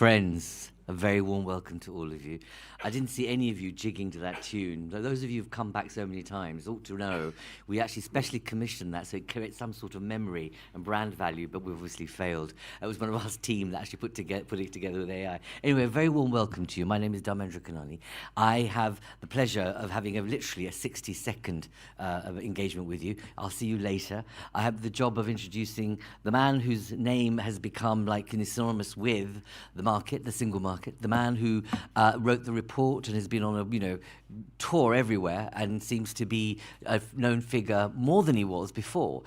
Friends, a very warm welcome to all of you. I didn't see any of you jigging to that tune. Those of you who've come back so many times ought to know we actually specially commissioned that so it creates some sort of memory and brand value, but we obviously failed. It was one of our team that actually put it together with AI. Anyway, a very warm welcome to you. My name is Dharmendra Kanani. I have the pleasure of having literally a 60-second of engagement with you. I'll see you later. I have the job of introducing the man whose name has become like synonymous with the market, the single market, the man who wrote the report and has been on a tour everywhere and seems to be a known figure more than he was before.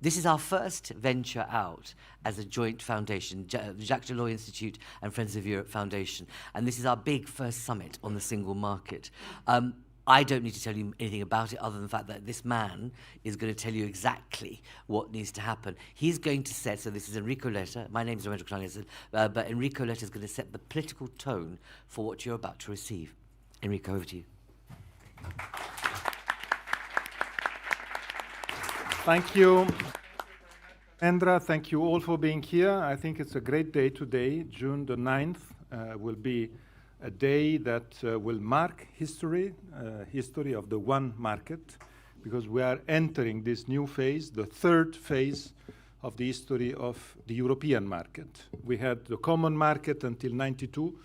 This is our first venture out as a joint foundation, Jacques Delors Institute and Friends of Europe Foundation, and this is our big first summit on the single market. I don't need to tell you anything about it other than the fact that this man is going to tell you exactly what needs to happen. He's going to set, so this is Enrico Letta, my name is Dharmendra Kanani, but Enrico Letta is going to set the political tone for what you're about to receive. Enrico, over to you. Thank you, Andra. Thank you all for being here. I think it's a great day today. June the 9th will be a day that will mark history of the one market, because we are entering this new phase, the third phase of the history of the European market. We had the common market until 92,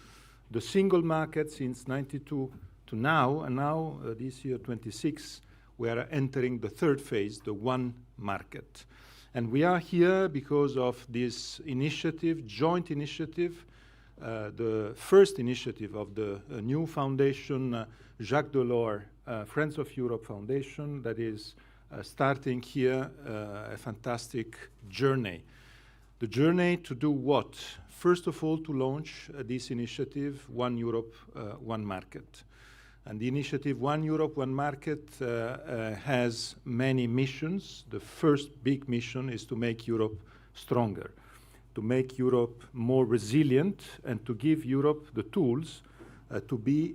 the single market since 92 to now, and now this year 26, we are entering the third phase, the one market. And we are here because of this initiative, joint initiative, the first initiative of the new foundation, Jacques Delors, Friends of Europe Foundation, that is starting here a fantastic journey. The journey to do what? First of all, to launch this initiative, One Europe, One Market. And the initiative One Europe, One Market has many missions. The first big mission is to make Europe stronger, to make Europe more resilient, and to give Europe the tools to be,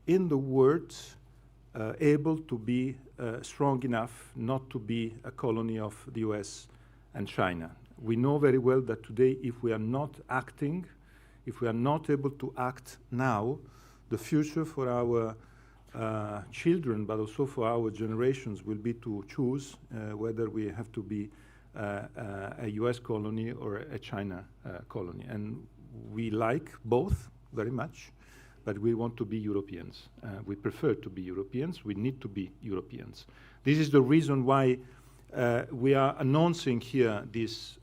in the world, able to be strong enough not to be a colony of the US and China. We know very well that today, if we are not acting, if we are not able to act now, the future for our children, but also for our generations, will be to choose whether we have to be a US colony or a China colony. And we like both very much, but we want to be Europeans. We prefer to be Europeans. We need to be Europeans. This is the reason why we are announcing here this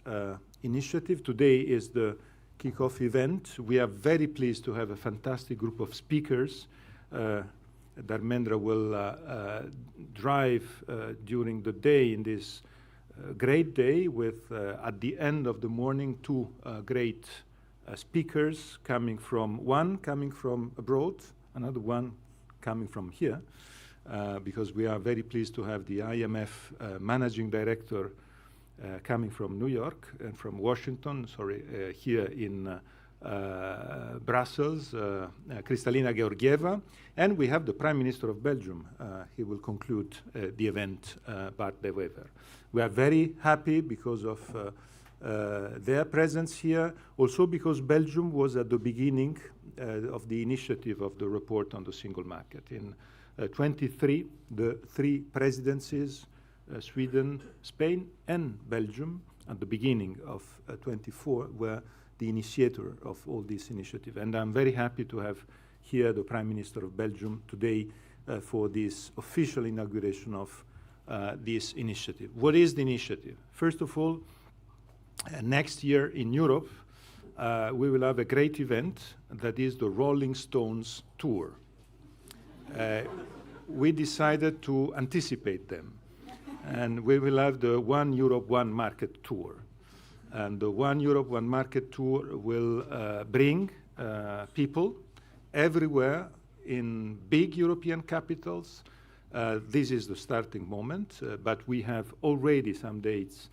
initiative. Today is the kickoff event. We are very pleased to have a fantastic group of speakers. Dharmendra will drive during the day in this great day with, at the end of the morning, two great speakers coming from abroad, another one coming from here, because we are very pleased to have the IMF managing director coming from New York and from Washington, here in Brussels, Kristalina Georgieva, and we have the Prime Minister of Belgium. He will conclude the event, Bart de Wever. We are very happy because of their presence here, also because Belgium was at the beginning of the initiative of the report on the single market. In 23, the three presidencies, Sweden, Spain, and Belgium, at the beginning of 24, were the initiator of all this initiative. And I'm very happy to have here the Prime Minister of Belgium today for this official inauguration of this initiative. What is the initiative? First of all, next year in Europe, we will have a great event that is the Rolling Stones tour. We decided to anticipate them, and we will have the One Europe, One Market tour. And the One Europe, One Market tour will bring people everywhere in big European capitals. This is the starting moment, but we have already some dates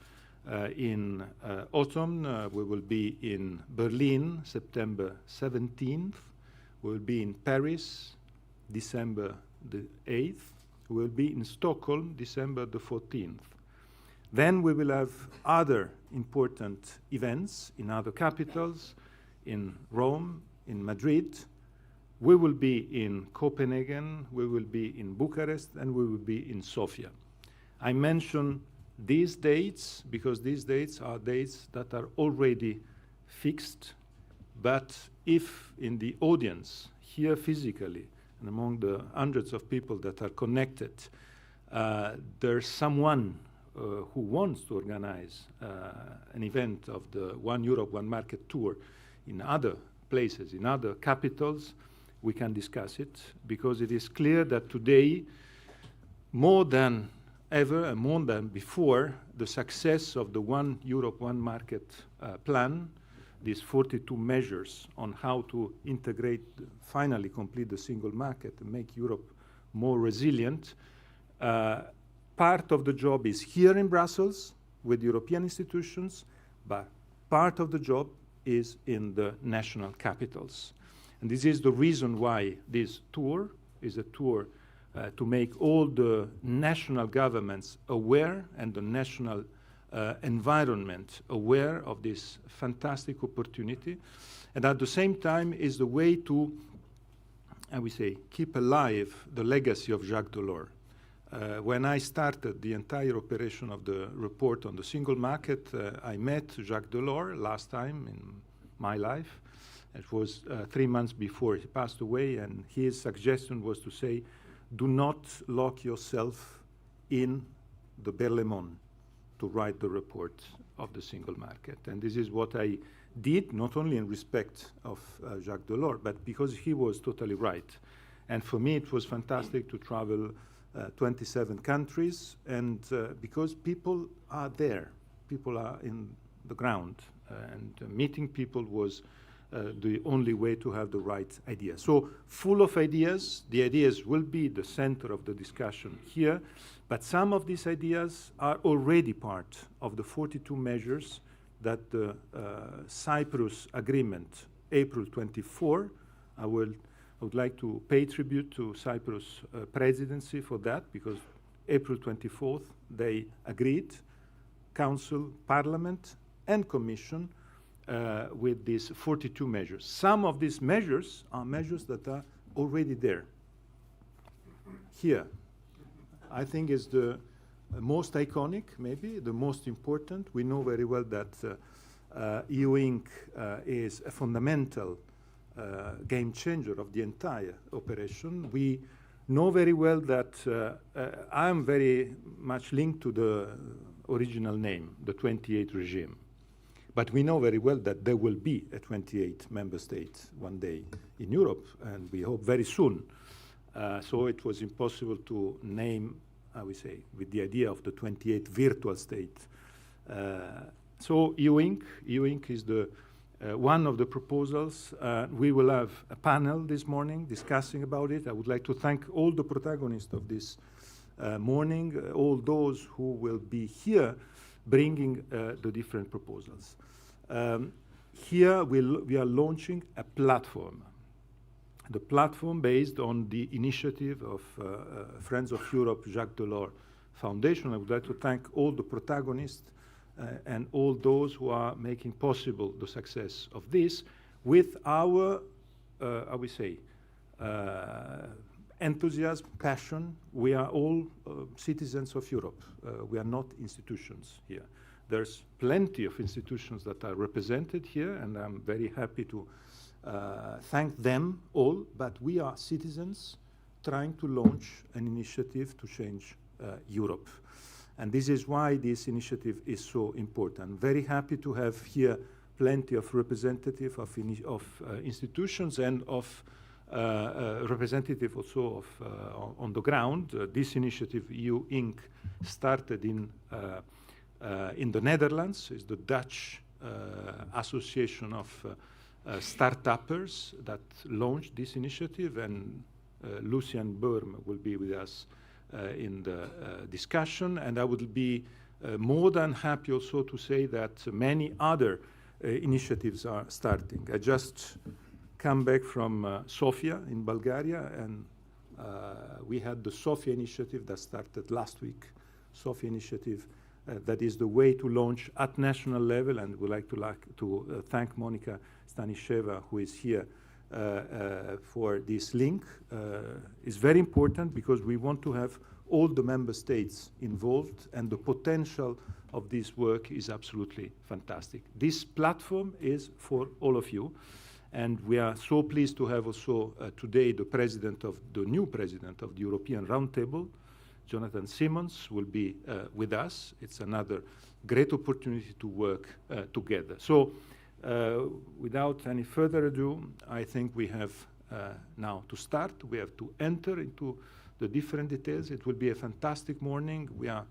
in autumn. We will be in Berlin, September 17th. We will be in Paris, December the 8th. We will be in Stockholm, December the 14th. Then we will have other important events in other capitals, in Rome, in Madrid, we will be in Copenhagen, we will be in Bucharest, and we will be in Sofia. I mention these dates because these dates are dates that are already fixed, but if in the audience, here physically, and among the hundreds of people that are connected, there's someone who wants to organize an event of the One Europe, One Market tour in other places, in other capitals, we can discuss it, because it is clear that today, more than ever and more than before, the success of the One Europe, One Market plan, these 42 measures on how to integrate, finally complete the single market and make Europe more resilient, part of the job is here in Brussels with European institutions, but part of the job is in the national capitals. And this is the reason why this tour is a tour to make all the national governments aware and the national environment aware of this fantastic opportunity. And at the same time is the way to, I would say, keep alive the legacy of Jacques Delors. When I started the entire operation of the report on the single market, I met Jacques Delors last time in my life. It was 3 months before he passed away, and his suggestion was to say, do not lock yourself in the Berlaymont to write the report of the single market. And this is what I did, not only in respect of Jacques Delors, but because he was totally right. And for me, it was fantastic to travel 27 countries, and because people are there, people are in the ground, and meeting people was the only way to have the right idea. So full of ideas, the ideas will be the center of the discussion here, but some of these ideas are already part of the 42 measures that the Cyprus Agreement, April 24, I would like to pay tribute to Cyprus presidency for that, because April 24th, they agreed, Council, Parliament, and Commission, with these 42 measures. Some of these measures are measures that are already there. Here, I think is the most iconic, maybe, the most important. We know very well that EU Inc. Is a fundamental game changer of the entire operation. We know very well that I am very much linked to the original name, the 28 regime. But we know very well that there will be a 28 member state one day in Europe, and we hope very soon. So it was impossible to name, I would say, with the idea of the 28 virtual state. So EU Inc. Is the one of the proposals. We will have a panel this morning discussing about it. I would like to thank all the protagonists of this morning, all those who will be here bringing the different proposals. Here we are launching a platform. The platform based on the initiative of Friends of Europe Jacques Delors Foundation. I would like to thank all the protagonists and all those who are making possible the success of this with our, I would say, enthusiasm, passion. We are all citizens of Europe. We are not institutions here. There's plenty of institutions that are represented here, and I'm very happy to thank them all, but we are citizens trying to launch an initiative to change Europe. And this is why this initiative is so important. I'm very happy to have here plenty of representatives of institutions and of representative also of on the ground. This initiative, EU Inc., started in the Netherlands. It's the Dutch Association of Start-uppers that launched this initiative, and Lucian Burm will be with us in the discussion. And I would be more than happy also to say that many other initiatives are starting. I just come back from Sofia in Bulgaria, and we had the Sofia initiative that started last week. Sofia initiative that is the way to launch at national level, and we'd like to thank Monica Stanisheva, who is here for this link. It's very important because we want to have all the member states involved, and the potential of this work is absolutely fantastic. This platform is for all of you, and we are so pleased to have also today the new president of the European Roundtable, Jonathan Simmons, will be with us. It's another great opportunity to work together. So without any further ado, I think we have now to start. We have to enter into the different details. It will be a fantastic morning. We are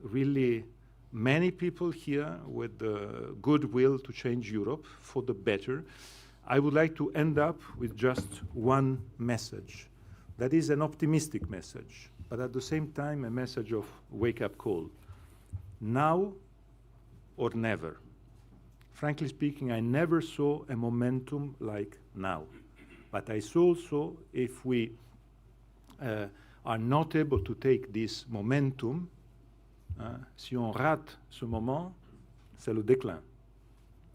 really many people here with the goodwill to change Europe for the better. I would like to end up with just one message. That is an optimistic message, but at the same time a message of wake-up call. Now or never. Frankly speaking, I never saw a momentum like now. But I saw also, if we are not able to take this momentum, si on rate ce moment, c'est le déclin.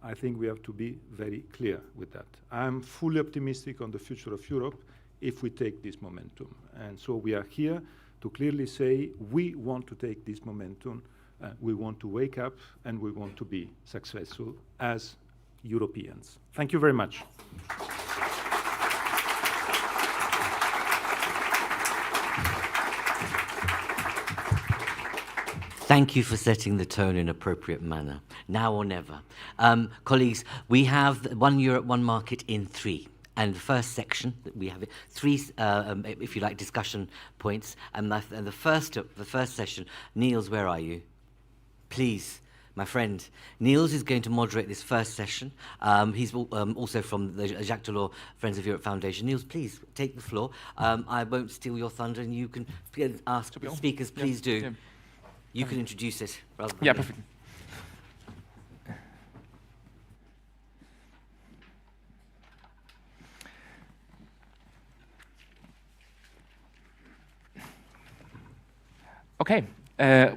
I think we have to be very clear with that. I'm fully optimistic on the future of Europe if we take this momentum. And so we are here to clearly say we want to take this momentum, we want to wake up, and we want to be successful as Europeans. Thank you very much. Thank you for setting the tone in appropriate manner. Now or never. Colleagues, we have one Europe, one market in three. And the first section, we have three, if you like, discussion points. And the first session, Niels, where are you? Please, my friend. Niels is going to moderate this first session. He's also from the Jacques Delors Friends of Europe Foundation. Niels, please take the floor. I won't steal your thunder, and you can ask speakers, please do. Yeah. You can introduce it. Rather than perfect. Okay,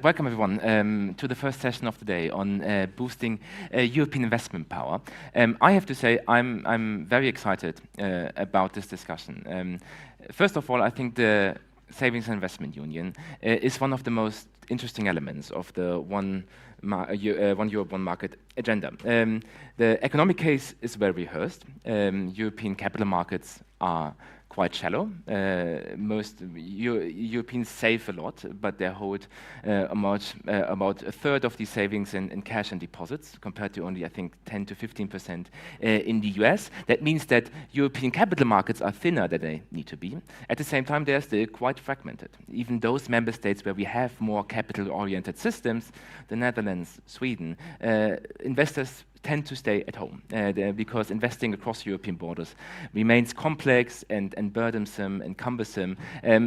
welcome everyone to the first session of the day on boosting European investment power. I have to say I'm very excited about this discussion. First of all, I think the Savings and Investment Union is one of the most interesting elements of the One Europe, One Market agenda. The economic case is well rehearsed. European capital markets are quite shallow. Most Europeans save a lot, but they hold about a third of the savings in cash and deposits, compared to only, I think, 10 to 15% in the US. That means that European capital markets are thinner than they need to be. At the same time, they're still quite fragmented. Even those member states where we have more capital-oriented systems, the Netherlands, Sweden, investors tend to stay at home because investing across European borders remains complex and burdensome and cumbersome,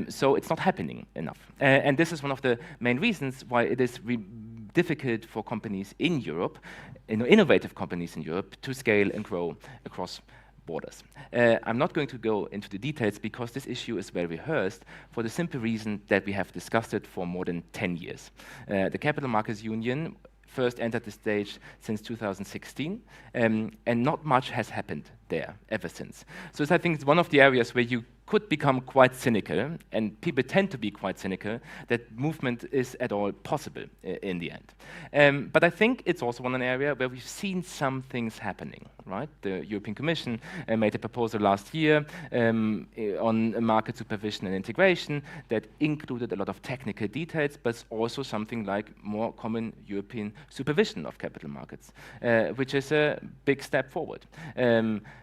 so it's not happening enough. And this is one of the main reasons why it is difficult for companies in Europe, innovative companies in Europe, to scale and grow across borders. I'm not going to go into the details because this issue is well rehearsed for the simple reason that we have discussed it for more than 10 years. The Capital Markets Union first entered the stage since 2016, and not much has happened there ever since. So I think it's one of the areas where you could become quite cynical, and people tend to be quite cynical, that movement is at all possible in the end. But I think it's also one area where we've seen some things happening, right? The European Commission made a proposal last year on market supervision and integration that included a lot of technical details, but also something like more common European supervision of capital markets, which is a big step forward.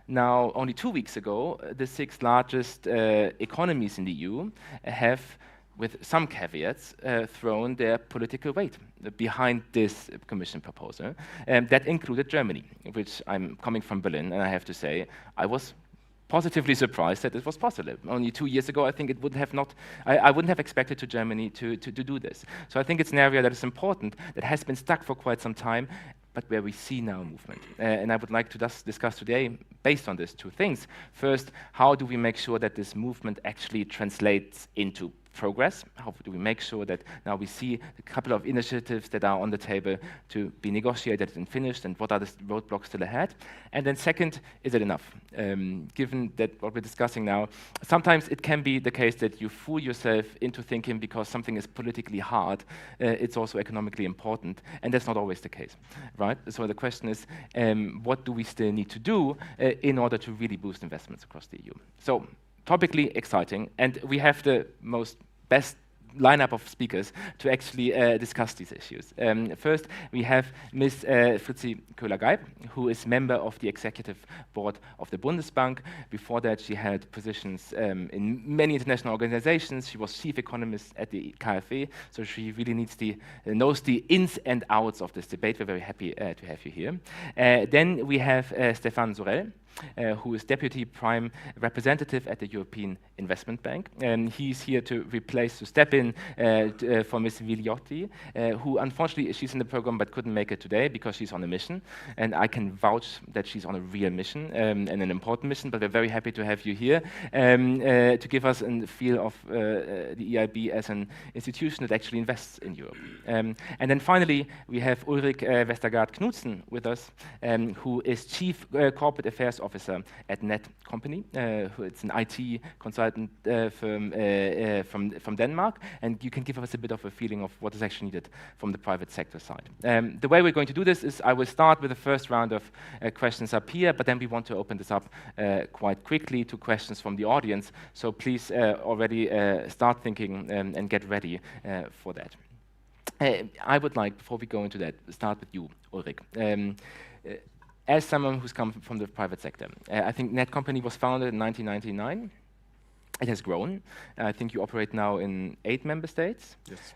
Now, only 2 weeks ago, the 6 largest economies in the EU have, with some caveats, thrown their political weight behind this Commission proposal. That included Germany, which I'm coming from Berlin, and I have to say, I was positively surprised that it was possible. Only 2 years ago, I think it would have not, I wouldn't have expected to Germany to do this. So I think it's an area that is important, that has been stuck for quite some time, but where we see now movement. And I would like to discuss today, based on these 2 things. First, how do we make sure that this movement actually translates into progress? How do we make sure that now we see a couple of initiatives that are on the table to be negotiated and finished, and what are the roadblocks still ahead? And then second, is it enough? Given that what we're discussing now, sometimes it can be the case that you fool yourself into thinking because something is politically hard, it's also economically important, and that's not always the case, right? So the question is, what do we still need to do in order to really boost investments across the EU? So, topically exciting, and we have the best lineup of speakers to actually discuss these issues. First, we have Ms. Fritzi Köhler-Geib, who is member of the executive board of the Bundesbank. Before that, she had positions in many international organizations. She was chief economist at the KfW, so she really knows the ins and outs of this debate. We're very happy to have you here. Then we have Stéphane Sorel, who is Deputy Prime Representative at the European Investment Bank. He's here to step in for Ms. Vigliotti, who unfortunately, she's in the program but couldn't make it today because she's on a mission. And I can vouch that she's on a real mission and an important mission, but we're very happy to have you here to give us a feel of the EIB as an institution that actually invests in Europe. And then finally, we have Ulrik Vestergaard Knudsen with us, who is Chief Corporate Affairs Officer at Netcompany. It's an IT consultant firm from Denmark, and you can give us a bit of a feeling of what is actually needed from the private sector side. The way we're going to do this is I will start with the first round of questions up here, but then we want to open this up quite quickly to questions from the audience. So please already start thinking and get ready for that. I would like, before we go into that, start with you, Ulrik. As someone who's come from the private sector, I think Netcompany was founded in 1999. It has grown. I think you operate now in 8 member states. Yes.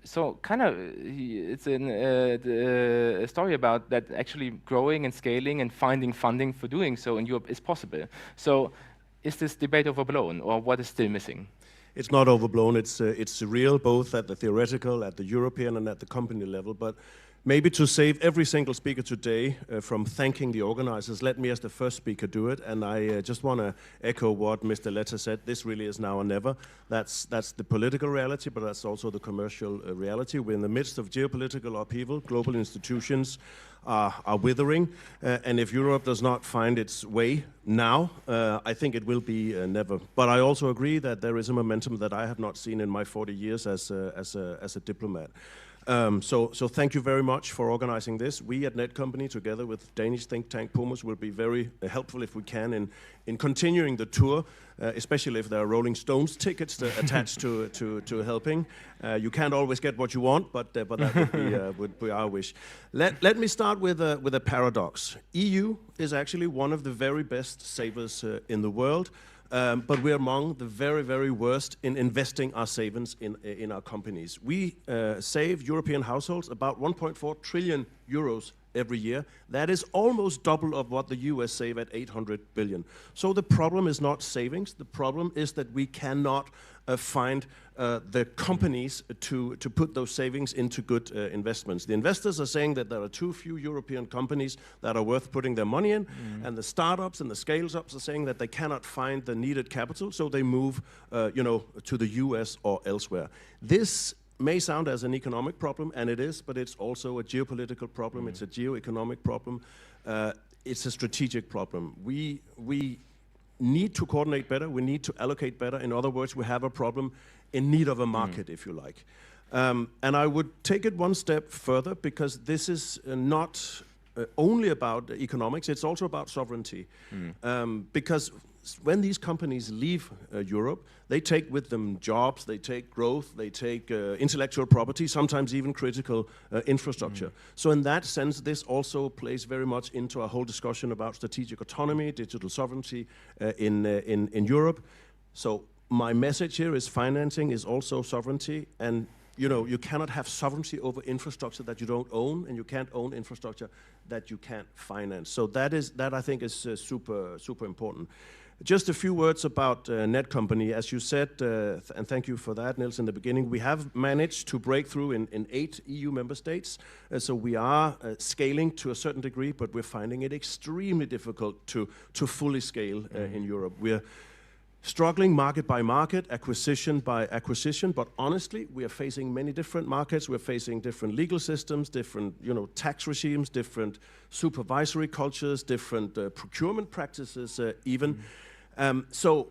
So kind of, it's a story about that actually growing and scaling and finding funding for doing so in Europe is possible. So is this debate overblown, or what is still missing? It's not overblown. It's real, both at the theoretical, at the European, and at the company level. But maybe to save every single speaker today from thanking the organizers, let me as the first speaker do it. And I just want to echo what Mr. Letta said. This really is now or never. That's the political reality, but that's also the commercial reality. We're in the midst of geopolitical upheaval. Global institutions are withering. And if Europe does not find its way now, I think it will be never. But I also agree that there is a momentum that I have not seen in my 40 years as a diplomat. So thank you very much for organizing this. We at Netcompany, together with Danish think tank Pumas, will be very helpful if we can in continuing the tour, especially if there are Rolling Stones tickets attached to helping. You can't always get what you want, but that would be our wish. Let me start with a paradox. EU is actually one of the very best savers in the world. But we're among the very, very worst in investing our savings in our companies. We save European households about 1.4 trillion euros every year. That is almost double of what the US save at 800 billion. So the problem is not savings. The problem is that we cannot find the companies to put those savings into good investments. The investors are saying that there are too few European companies that are worth putting their money in, and the startups and the scale-ups are saying that they cannot find the needed capital, so they move to the US or elsewhere. This may sound as an economic problem, and it is, but it's also a geopolitical problem, it's a geo-economic problem, it's a strategic problem. We need to coordinate better, we need to allocate better. In other words, we have a problem in need of a market, if you like. And I would take it one step further, because this is not only about economics, it's also about sovereignty. Because when these companies leave Europe, they take with them jobs, they take growth, they take intellectual property, sometimes even critical infrastructure. So in that sense, this also plays very much into our whole discussion about strategic autonomy, digital sovereignty in Europe. So my message here is financing is also sovereignty, and you cannot have sovereignty over infrastructure that you don't own, and you can't own infrastructure that you can't finance. So that I think is super important. Just a few words about Netcompany. As you said, and thank you for that, Niels, in the beginning, we have managed to break through in 8 EU member states. So we are scaling to a certain degree, but we're finding it extremely difficult to fully scale in Europe. struggling market by market, acquisition by acquisition, but honestly, we are facing many different markets. We're facing different legal systems, different tax regimes, different supervisory cultures, different procurement practices even. So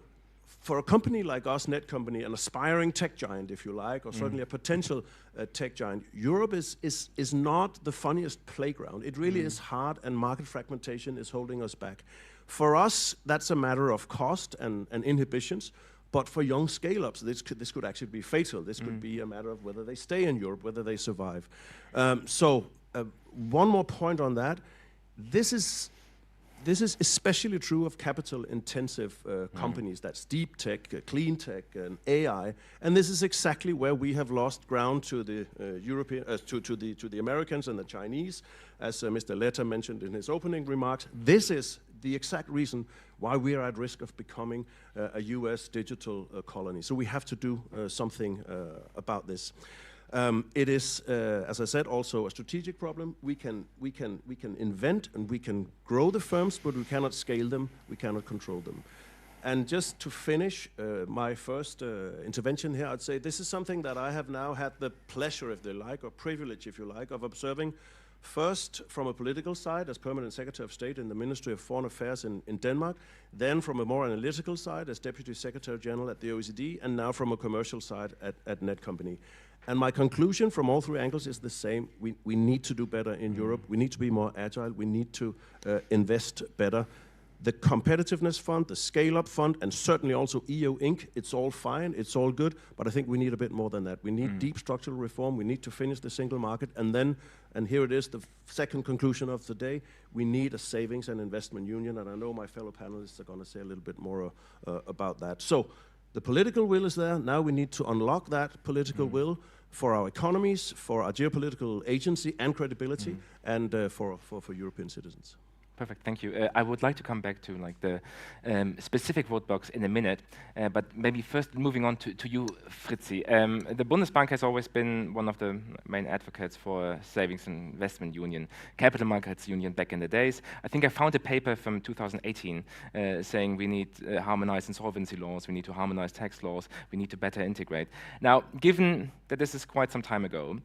for a company like us, Netcompany, an aspiring tech giant, if you like, or certainly a potential tech giant, Europe is not the funniest playground. It really is hard, and market fragmentation is holding us back. For us, that's a matter of cost and inhibitions, but for young scale-ups, this could actually be fatal. This could be a matter of whether they stay in Europe, whether they survive. One more point on that. This is especially true of capital-intensive companies. That's deep tech, clean tech, and AI. And this is exactly where we have lost ground to the to the Americans and the Chinese, as Mr. Letta mentioned in his opening remarks. This is the exact reason why we are at risk of becoming a US digital colony. So we have to do something about this. It is, as I said, also a strategic problem. We can invent and we can grow the firms, but we cannot scale them, we cannot control them. And just to finish my first intervention here, I'd say this is something that I have now had the pleasure, if they like, or privilege, if you like, of observing first from a political side as Permanent Secretary of State in the Ministry of Foreign Affairs in Denmark, then from a more analytical side as Deputy Secretary General at the OECD, and now from a commercial side at Netcompany. And my conclusion from all three angles is the same. We need to do better in Europe. We need to be more agile. We need to invest better. The Competitiveness Fund, the Scale-Up Fund, and certainly also EU Inc., it's all fine, it's all good, but I think we need a bit more than that. We need deep structural reform. We need to finish the single market. And then, and here it is, the second conclusion of the day, we need a savings and investment union. And I know my fellow panelists are going to say a little bit more about that. So the political will is there. Now we need to unlock that political will for our economies, for our geopolitical agency and credibility, and for European citizens. Perfect, thank you. I would like to come back to the specific vote blocks in a minute, but maybe first moving on to you, Fritzi. The Bundesbank has always been one of the main advocates for savings and investment union, capital markets union back in the days. I think I found a paper from 2018 saying we need harmonized insolvency laws, we need to harmonize tax laws, we need to better integrate. Now, given that this is quite some time ago,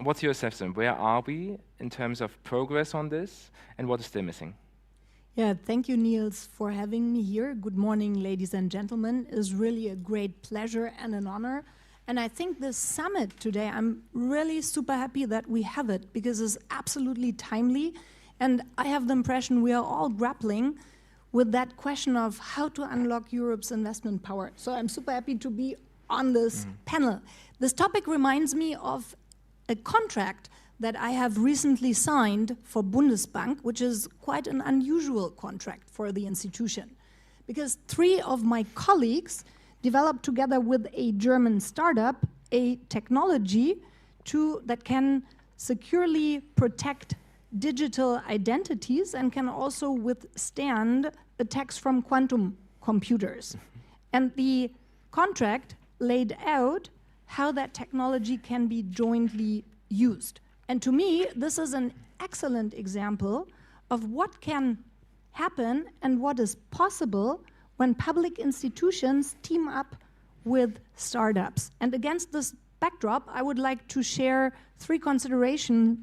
what's your assessment? Where are we in terms of progress on this, and what is still missing? Yeah, thank you, Niels, for having me here. Good morning, ladies and gentlemen. It is really a great pleasure and an honor. And I think this summit today, I'm really super happy that we have it, because it's absolutely timely. And I have the impression we are all grappling with that question of how to unlock Europe's investment power. So I'm super happy to be on this panel. This topic reminds me of a contract that I have recently signed for Bundesbank, which is quite an unusual contract for the institution, because 3 of my colleagues developed together with a German startup a technology that can securely protect digital identities and can also withstand attacks from quantum computers. And the contract laid out how that technology can be jointly used. And to me, this is an excellent example of what can happen and what is possible when public institutions team up with startups. And against this backdrop, I would like to share 3 considerations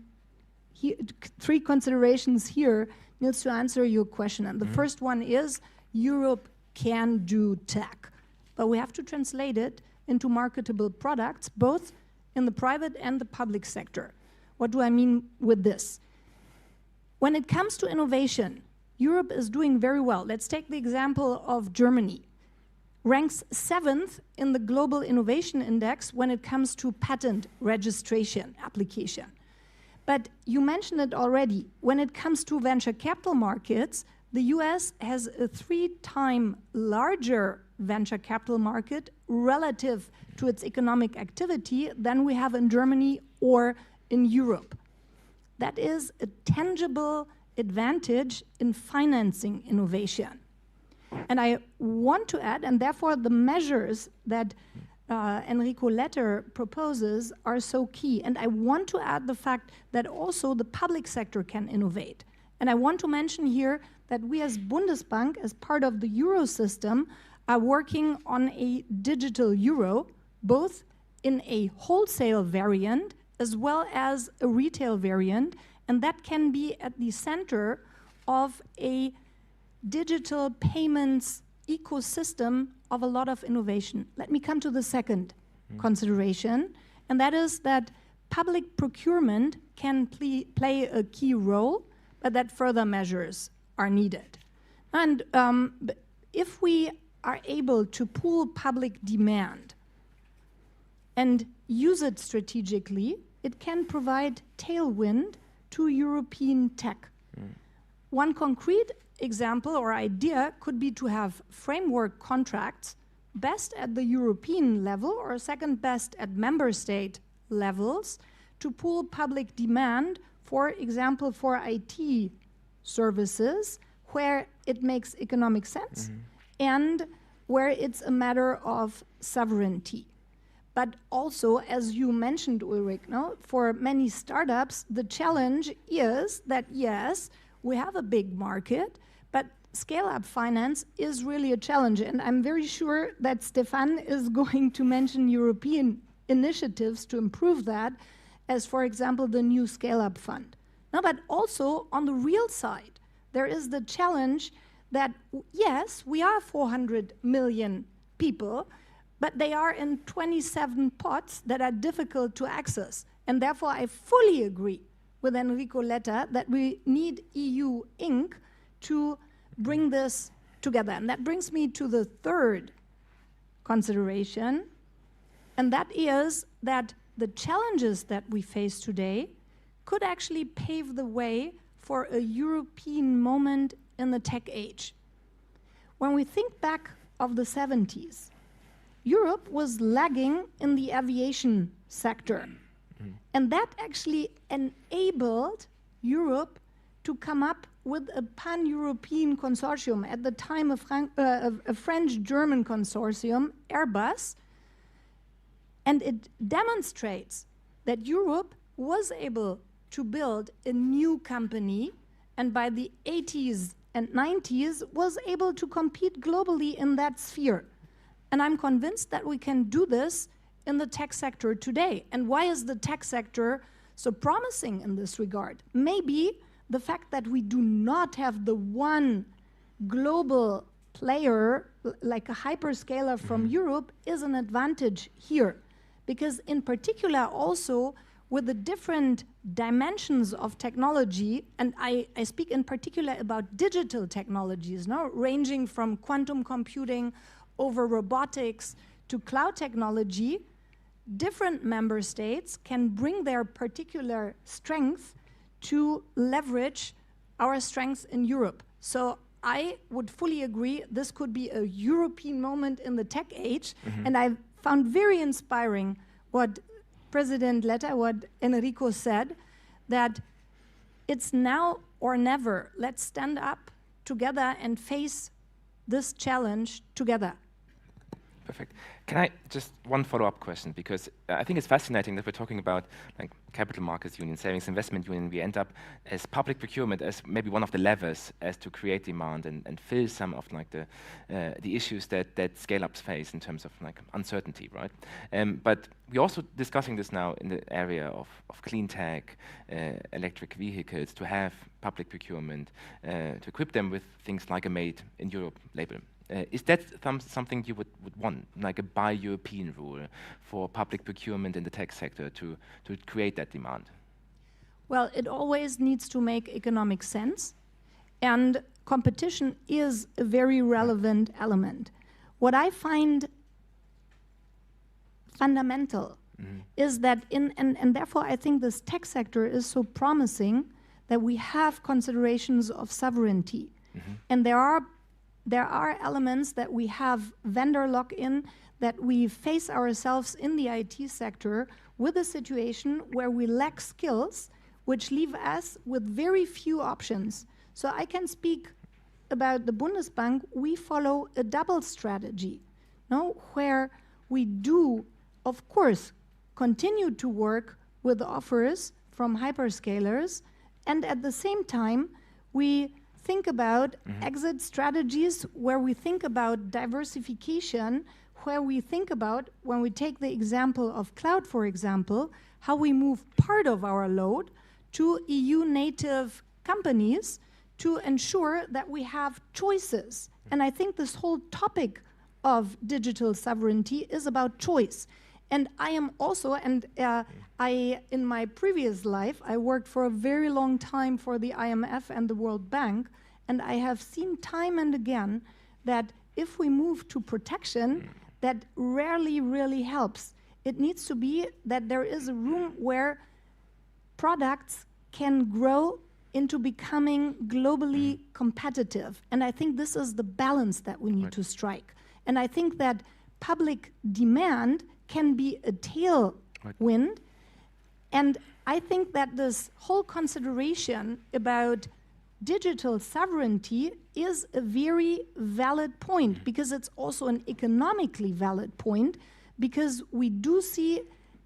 here, Niels, to answer your question. And the first one is Europe can do tech, but we have to translate it into marketable products, both in the private and the public sector. What do I mean with this? When it comes to innovation, Europe is doing very well. Let's take the example of Germany. Ranks 7th in the Global Innovation Index when it comes to patent registration application. But you mentioned it already. When it comes to venture capital markets, the US has a 3-time larger venture capital market relative to its economic activity than we have in Germany or in Europe. That is a tangible advantage in financing innovation. And I want to add, and therefore the measures that Enrico Letta proposes are so key. And I want to add the fact that also the public sector can innovate. And I want to mention here that we as Bundesbank, as part of the Euro system, are working on a digital euro, both in a wholesale variant as well as a retail variant, and that can be at the center of a digital payments ecosystem of a lot of innovation. Let me come to the second consideration, and that is that public procurement can play a key role, but that further measures are needed. And if we are able to pool public demand and use it strategically, it can provide tailwind to European tech. One concrete example or idea could be to have framework contracts best at the European level or second best at member state levels to pool public demand, for example, for IT services where it makes economic sense and where it's a matter of sovereignty. But also, as you mentioned, Ulrich, no, for many startups, the challenge is that, yes, we have a big market, but scale-up finance is really a challenge. And I'm very sure that Stefan is going to mention European initiatives to improve that, as, for example, the new scale-up fund. No, but also, on the real side, there is the challenge that, yes, we are 400 million people, but they are in 27 pots that are difficult to access. And therefore, I fully agree with Enrico Letta that we need EU Inc. to bring this together. And that brings me to the third consideration, and that is that the challenges that we face today could actually pave the way for a European moment in the tech age. When we think back of the 70s, Europe was lagging in the aviation sector. And that actually enabled Europe to come up with a pan-European consortium, at the time a French-German consortium, Airbus, and it demonstrates that Europe was able to build a new company, and by the 80s and 90s was able to compete globally in that sphere. And I'm convinced that we can do this in the tech sector today. And why is the tech sector so promising in this regard? Maybe the fact that we do not have the one global player, like a hyperscaler from Europe, is an advantage here. Because in particular also with the different dimensions of technology, and I speak in particular about digital technologies, no? Ranging from quantum computing over robotics to cloud technology, different member states can bring their particular strength to leverage our strengths in Europe. So I would fully agree this could be a European moment in the tech age, and I found very inspiring what President Letta, what Enrico said, that it's now or never. Let's stand up together and face this challenge together. Perfect. Can I just one follow-up question, because I think it's fascinating that we're talking about like capital markets union, savings investment union. We end up as public procurement as maybe one of the levers as to create demand and fill some of like the issues that scale-ups face in terms of like uncertainty, right? But we're also discussing this now in the area of clean tech, electric vehicles, to have public procurement, to equip them with things like a Made in Europe label. Is that something you would want, like a buy European rule for public procurement in the tech sector to create that demand? Well, it always needs to make economic sense, and competition is a very relevant element. What I find fundamental is that and therefore I think this tech sector is so promising that we have considerations of sovereignty. And there are elements that we have vendor lock-in, that we face ourselves in the IT sector with a situation where we lack skills, which leave us with very few options. So I can speak about the Bundesbank. We follow a double strategy, no? Where we do, of course, continue to work with offers from hyperscalers, and at the same time, we think about exit strategies, where we think about diversification, where we think about, when we take the example of cloud, for example, how we move part of our load to EU native companies to ensure that we have choices. And I think this whole topic of digital sovereignty is about choice. And I am also, in my previous life, I worked for a very long time for the IMF and the World Bank, and I have seen time and again that if we move to protection, that rarely really helps. It needs to be that there is a room where products can grow into becoming globally competitive. And I think this is the balance that we need to strike. And I think that public demand can be a tailwind. And I think that this whole consideration about digital sovereignty is a very valid point, because it's also an economically valid point, because we do see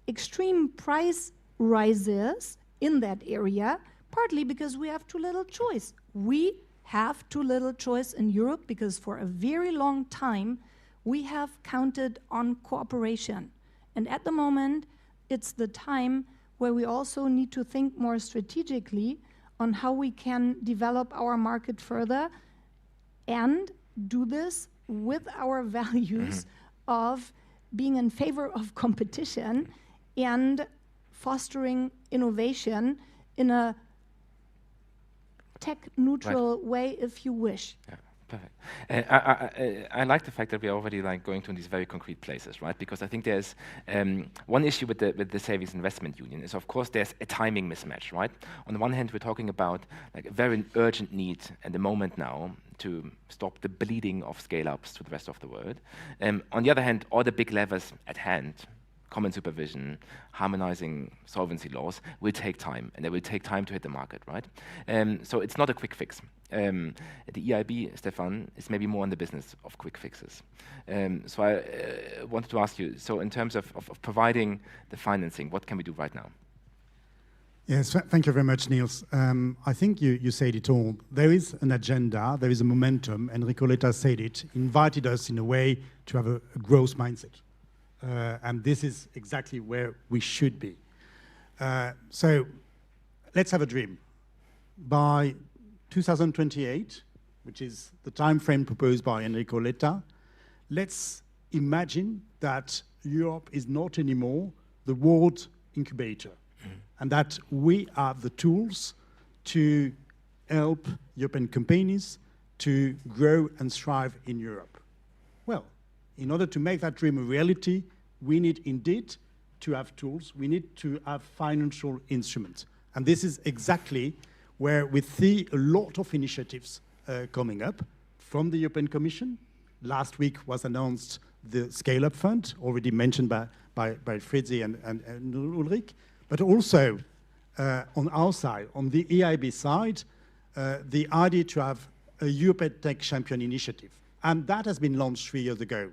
extreme price rises in that area, partly because we have too little choice. We have too little choice in Europe because for a very long time we have counted on cooperation. And at the moment, it's the time where we also need to think more strategically on how we can develop our market further and do this with our values of being in favor of competition and fostering innovation in a tech-neutral way, if you wish. Yeah. Perfect. I like the fact that we're already going to these very concrete places, right? Because I think there's one issue with the Savings Investment Union is, of course, there's a timing mismatch, right? On the one hand, we're talking about a very urgent need at the moment now to stop the bleeding of scale-ups to the rest of the world. On the other hand, all the big levers at hand, common supervision, harmonizing solvency laws, will take time, and they will take time to hit the market, right? So it's not a quick fix. The EIB, Stefan, is maybe more in the business of quick fixes. So I wanted to ask you, so in terms of providing the financing, what can we do right now? Yes, thank you very much, Niels. I think you said it all. There is an agenda, there is a momentum, and Letta said it, invited us in a way to have a growth mindset. And this is exactly where we should be. So let's have a dream. By 2028, which is the time frame proposed by Letta, let's imagine that Europe is not anymore the world incubator, and that we have the tools to help European companies to grow and thrive in Europe. Well, in order to make that dream a reality, we need indeed to have tools, we need to have financial instruments. And this is exactly where we see a lot of initiatives coming up from the European Commission. Last week was announced the Scale-Up Fund, already mentioned by Fritzi and Ulrich, but also on our side, on the EIB side, the idea to have a European Tech Champion initiative. And that has been launched 3 years ago,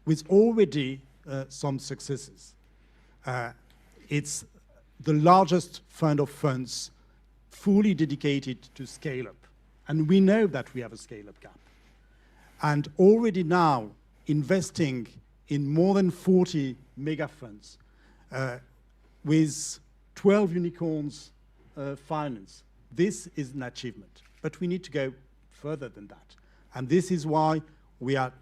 with already some successes. It's the largest fund of funds fully dedicated to scale-up. And we know that we have a scale-up gap. And already now, investing in more than 40 mega funds with 12 unicorns finance, this is an achievement. But we need to go further than that. And this is why we are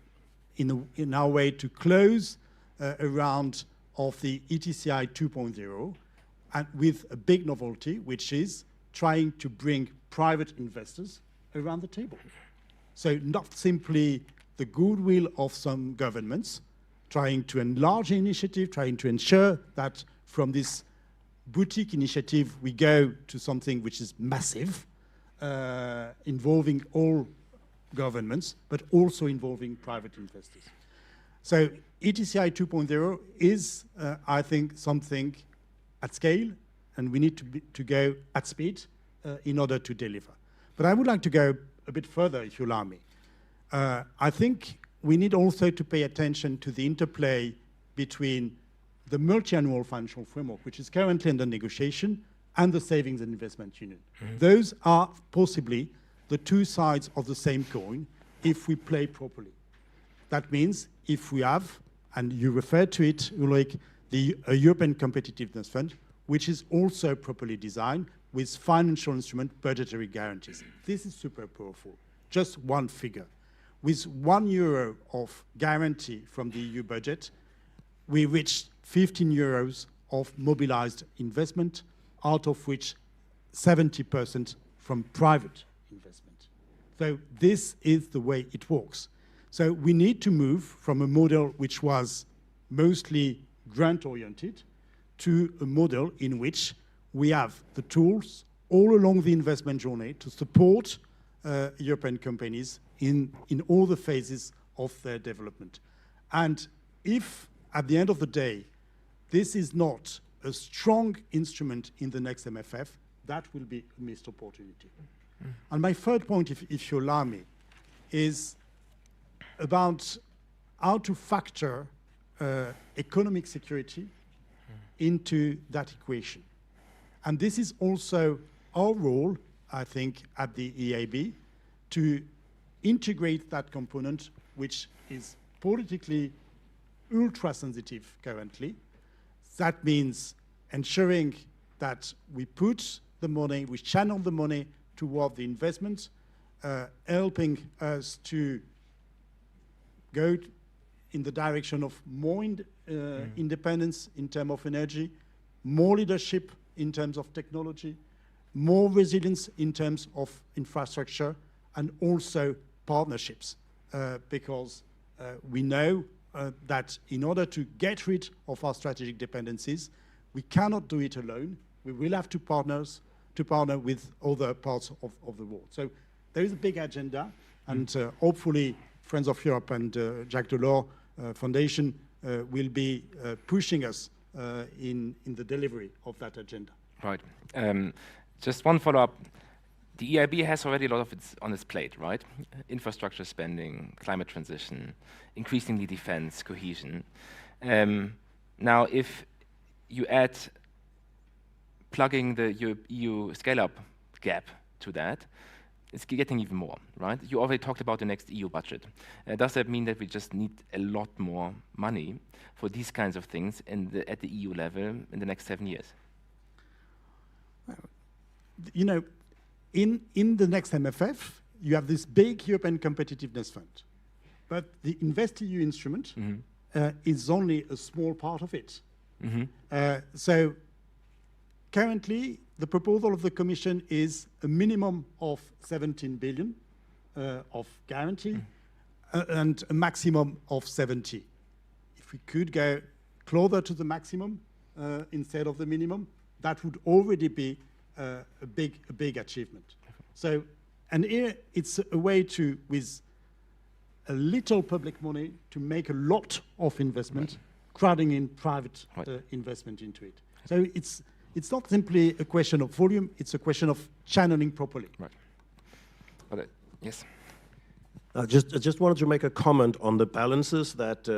in our way to close a round of the ETCI 2.0, and with a big novelty, which is trying to bring private investors around the table. So not simply the goodwill of some governments, trying to enlarge the initiative, trying to ensure that from this boutique initiative we go to something which is massive, involving all governments, but also involving private investors. So ETCI 2.0 is, I think, something at scale, and we need to go at speed in order to deliver. But I would like to go a bit further, if you allow me. I think we need also to pay attention to the interplay between the multi-annual financial framework, which is currently under negotiation, and the Savings and Investment Union. Those are possibly the two sides of the same coin if we play properly. That means if we have, and you referred to it, Ulrich, the European Competitiveness Fund, which is also properly designed with financial instrument budgetary guarantees. This is super powerful. Just one figure. With €1 of guarantee from the EU budget, we reached 15 euros of mobilized investment, out of which 70% from private investment. So this is the way it works. So we need to move from a model which was mostly grant-oriented to a model in which we have the tools all along the investment journey to support European companies in all the phases of their development. And if, at the end of the day, this is not a strong instrument in the next MFF, that will be a missed opportunity. And my third point, if you allow me, is about how to factor economic security into that equation. And this is also our role, I think, at the EIB, to integrate that component, which is politically ultra-sensitive currently. That means ensuring that we put the money, we channel the money toward the investment, helping us to go in the direction of more independence in terms of energy, more leadership in terms of technology, more resilience in terms of infrastructure, and also partnerships, because we know that in order to get rid of our strategic dependencies, we cannot do it alone. We will have to partner with other parts of the world. So there is a big agenda, and hopefully Friends of Europe and Jacques Delors Foundation will be pushing us in the delivery of that agenda. Right. Just one follow-up. The EIB has already a lot of it on its plate, right? Infrastructure spending, climate transition, increasingly defense, cohesion. Now, if you add plugging the EU scale-up gap to that, it's getting even more, right? You already talked about the next EU budget. Does that mean that we just need a lot more money for these kinds of things at the EU level in the next 7 years? You know, in the next MFF, you have this big European Competitiveness Fund. But the InvestEU instrument is only a small part of it. So currently, the proposal of the Commission is a minimum of 17 billion of guarantee and a maximum of 70. If we could go closer to the maximum instead of the minimum, that would already be a big achievement. So, and here it's a way to, with a little public money, to make a lot of investment, crowding in private investment into it. So it's not simply a question of volume, it's a question of channeling properly. Right. But, yes. I just wanted to make a comment on the balances that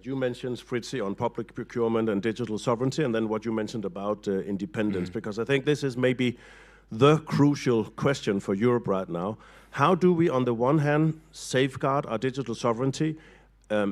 you mentioned, Fritzi, on public procurement and digital sovereignty, and then what you mentioned about independence, because I think this is maybe the crucial question for Europe right now. How do we, on the one hand, safeguard our digital sovereignty,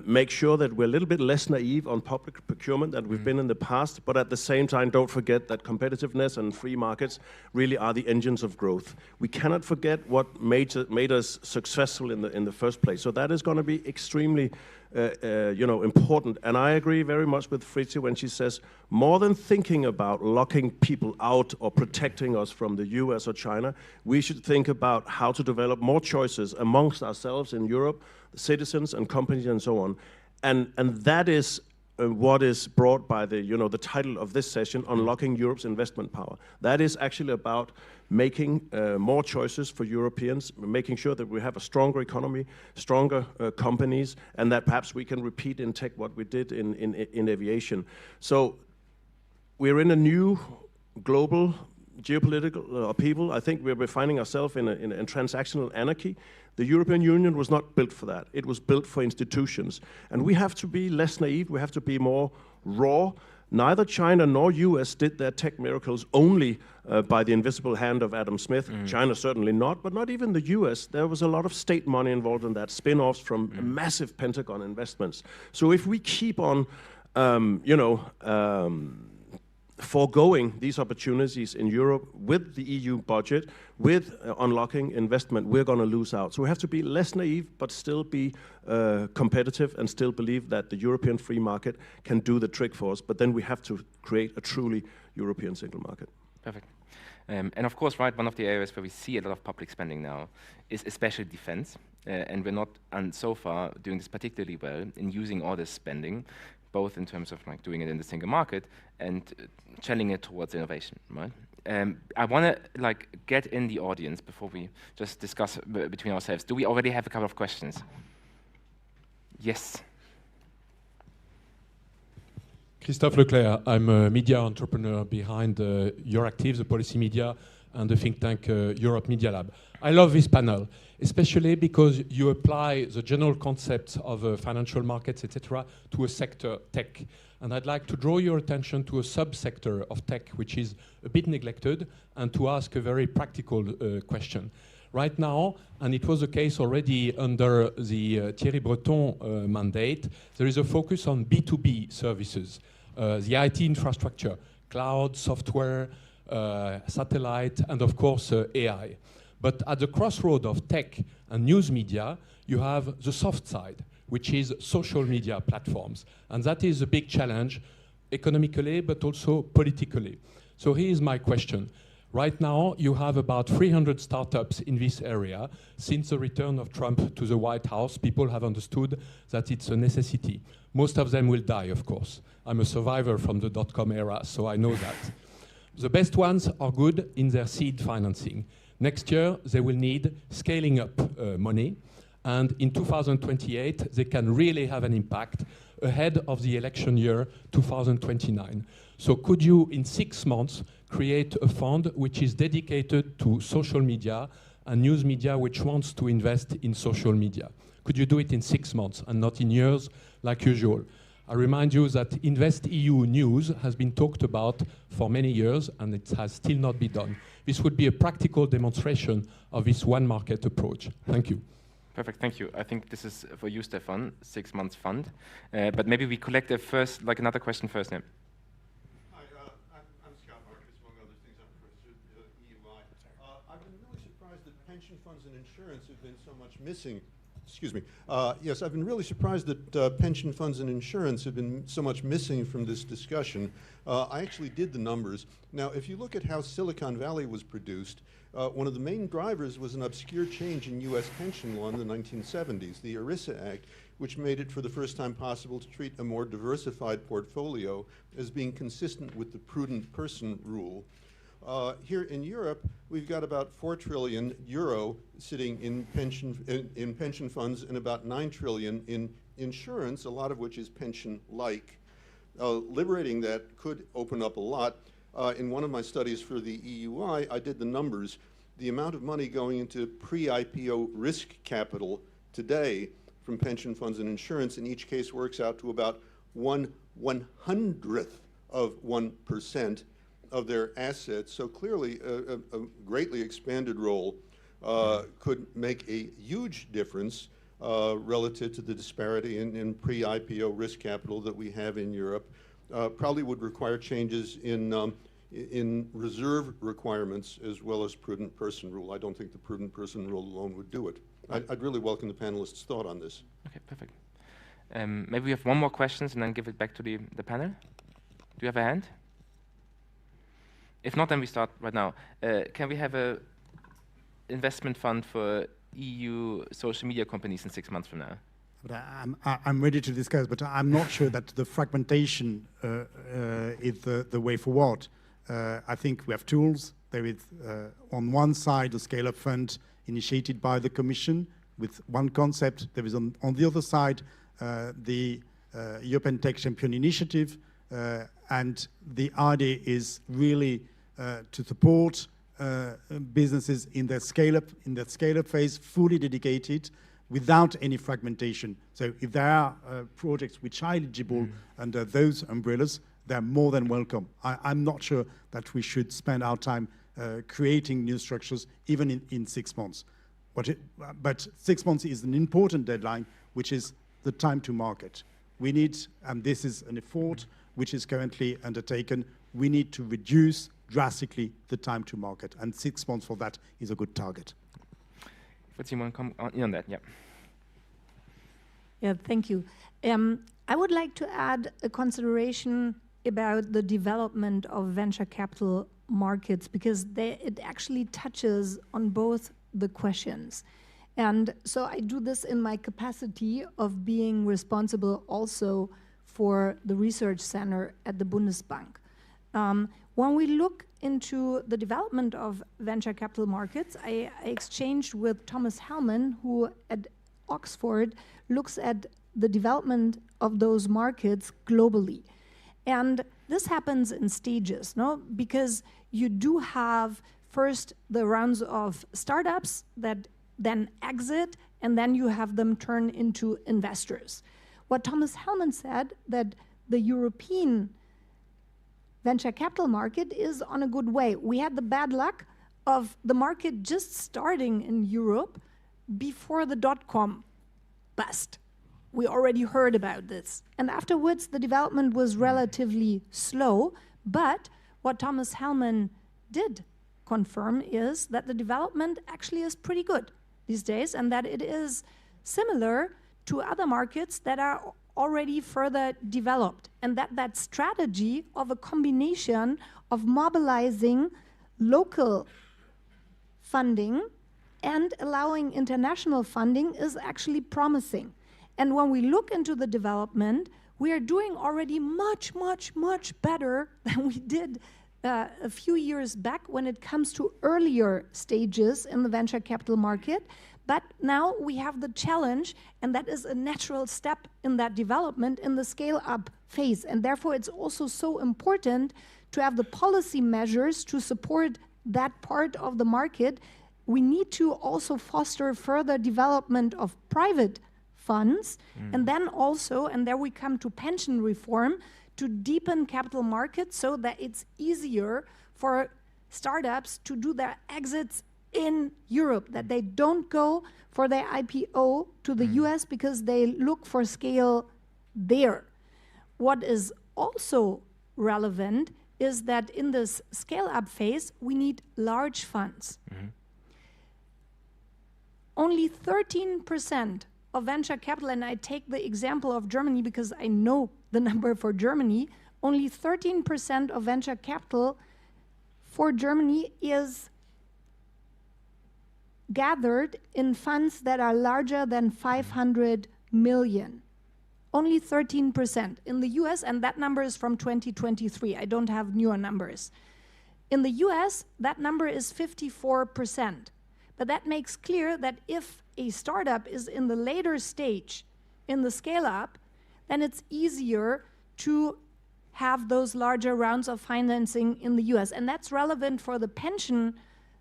make sure that we're a little bit less naive on public procurement than we've been in the past, but at the same time, don't forget that competitiveness and free markets really are the engines of growth. We cannot forget what made us successful in the first place. So that is going to be extremely important. And I agree very much with Fritzi when she says, more than thinking about locking people out or protecting us from the US or China, we should think about how to develop more choices amongst ourselves in Europe, citizens and companies and so on. And that is what is brought by the title of this session, Unlocking Europe's Investment Power. That is actually about making more choices for Europeans, making sure that we have a stronger economy, stronger companies, and that perhaps we can repeat in tech what we did in aviation. So we're in a new global geopolitical upheaval. I think we're finding ourselves in a transactional anarchy. The European Union was not built for that. It was built for institutions. And we have to be less naive. We have to be more raw, Neither China nor US did their tech miracles only by the invisible hand of Adam Smith. China certainly not, but not even the US. There was a lot of state money involved in that, spin-offs from massive Pentagon investments. So if we keep on, foregoing these opportunities in Europe with the EU budget, with unlocking investment, we're going to lose out. So we have to be less naive, but still be competitive and still believe that the European free market can do the trick for us. But then we have to create a truly European single market. Perfect. And of course, right, one of the areas where we see a lot of public spending now is especially defense. And we're not, and so far, doing this particularly well in using all this spending, both in terms of like doing it in the single market and channeling it towards innovation, right? I want to like get in the audience before we just discuss between ourselves. Do we already have a couple of questions? Yes. Christophe Leclerc, I'm a media entrepreneur behind Euractiv, the policy media, and the think tank Europe Media Lab. I love this panel, especially because you apply the general concepts of financial markets, etc., to a sector, tech. And I'd like to draw your attention to a subsector of tech, which is a bit neglected, and to ask a very practical question. Right now, and it was the case already under the Thierry Breton mandate, there is a focus on B2B services, the IT infrastructure, cloud, software, satellite, and of course AI. But at the crossroad of tech and news media, you have the soft side, which is social media platforms. And that is a big challenge economically, but also politically. So here is my question. Right now, you have about 300 startups in this area. Since the return of Trump to the White House, people have understood that it's a necessity. Most of them will die, of course. I'm a survivor from the dot-com era, so I know that. The best ones are good in their seed financing. Next year, they will need scaling up money. And in 2028, they can really have an impact ahead of the election year 2029. So could you, in 6 months, create a fund which is dedicated to social media and news media which wants to invest in social media? Could you do it in 6 months and not in years like usual? I remind you that InvestEU News has been talked about for many years and it has still not been done. This would be a practical demonstration of this one market approach. Thank you. Perfect, thank you. I think this is for you, Stefan, 6 months fund. But maybe we collect another question first. Yeah. Hi, I'm Scott Marcus, among other things. I'm professor at EUI. I've been really surprised that pension funds and insurance have been so much missing. Excuse me. Yes, I've been really surprised that pension funds and insurance have been so much missing from this discussion. I actually did the numbers. Now, if you look at how Silicon Valley was produced, one of the main drivers was an obscure change in U.S. pension law in the 1970s, the ERISA Act, which made it for the first time possible to treat a more diversified portfolio as being consistent with the prudent person rule. Here in Europe, we've got about 4 trillion euro sitting in pension funds and about 9 trillion in insurance, a lot of which is pension-like. Liberating that could open up a lot. In one of my studies for the EUI, I did the numbers. The amount of money going into pre-IPO risk capital today from pension funds and insurance in each case works out to about 1/100th of 1% of their assets. So clearly a greatly expanded role could make a huge difference relative to the disparity in pre-IPO risk capital that we have in Europe. Probably would require changes in reserve requirements as well as prudent person rule. I don't think the prudent person rule alone would do it. I'd really welcome the panelists' thought on this. Okay, perfect. Maybe we have one more question and then give it back to the panel. Do you have a hand? If not, then we start right now. Can we have an investment fund for EU social media companies in 6 months from now? But I'm ready to discuss, but I'm not sure that the fragmentation is the way forward. I think we have tools. There is, on one side, a scale-up fund initiated by the Commission with one concept. There is, on the other side, the European Tech Champion Initiative, and the idea is really to support businesses in their scale-up phase, fully dedicated, without any fragmentation. So if there are projects which are eligible under those umbrellas, they're more than welcome. I'm not sure that we should spend our time creating new structures, even in 6 months. But 6 months is an important deadline, which is the time to market. We need, and this is an effort which is currently undertaken, we need to reduce drastically the time to market, and 6 months for that is a good target. Would you want to come on that? Yeah. Yeah, thank you. I would like to add a consideration about the development of venture capital markets, because it actually touches on both the questions. And so I do this in my capacity of being responsible also for the research center at the Bundesbank. When we look into the development of venture capital markets, I exchanged with Thomas Hellman, who at Oxford looks at the development of those markets globally. And this happens in stages, no? Because you do have first the rounds of startups that then exit, and then you have them turn into investors. What Thomas Hellman said, that the European venture capital market is on a good way. We had the bad luck of the market just starting in Europe before the dot-com bust. We already heard about this. And afterwards, the development was relatively slow. But what Thomas Hellman did confirm is that the development actually is pretty good these days, and that it is similar to other markets that are already further developed. And that strategy of a combination of mobilizing local funding and allowing international funding is actually promising. And when we look into the development, we are doing already much, much, much better than we did a few years back when it comes to earlier stages in the venture capital market. But now we have the challenge, and that is a natural step in that development in the scale-up phase. And therefore, it's also so important to have the policy measures to support that part of the market. We need to also foster further development of private funds, and then also, and there we come to pension reform, to deepen capital markets so that it's easier for startups to do their exits in Europe, that they don't go for their IPO to the US because they look for scale there. What is also relevant is that in this scale-up phase, we need large funds. Only 13% of venture capital, and I take the example of Germany because I know the number for Germany, only 13% of venture capital for Germany is gathered in funds that are larger than 500 million. Only 13% in the US, and that number is from 2023. I don't have newer numbers. In the US, that number is 54%. But that makes clear that if a startup is in the later stage in the scale-up, then it's easier to have those larger rounds of financing in the US. And that's relevant for the pension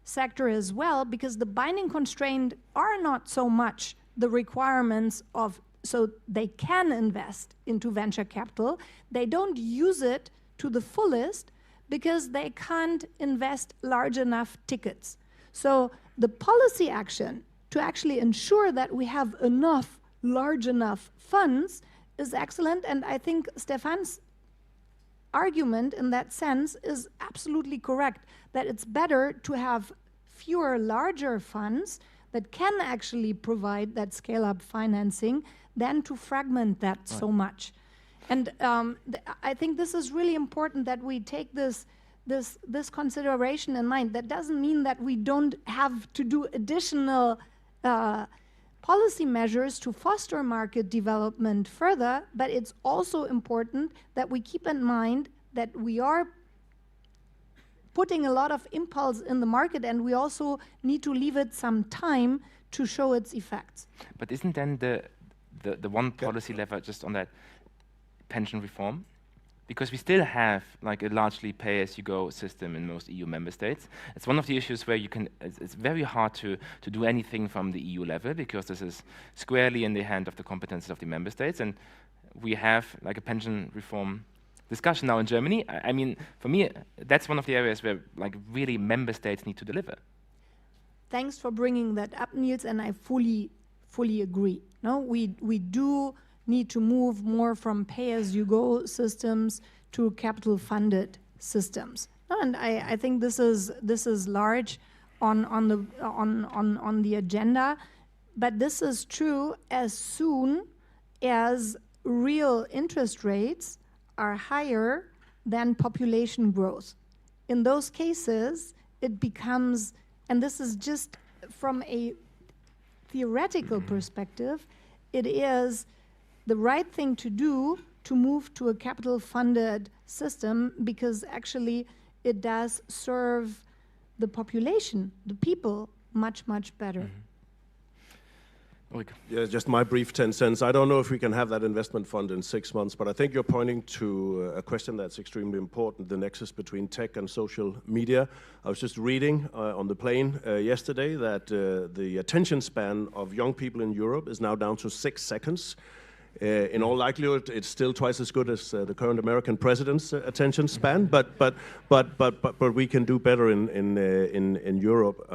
sector as well, because the binding constraint are not so much the requirements of, so they can invest into venture capital. They don't use it to the fullest because they can't invest large enough tickets. So the policy action to actually ensure that we have enough, large enough funds is excellent. And I think Stefan's argument in that sense is absolutely correct, that it's better to have fewer larger funds that can actually provide that scale-up financing than to fragment that so much. And I think this is really important that we take this consideration in mind. That doesn't mean that we don't have to do additional policy measures to foster market development further, but it's also important that we keep in mind that we are putting a lot of impulse in the market, and we also need to leave it some time to show its effects. But isn't then the one policy lever just on that pension reform? Because we still have like a largely pay-as-you-go system in most EU member states. It's one of the issues where you can, it's very hard to do anything from the EU level, because this is squarely in the hand of the competences of the member states. And we have like a pension reform discussion now in Germany, I mean, for me, that's one of the areas where like really member states need to deliver. Thanks for bringing that up, Niels, and I fully agree. No, we do need to move more from pay-as-you-go systems to capital-funded systems. And I think this is large on the agenda, but this is true as soon as real interest rates are higher than population growth. In those cases, it becomes, and this is just from a theoretical perspective, it is the right thing to do to move to a capital-funded system, because actually it does serve the population, the people, much better. Yeah, just my brief 10 cents. I don't know if we can have that investment fund in 6 months, but I think you're pointing to a question that's extremely important, the nexus between tech and social media. I was just reading on the plane yesterday that the attention span of young people in Europe is now down to 6 seconds. In all likelihood, it's still twice as good as the current American president's attention span, but we can do better in Europe.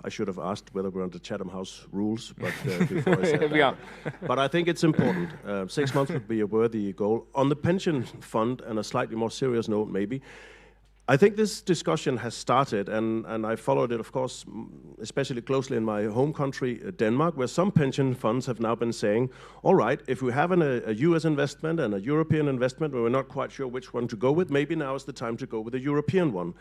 I should have asked whether we're under Chatham House rules, but before I said that. We are. But I think it's important. 6 months would be a worthy goal. On the pension fund, and a slightly more serious note maybe, I think this discussion has started, and I followed it, of course, especially closely in my home country, Denmark, where some pension funds have now been saying, all right, if we have a US investment and a European investment where we're not quite sure which one to go with, maybe now is the time to go with a European one.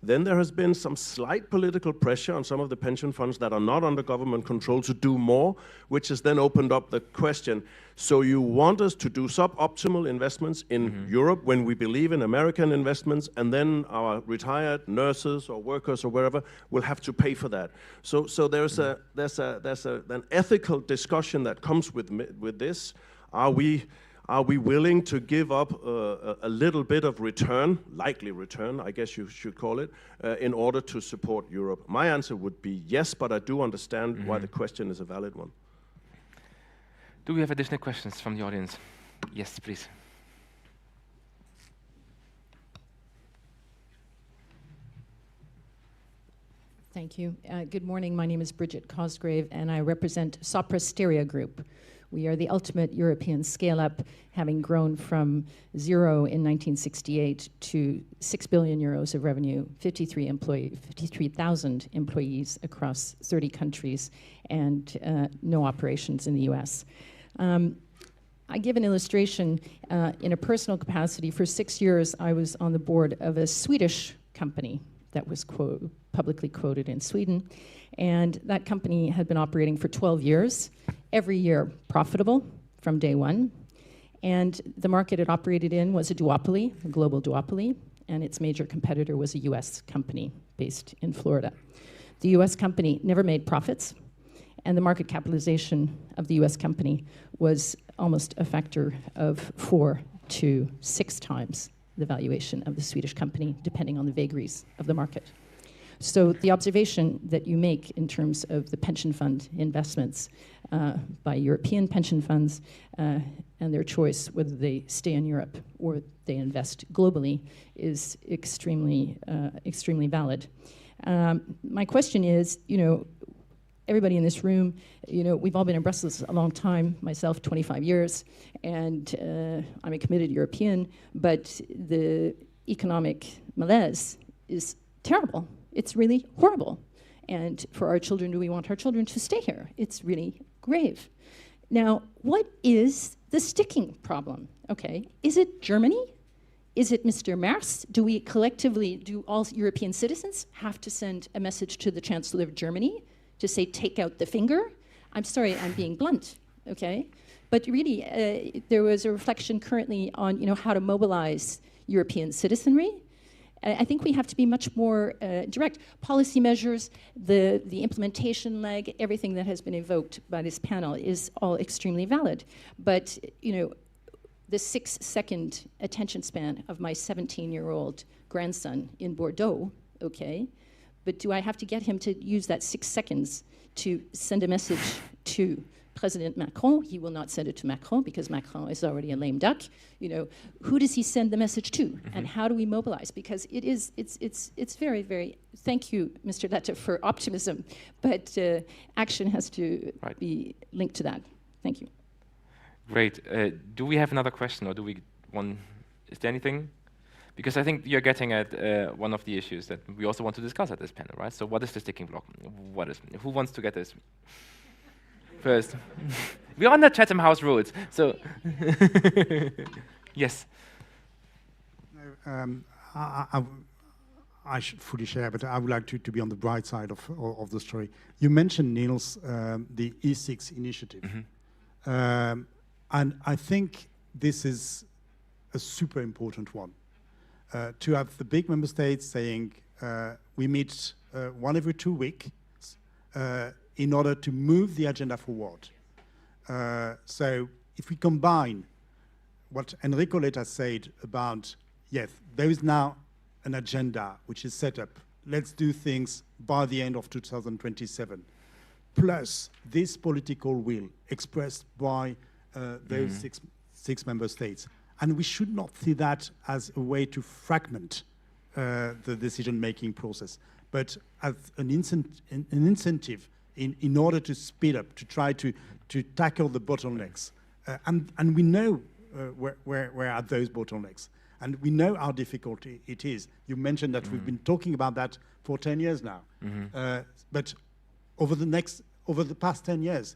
Then there has been some slight political pressure on some of the pension funds that are not under government control to do more, which has then opened up the question, so you want us to do suboptimal investments in Europe when we believe in American investments, and then our retired nurses or workers or wherever will have to pay for that. So there's an ethical discussion that comes with this. Are we willing to give up a little bit of return, likely return, I guess you should call it, in order to support Europe? My answer would be yes, but I do understand why the question is a valid one. Do we have additional questions from the audience? Yes, please. Thank you. Good morning. My name is Bridget Cosgrave, and I represent Soprasteria Group. We are the ultimate European scale-up, having grown from 0 in 1968 to 6 billion euros of revenue, 53,000 employees across 30 countries, and no operations in the US. I give an illustration in a personal capacity. For 6 years, I was on the board of a Swedish company that was publicly quoted in Sweden. And that company had been operating for 12 years, every year profitable from day one. And the market it operated in was a duopoly, a global duopoly, and its major competitor was a US company based in Florida. The US company never made profits, and the market capitalization of the US company was almost a factor of 4 to 6 times the valuation of the Swedish company, depending on the vagaries of the market. So the observation that you make in terms of the pension fund investments by European pension funds and their choice whether they stay in Europe or they invest globally is extremely valid. My question is, everybody in this room, we've all been in Brussels a long time, myself 25 years, and I'm a committed European, but the economic malaise is terrible. It's really horrible. And for our children, do we want our children to stay here? It's really grave. Now, what is the sticking problem? Okay, is it Germany? Is it Mr. Merz? Do we collectively, do all European citizens have to send a message to the Chancellor of Germany to say, take out the finger? I'm sorry, I'm being blunt, okay? But really, there was a reflection currently on how to mobilize European citizenry. I think we have to be much more direct. Policy measures, the implementation leg, everything that has been evoked by this panel is all extremely valid. But the 6-second attention span of my 17-year-old grandson in Bordeaux, okay, but do I have to get him to use that 6 seconds to send a message to President Macron, he will not send it to Macron because Macron is already a lame duck. You know, who does he send the message to, and how do we mobilize? Because it's very, very. Thank you, Mr. Letta, for optimism, but action has to be linked to that. Thank you. Great. Do we have another question, or do we want? Is there anything? Because I think you're getting at one of the issues that we also want to discuss at this panel, right? So, what is the sticking block? What is? Who wants to get this first? We're on the Chatham House rules, so yes. No, I should fully share, but I would like to be on the bright side of the story. You mentioned, Niels, the E6 initiative. And I think this is a super important one. To have the big member states saying, we meet 1 every 2 weeks in order to move the agenda forward. So if we combine what Enrico Letta said about, yes, there is now an agenda which is set up. Let's do things by the end of 2027. Plus this political will expressed by those six member states. And we should not see that as a way to fragment the decision-making process, but as an incentive in order to speed up, to try to tackle the bottlenecks. And we know where are those bottlenecks. And we know how difficult it is. You mentioned that we've been talking about that for 10 years now. But over the past 10 years,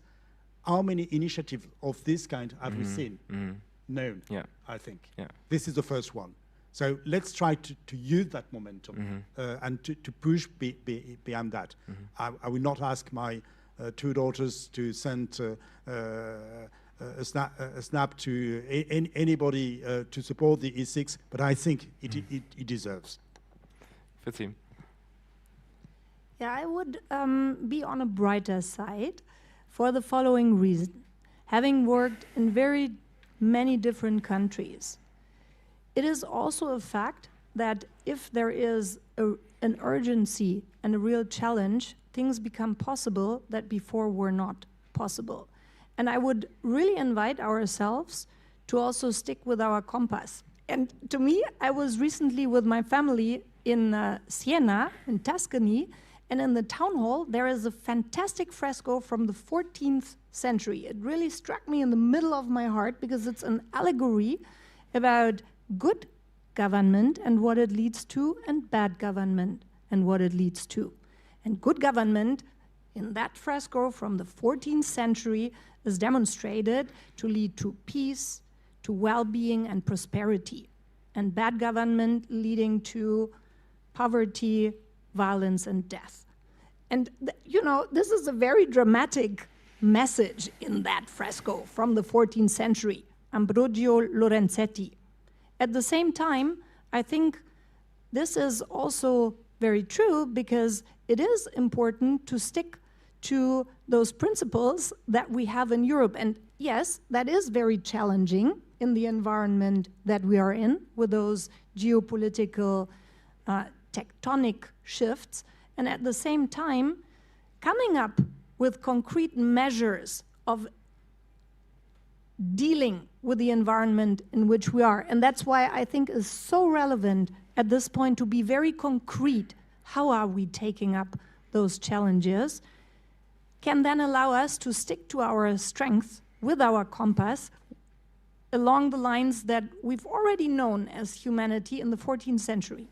how many initiatives of this kind have we seen? Known, I think. This is the first one. So let's try to use that momentum and to push beyond that. I will not ask my 2 daughters to send a snap to anybody to support the E6, but I think it deserves. Yeah, I would be on a brighter side for the following reason. Having worked in very many different countries, it is also a fact that if there is an urgency and a real challenge, things become possible that before were not possible. And I would really invite ourselves to also stick with our compass. And to me, I was recently with my family in Siena, in Tuscany, and in the town hall, there is a fantastic fresco from the 14th century. It really struck me in the middle of my heart because it's an allegory about good government and what it leads to, and bad government and what it leads to. And good government in that fresco from the 14th century is demonstrated to lead to peace, to well-being and prosperity, and bad government leading to poverty, violence and death. And you know, this is a very dramatic message in that fresco from the 14th century, Ambrogio Lorenzetti. At the same time, I think this is also very true because it is important to stick to those principles that we have in Europe. And yes, that is very challenging in the environment that we are in with those geopolitical tectonic shifts. And at the same time, coming up with concrete measures of dealing with the environment in which we are. And that's why I think it's so relevant at this point to be very concrete. How are we taking up those challenges? Can then allow us to stick to our strengths with our compass along the lines that we've already known as humanity in the 14th century.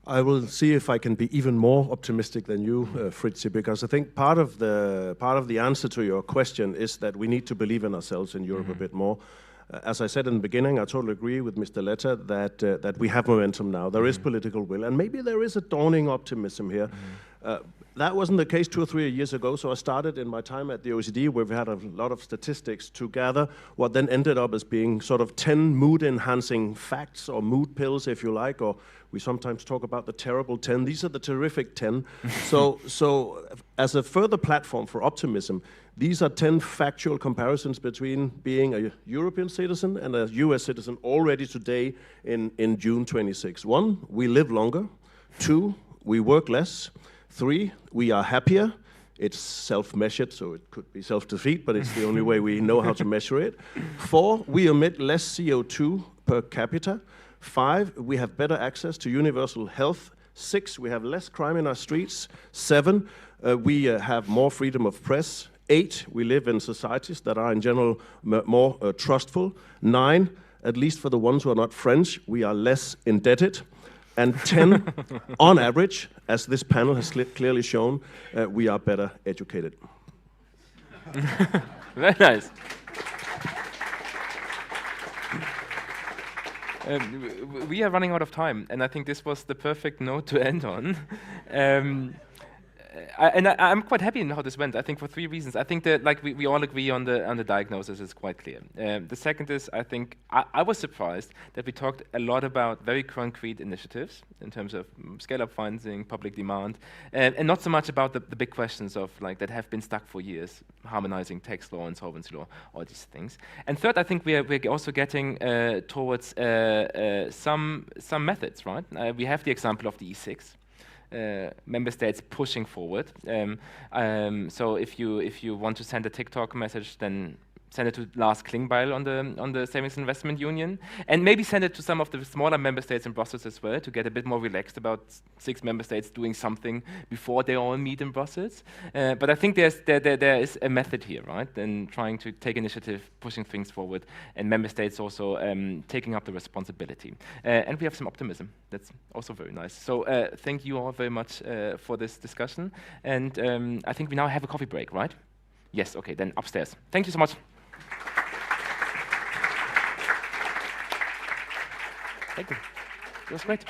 I will see if I can be even more optimistic than you, Fritzi, because I think part of the answer to your question is that we need to believe in ourselves in Europe a bit more. As I said in the beginning, I totally agree with Mr. Letta that we have momentum now. There is political will, and maybe there is a dawning optimism here. That wasn't the case 2 or 3 years ago, so I started in my time at the OECD, where we had a lot of statistics to gather what then ended up as being sort of 10 mood-enhancing facts, or mood pills, if you like, or we sometimes talk about the terrible 10. These are the terrific 10. So as a further platform for optimism, these are 10 factual comparisons between being a European citizen and a US citizen already today in June 26. 1, we live longer. 2, we work less. 3, we are happier. It's self-measured, so it could be self-defeat, but it's the only way we know how to measure it. 4, we emit less CO2 per capita. 5, we have better access to universal health. 6, we have less crime in our streets. 7, we have more freedom of press. 8, we live in societies that are in general more trustful. 9, at least for the ones who are not French, we are less indebted. And 10, on average, as this panel has clearly shown, we are better educated. Very nice. We are running out of time, and I think this was the perfect note to end on. I'm quite happy in how this went. I think for 3 reasons. I think that we all agree on the diagnosis is quite clear. The second is I think I was surprised that we talked a lot about very concrete initiatives in terms of scale-up financing, public demand, and not so much about the big questions of that have been stuck for years, harmonizing tax law, insolvency law, all these things. And third, I think we're also getting towards some methods, right? We have the example of the E6. Member states pushing forward. So if you want to send a TikTok message, then send it to Lars Klingbeil on the Savings Investment Union, and maybe send it to some of the smaller member states in Brussels as well to get a bit more relaxed about 6 member states doing something before they all meet in Brussels. But I think there is a method here, right? And trying to take initiative, pushing things forward, and member states also taking up the responsibility. And we have some optimism. That's also very nice. So thank you all very much for this discussion. And I think we now have a coffee break, right? Yes, okay, then upstairs. Thank you so much. Thank you. It was great.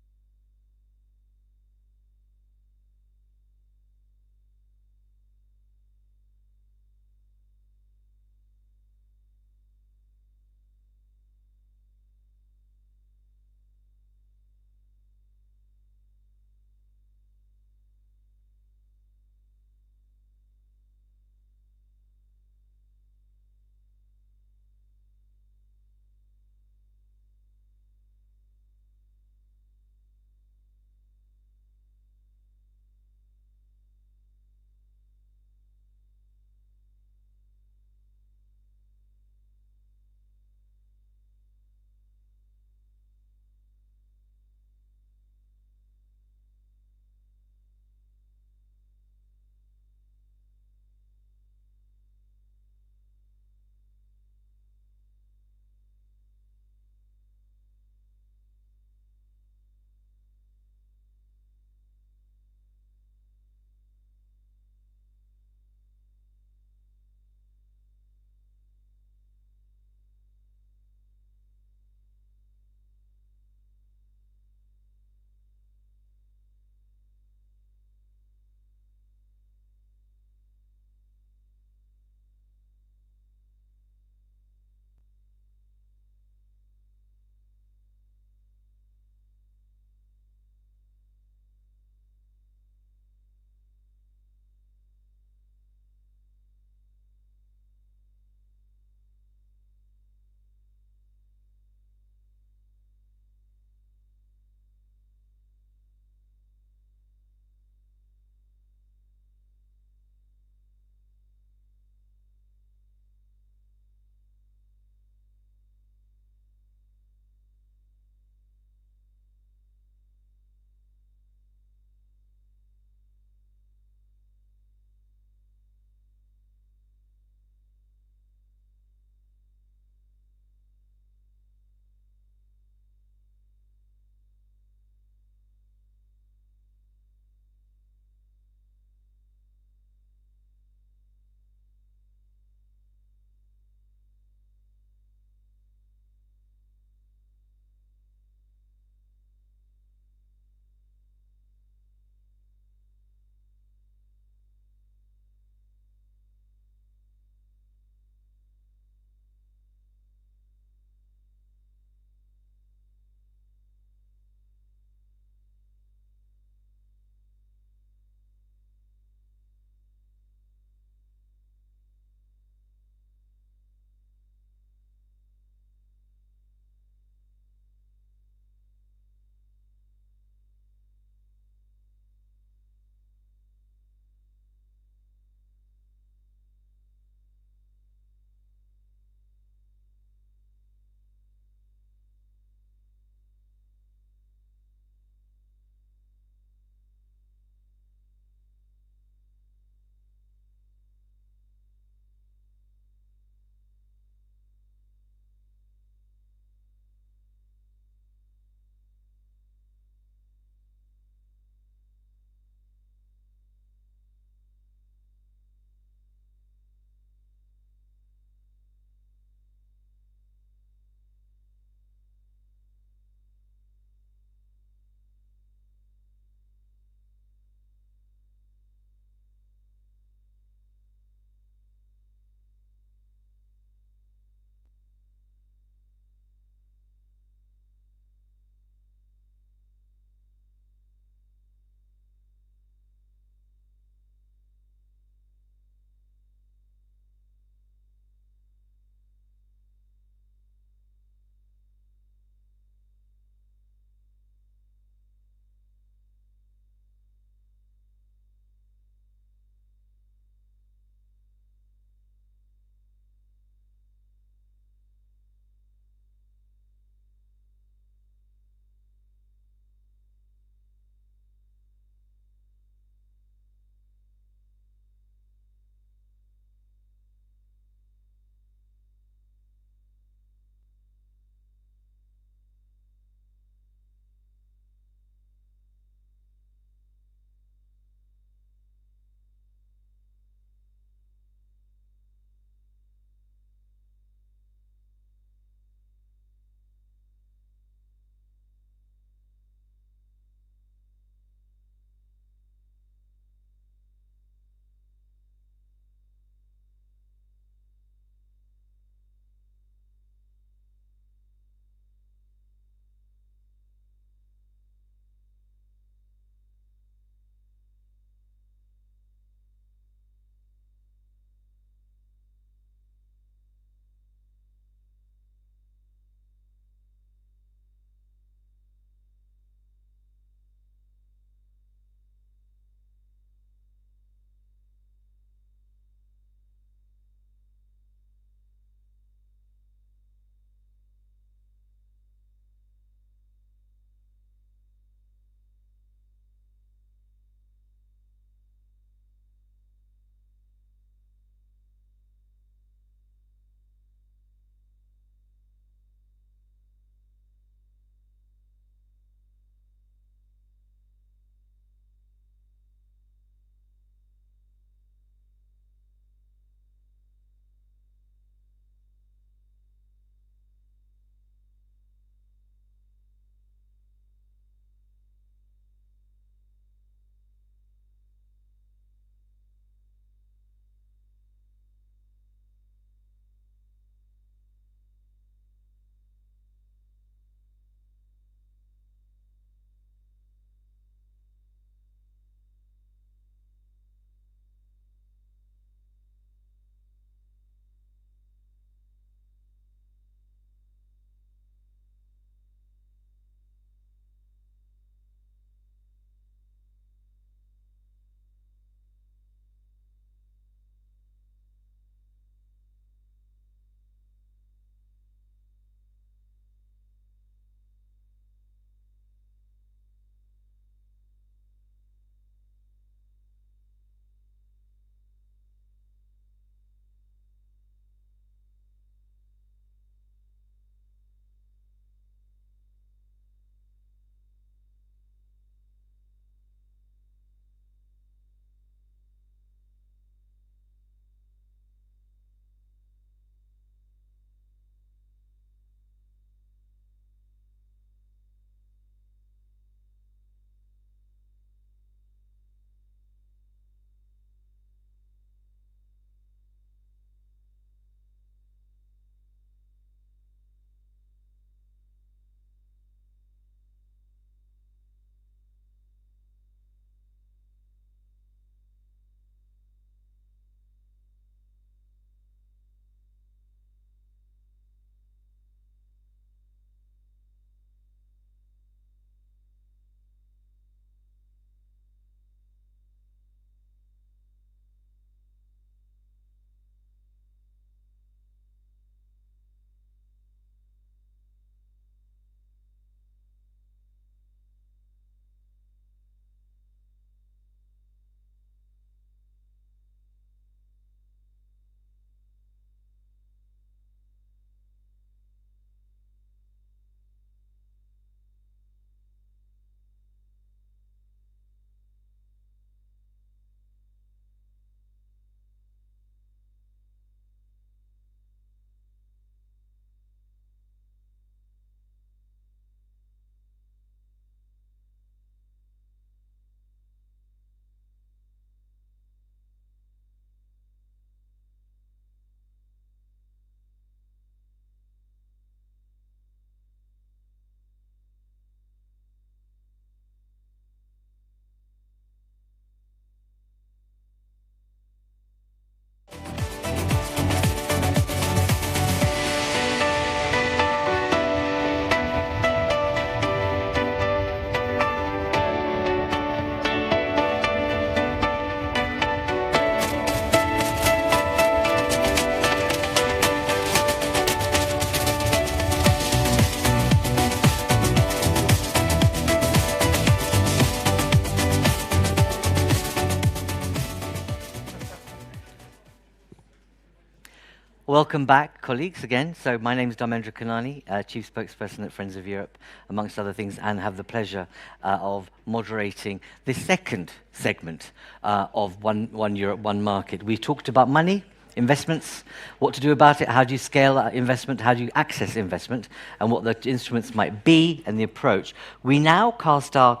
Welcome back, colleagues, again. So my name is Dharmendra Kanani, Chief Spokesperson at Friends of Europe, amongst other things, and have the pleasure of moderating the second segment of One Europe, One Market. We talked about money, investments, what to do about it, how do you scale investment, how do you access investment, and what the instruments might be, and the approach. We now cast our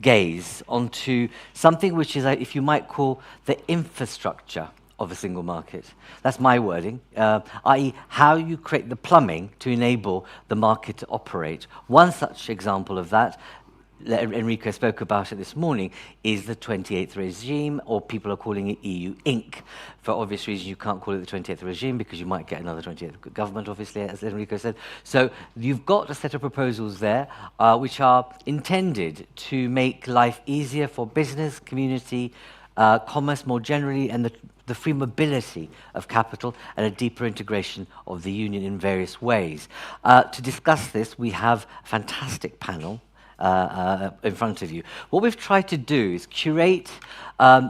gaze onto something which is, if you might call, the infrastructure of a single market. That's my wording, i.e. how you create the plumbing to enable the market to operate. One such example of that, Enrico spoke about it this morning, is the 28th regime, or people are calling it EU Inc. For obvious reasons, you can't call it the 28th regime because you might get another 28th government, obviously, as Enrico said. So you've got a set of proposals there which are intended to make life easier for business, community, commerce more generally, and the free mobility of capital and a deeper integration of the union in various ways. To discuss this, we have a fantastic panel in front of you. What we've tried to do is curate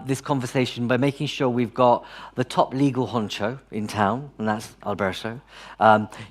this conversation by making sure we've got the top legal honcho in town, and that's Alberto.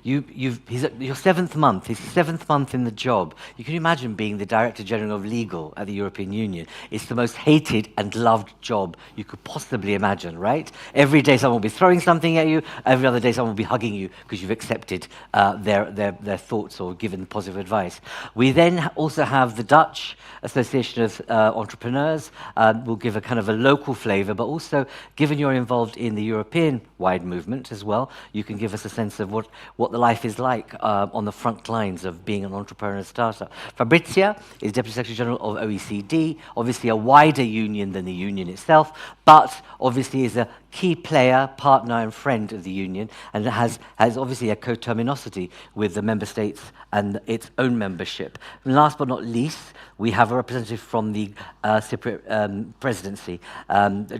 He's at your 7th month. His 7th month in the job. You can imagine being the Director General of Legal at the European Union. It's the most hated and loved job you could possibly imagine, right? Every day someone will be throwing something at you. Every other day someone will be hugging you because you've accepted their thoughts or given positive advice. We then also have the Dutch Association of Entrepreneurs. We'll give a kind of a local flavor, but also, given you're involved in the European-wide movement as well, you can give us a sense of what the life is like on the front lines of being an entrepreneur and startup. Fabrizia is Deputy Secretary General of OECD, obviously a wider union than the union itself, but obviously is a key player, partner and friend of the union, and has obviously a coterminosity with the member states and its own membership. And last but not least, we have a representative from the Cypriot presidency,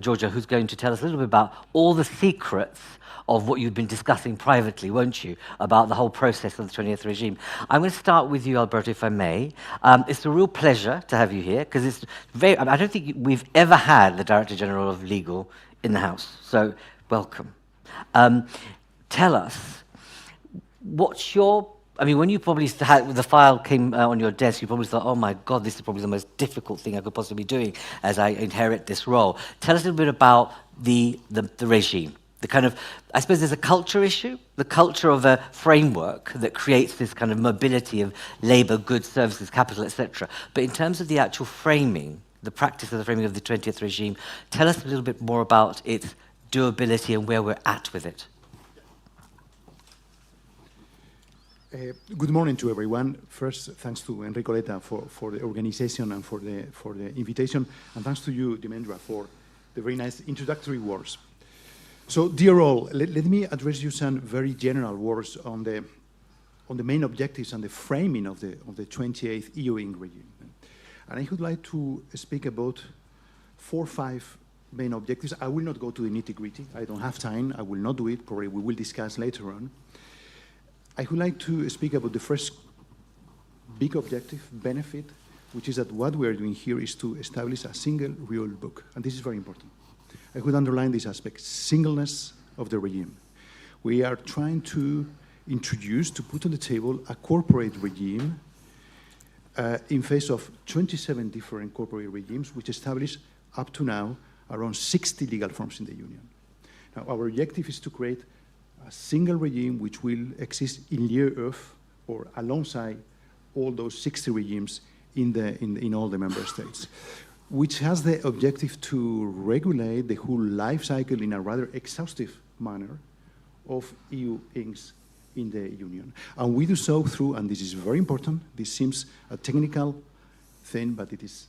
Georgia, who's going to tell us a little bit about all the secrets of what you've been discussing privately, won't you, about the whole process of the 20th regime. I'm going to start with you, Alberto, if I may. It's a real pleasure to have you here, because it's very, I don't think we've ever had the Director General of Legal in the House, so welcome. Tell us, what's your, I mean, when you probably had, the file came on your desk, you probably thought, oh my God, this is probably the most difficult thing I could possibly be doing as I inherit this role. Tell us a little bit about the regime. The kind of, I suppose there's a culture issue, the culture of a framework that creates this kind of mobility of labor, goods, services, capital, etc. But in terms of the actual framing, the practice of the framing of the 20th regime, tell us a little bit more about its doability and where we're at with it. Good morning to everyone. First, thanks to Enrico Letta for the organization and for the invitation, and thanks to you, Dimendra, for the very nice introductory words. So, dear all, let me address you some very general words on the main objectives and the framing of the 28th EU Inc. regime. And I would like to speak about 4 or 5 main objectives. I will not go to the nitty-gritty. I don't have time. I will not do it. Probably we will discuss later on. I would like to speak about the first big objective, benefit, which is that what we are doing here is to establish a single rule book. And this is very important. I would underline this aspect, singleness of the regime. We are trying to introduce, to put on the table, a corporate regime in face of 27 different corporate regimes, which establish up to now around 60 legal forms in the union. Now, our objective is to create a single regime which will exist in lieu of or alongside all those 60 regimes in all the member states, which has the objective to regulate the whole life cycle in a rather exhaustive manner of EU inks in the union. And we do so through, and this is very important, this seems a technical thing, but it is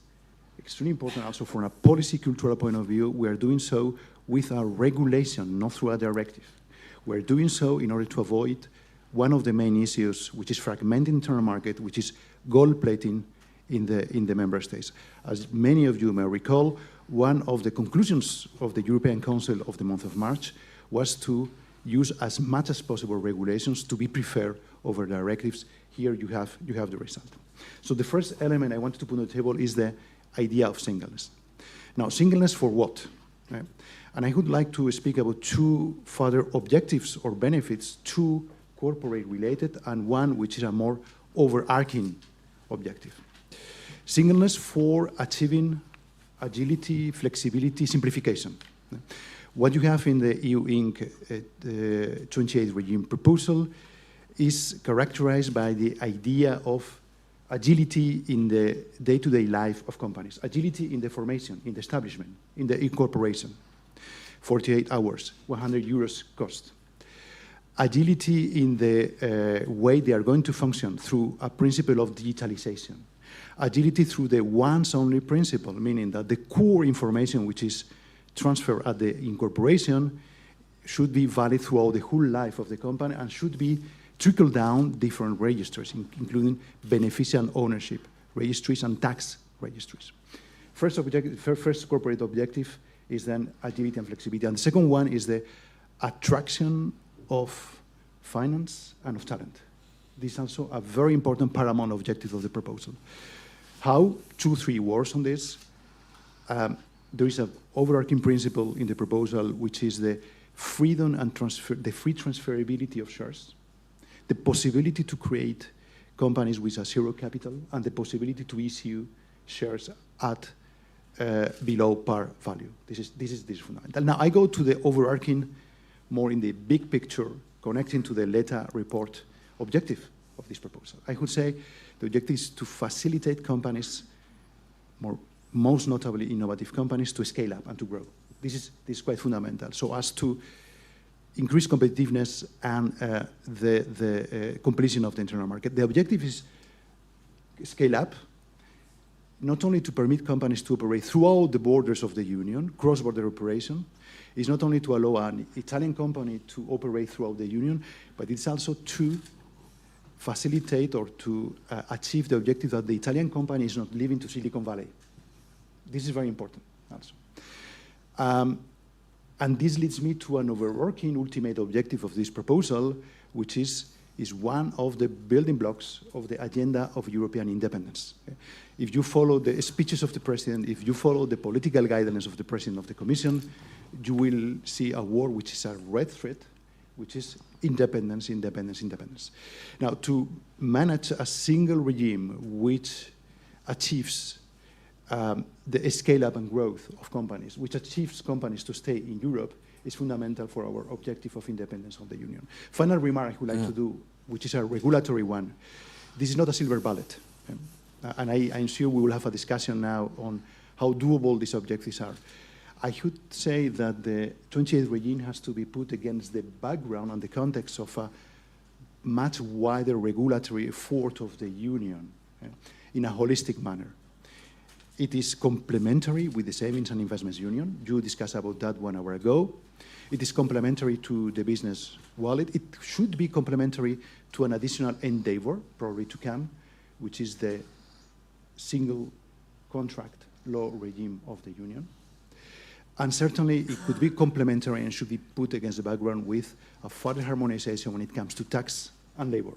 extremely important also from a policy cultural point of view. We are doing so with a regulation, not through a directive. We're doing so in order to avoid one of the main issues, which is fragmented internal market, which is gold plating in the member states. As many of you may recall, one of the conclusions of the European Council of the month of March was to use as much as possible regulations to be preferred over directives. Here you have the result. So the first element I wanted to put on the table is the idea of singleness. Now, singleness for what? Right? And I would like to speak about two further objectives or benefits, two corporate related and one which is a more overarching objective. Singleness for achieving agility, flexibility, simplification. What you have in the EU Inc. 28 regime proposal is characterized by the idea of agility in the day-to-day life of companies, agility in the formation, in the establishment, in the incorporation, 48 hours, 100 euros cost. Agility in the way they are going to function through a principle of digitalization. Agility through the once-only principle, meaning that the core information which is transferred at the incorporation should be valid throughout the whole life of the company and should be trickled down different registers, including beneficial ownership registries and tax registries. First corporate objective is then agility and flexibility. And the second one is the attraction of finance and of talent. This is also a very important paramount objective of the proposal. How? 2-3 words on this. There is an overarching principle in the proposal, which is the freedom and the free transferability of shares, the possibility to create companies with a zero capital, and the possibility to issue shares at below par value. This is fundamental. Now I go to the overarching, more in the big picture, connecting to the Letta report objective of this proposal. I would say the objective is to facilitate companies, most notably innovative companies, to scale up and to grow. This is quite fundamental, so as to increase competitiveness and the completion of the internal market. The objective is scale up, not only to permit companies to operate throughout the borders of the Union, cross-border operation. It's not only to allow an Italian company to operate throughout the Union, but it's also to facilitate or to achieve the objective that the Italian company is not living to Silicon Valley. This is very important also. And this leads me to an overarching ultimate objective of this proposal, which is one of the building blocks of the agenda of European independence. If you follow the speeches of the President, if you follow the political guidelines of the President of the Commission, you will see a word which is a red thread, which is independence, independence, independence. Now, to manage a single regime which achieves the scale-up and growth of companies, which achieves companies to stay in Europe, is fundamental for our objective of independence of the Union. Final remark I would like to do, which is a regulatory one. This is not a silver bullet. And I'm sure we will have a discussion now on how doable these objectives are. I should say that the 28th regime has to be put against the background and the context of a much wider regulatory effort of the Union in a holistic manner. It is complementary with the Savings and Investments Union. You discussed about that 1 hour ago. It is complementary to the business wallet. It should be complementary to an additional endeavor, probably to come, which is the single contract law regime of the Union. And certainly it could be complementary and should be put against the background with a further harmonization when it comes to tax and labor.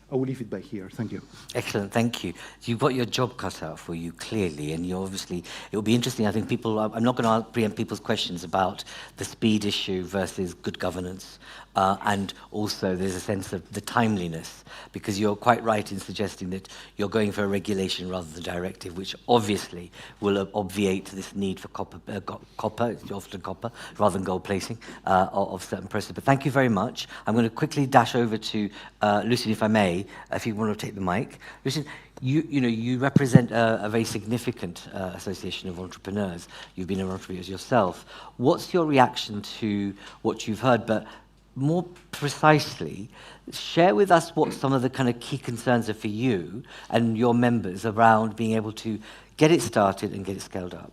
I will leave it by here. Thank you. Excellent, thank you. You've got your job cut out for you, clearly, and you obviously, it will be interesting. I think people, I'm not going to preempt people's questions about the speed issue versus good governance, and also there's a sense of the timeliness, because you're quite right in suggesting that you're going for a regulation rather than directive, which obviously will obviate this need for copper, it's often copper, rather than gold plating of certain processes. But thank you very much. I'm going to quickly dash over to Lucien, if I may, if you want to take the mic. Lucien, you represent a very significant association of entrepreneurs. You've been an entrepreneur yourself. What's your reaction to what you've heard? But more precisely, share with us what some of the kind of key concerns are for you and your members around being able to get it started and get it scaled up.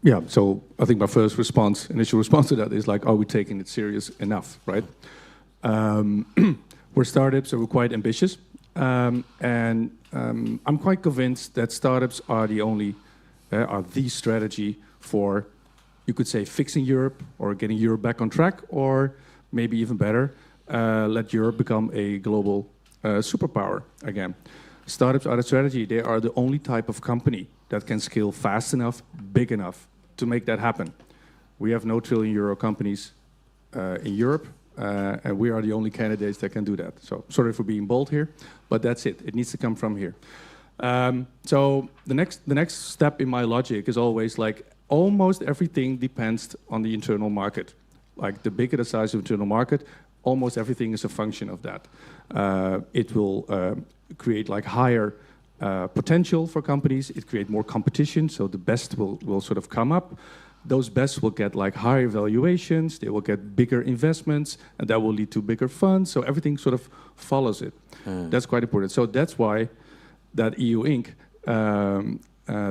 Yeah, so I think my first initial response to that is like, are we taking it serious enough, right? We're startups, so we're quite ambitious. I'm quite convinced that startups are the strategy for, you could say, fixing Europe or getting Europe back on track, or maybe even better, let Europe become a global superpower again. Startups are the strategy. They are the only type of company that can scale fast enough, big enough to make that happen. We have no trillion-euro companies in Europe, and we are the only candidates that can do that. So sorry for being bold here, but that's it. It needs to come from here. So the next step in my logic is always like almost everything depends on the internal market. Like the bigger the size of the internal market, almost everything is a function of that. It will create like higher potential for companies. It creates more competition, so the best will sort of come up. Those best will get like higher valuations, they will get bigger investments, and that will lead to bigger funds, so everything sort of follows it. That's quite important. So that's why that EU Inc.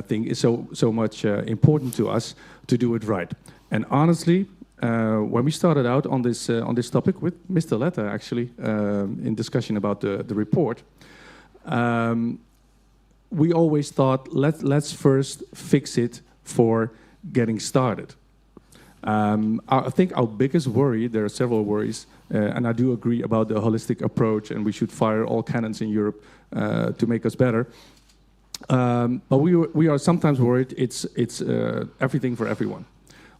Thing is so much important to us to do it right. And honestly, when we started out on this topic with Mr. Letta, actually, in discussion about the report, we always thought, let's first fix it for getting started. I think our biggest worry, there are several worries, and I do agree about the holistic approach, and we should fire all cannons in Europe to make us better. But we are sometimes worried it's everything for everyone.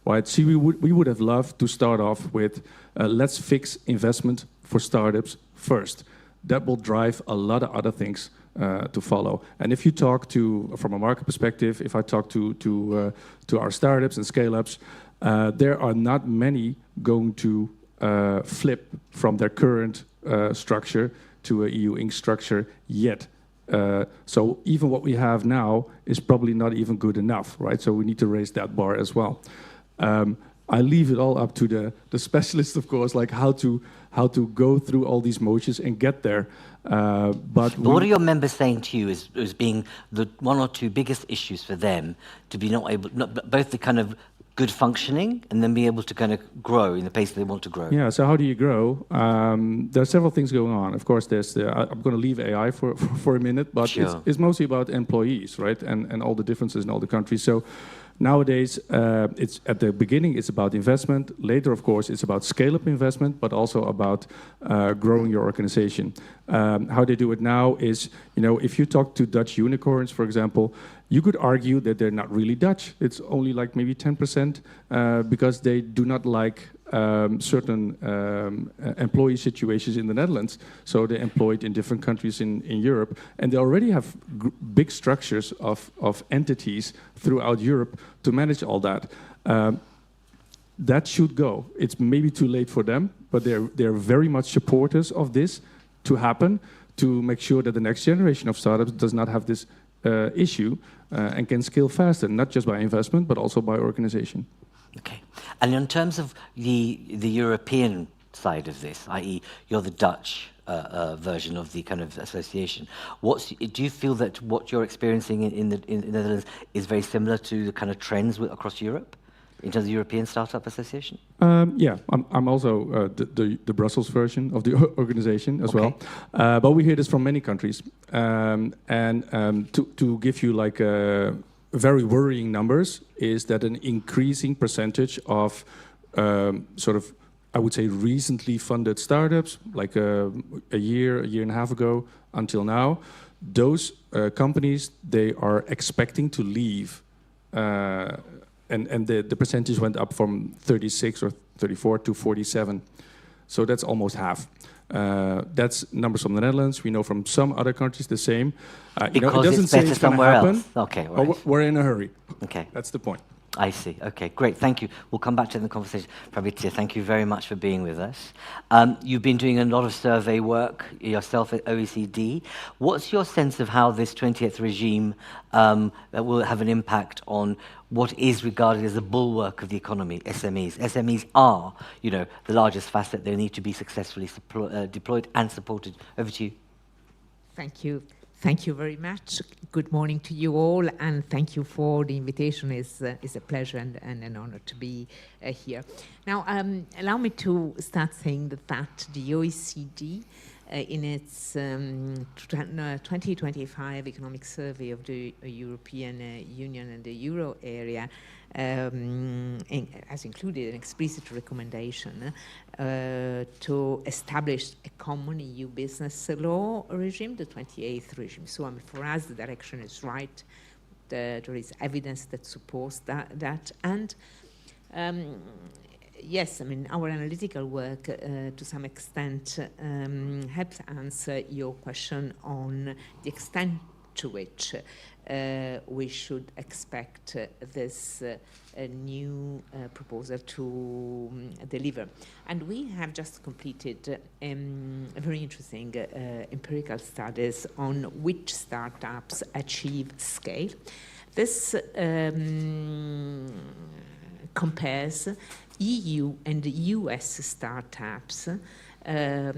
Right? See, we would have loved to start off with let's fix investment for startups first. That will drive a lot of other things to follow. And if you talk from a market perspective, if I talk to our startups and scale-ups, there are not many going to flip from their current structure to a EU Inc. structure yet. So even what we have now is probably not even good enough, right? So we need to raise that bar as well. I leave it all up to the specialists, of course, like how to go through all these motions and get there. But what are your members saying to you as being the one or two biggest issues for them to be both the kind of good functioning and then be able to kind of grow in the pace they want to grow? Yeah, so how do you grow? There are several things going on. Of course, I'm going to leave AI for a minute, but sure. It's mostly about employees, right? And all the differences in all the countries. So nowadays, it's at the beginning, it's about investment. Later, of course, it's about scale-up investment, but also about growing your organization. How they do it now is, if you talk to Dutch unicorns, for example, you could argue that they're not really Dutch. It's only like maybe 10% because they do not like certain employee situations in the Netherlands. So they're employed in different countries in Europe. And they already have big structures of entities throughout Europe to manage all that. That should go. It's maybe too late for them, but they're very much supporters of this to happen, to make sure that the next generation of startups does not have this issue and can scale faster, not just by investment, but also by organization. Okay. And in terms of the European side of this, i.e. you're the Dutch version of the kind of association, do you feel that what you're experiencing in the Netherlands is very similar to the kind of trends across Europe in terms of European Startup Association? Yeah, I'm also the Brussels version of the organization as well. But we hear this from many countries. To give you like very worrying numbers is that an increasing percentage of sort of, I would say, recently funded startups, like a year and a half ago until now, those companies, they are expecting to leave. And the percentage went up from 36 or 34 to 47. So that's almost half. That's numbers from the Netherlands. We know from some other countries the same. Because it doesn't it's say better it's going to somewhere happen. else. Okay, right. We're in a hurry. Okay. That's the point. I see. Okay, great. Thank you. We'll come back to the conversation. Fabrizio, thank you very much for being with us. You've been doing a lot of survey work yourself at OECD. What's your sense of how this 20th regime will have an impact on what is regarded as a bulwark of the economy, SMEs? SMEs are, the largest facet. They need to be successfully deployed and supported. Over to you. Thank you. Thank you very much. Good morning to you all, and thank you for the invitation. It's a pleasure and an honor to be here. Now, allow me to start saying that the OECD, in its 2025 economic survey of the European Union and the Euro area, has included an explicit recommendation to establish a common EU business law regime, the 28th regime. So for us, the direction is right. There is evidence that supports that. And Yes, I mean, our analytical work to some extent helps answer your question on the extent to which we should expect this new proposal to deliver. And we have just completed a very interesting empirical studies on which startups achieve scale. This compares EU and US startups that have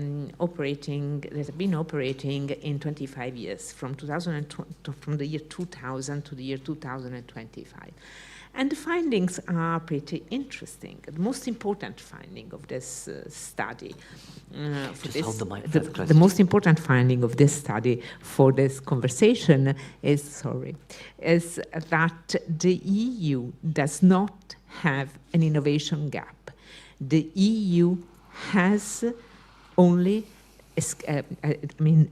been operating in 25 years, from the year 2000 to the year 2025. And the findings are pretty interesting. The most important finding of this study, the most important finding of this study for this conversation is that the EU does not have an innovation gap. The EU has only an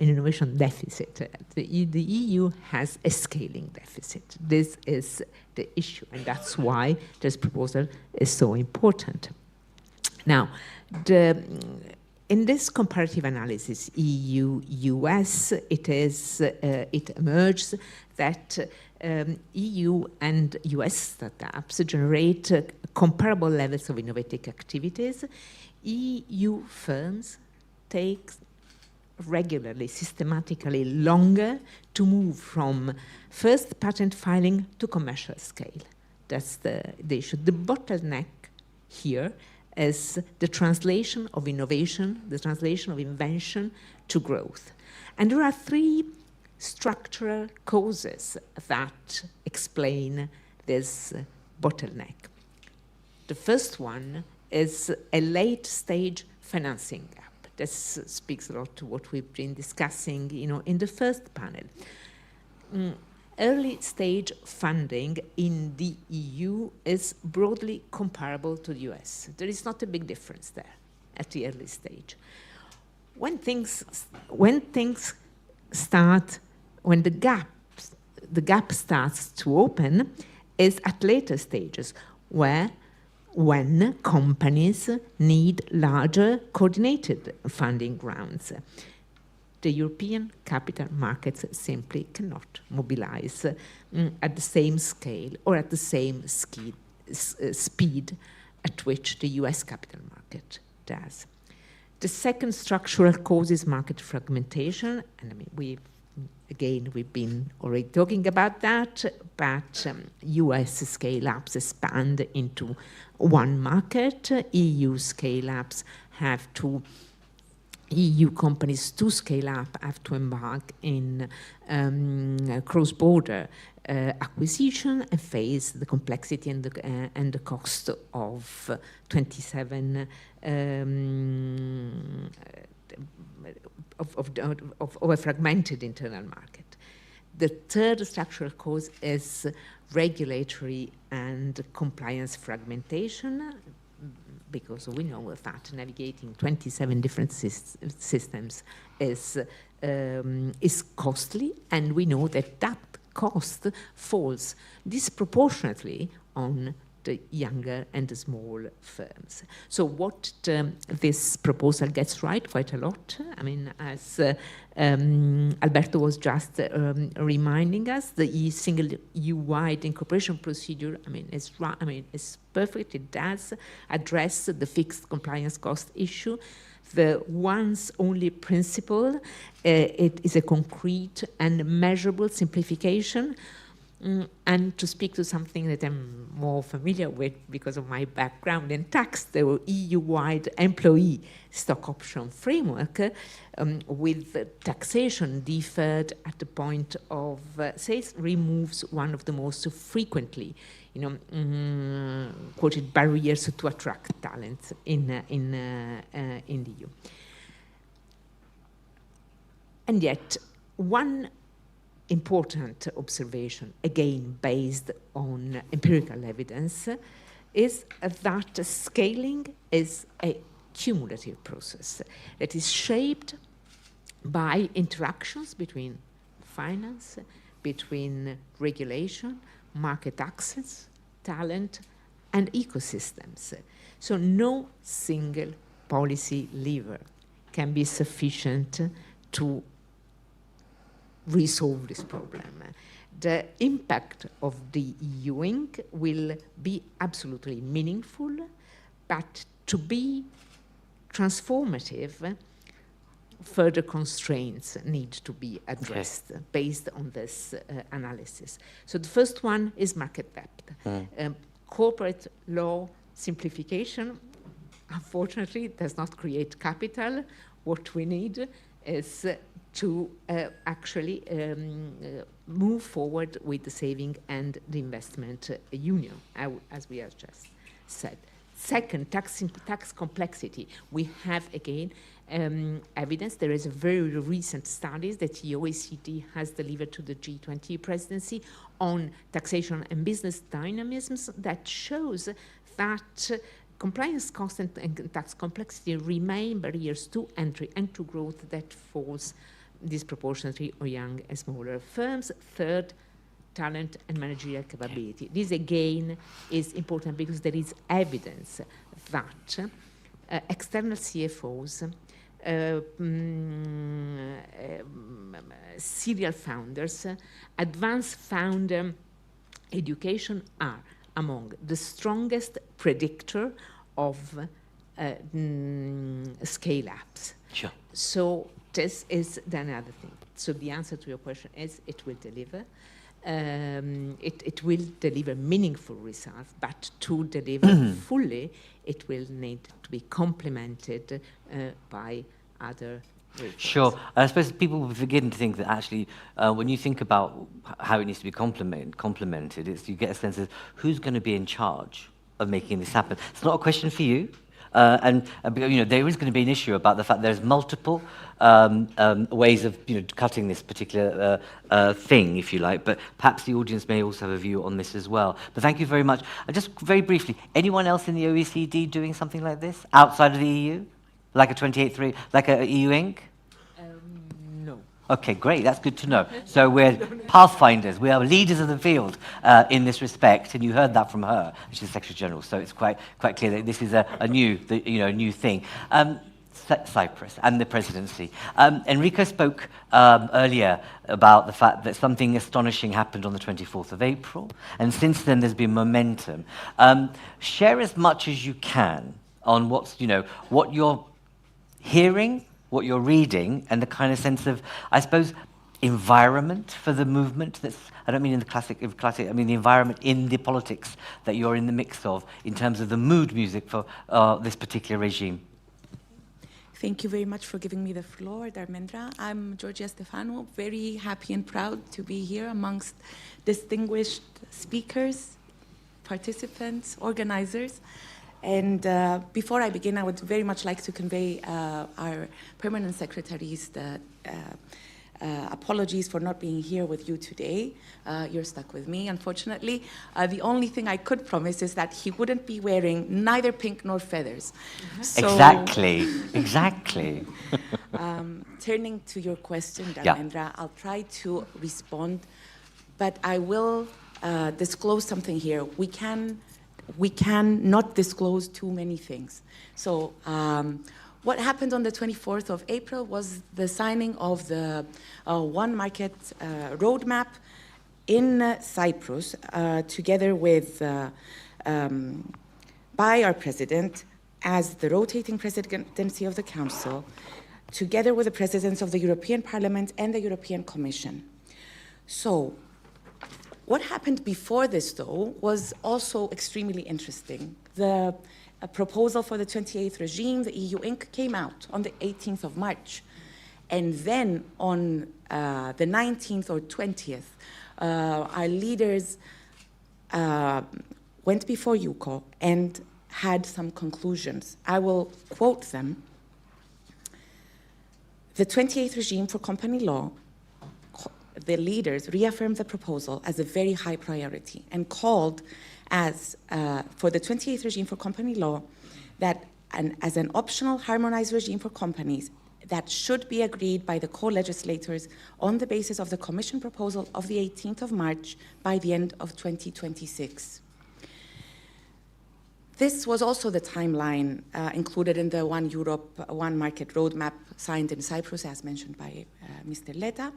innovation deficit. The EU has a scaling deficit. This is the issue, and that's why this proposal is so important. Now, in this comparative analysis, EU-US, it emerges that EU and US startups generate comparable levels of innovative activities. EU firms take regularly, systematically longer to move from first patent filing to commercial scale. That's the issue. The bottleneck here is the translation of innovation, the translation of invention to growth. And there are three structural causes that explain this bottleneck. The first one is a late stage financing gap. This speaks a lot to what we've been discussing, in the first panel. Early stage funding in the EU is broadly comparable to the US. There is not a big difference there at the early stage. When the gap starts to open is at later stages when companies need larger coordinated funding rounds. The European capital markets simply cannot mobilize at the same scale or at the same speed at which the US capital market does. The second structural cause is market fragmentation, and I mean, we've been already talking about that, but US scale-ups expand into one market. EU scale-ups have to, EU companies to scale up have to embark in cross-border acquisition and face the complexity and the cost of 27 of a fragmented internal market. The third structural cause is regulatory and compliance fragmentation, because we know that navigating 27 different systems is costly, and we know that that cost falls disproportionately on the younger and the small firms. So what this proposal gets right quite a lot, I mean, as Alberto was just reminding us, the single EU-wide incorporation procedure, is perfect. It does address the fixed compliance cost issue. The once only principle, it is a concrete and measurable simplification. And to speak to something that I'm more familiar with because of my background in tax, the EU-wide employee stock option framework with taxation deferred at the point of sales removes one of the most frequently quoted barriers to attract talent in the EU. And yet, one important observation, again based on empirical evidence, is that scaling is a cumulative process that is shaped by interactions between finance, between regulation, market access, talent, and ecosystems. So no single policy lever can be sufficient to resolve this problem. The impact of the EU Inc. will be absolutely meaningful, but to be transformative, further constraints need to be addressed based on this analysis. So the first one is market depth. Corporate law simplification, unfortunately, does not create capital. What we need is to actually move forward with the saving and the investment union, as we have just said. Second, tax complexity. We have, again, evidence. There is a very recent studies that the OECD has delivered to the G20 presidency on taxation and business dynamisms that shows that compliance cost and tax complexity remain barriers to entry and to growth that falls disproportionately on young and smaller firms. Third, talent and managerial capability. This again is important because there is evidence that external CFOs, serial founders, advanced founder education are among the strongest predictor of scale-ups. Sure. So this is then another thing. So the answer to your question is it will deliver. It will deliver meaningful results, but to deliver fully, it will need to be complemented by other reforms. Sure. I suppose people will begin to think that actually, when you think about how it needs to be complemented, you get a sense of who's going to be in charge of making this happen. It's not a question for you. And you know, there is going to be an issue about the fact there's multiple ways of cutting this particular thing, if you like. But perhaps the audience may also have a view on this as well. But thank you very much. Just very briefly, anyone else in the OECD doing something like this outside of the EU, like a 28.3, like a EU Inc.? No. Okay, great. That's good to know. So we're pathfinders. We are leaders of the field in this respect, and you heard that from her, she's Secretary General. So it's quite clear that this is a new thing. Cyprus and the presidency. Enrico spoke earlier about the fact that something astonishing happened on the 24th of April, and since then there's been momentum. Share as much as you can on what you're hearing, what you're reading, and the kind of sense of, I suppose, environment for the movement. I don't mean in the classic, I mean the environment in the politics that you're in the mix of, in terms of the mood music for this particular regime. Thank you very much for giving me the floor, Dharmendra. I'm Georgia Stefano, very happy and proud to be here amongst distinguished speakers, participants, organizers. And before I begin, I would very much like to convey our permanent secretary's apologies for not being here with you today. You're stuck with me, unfortunately. The only thing I could promise is that he wouldn't be wearing neither pink nor feathers. So, Exactly. Turning to your question, Dharmendra, I'll try to respond, but I will disclose something here. We can not disclose too many things. So what happened on the 24th of April was the signing of the One Market roadmap in Cyprus, together with, by our president, as the rotating presidency of the Council, together with the presidents of the European Parliament and the European Commission. So, what happened before this, though, was also extremely interesting. The proposal for the 28th regime, the EU Inc., came out on the 18th of March. And then on the 19th or 20th, our leaders went before UCO and had some conclusions. I will quote them. The 28th regime for company law, the leaders reaffirmed the proposal as a very high priority and called for the 28th regime for company law that as an optional harmonized regime for companies that should be agreed by the co-legislators on the basis of the Commission proposal of the 18th of March by the end of 2026. This was also the timeline included in the One Europe, One Market roadmap signed in Cyprus, as mentioned by Mr. Letta.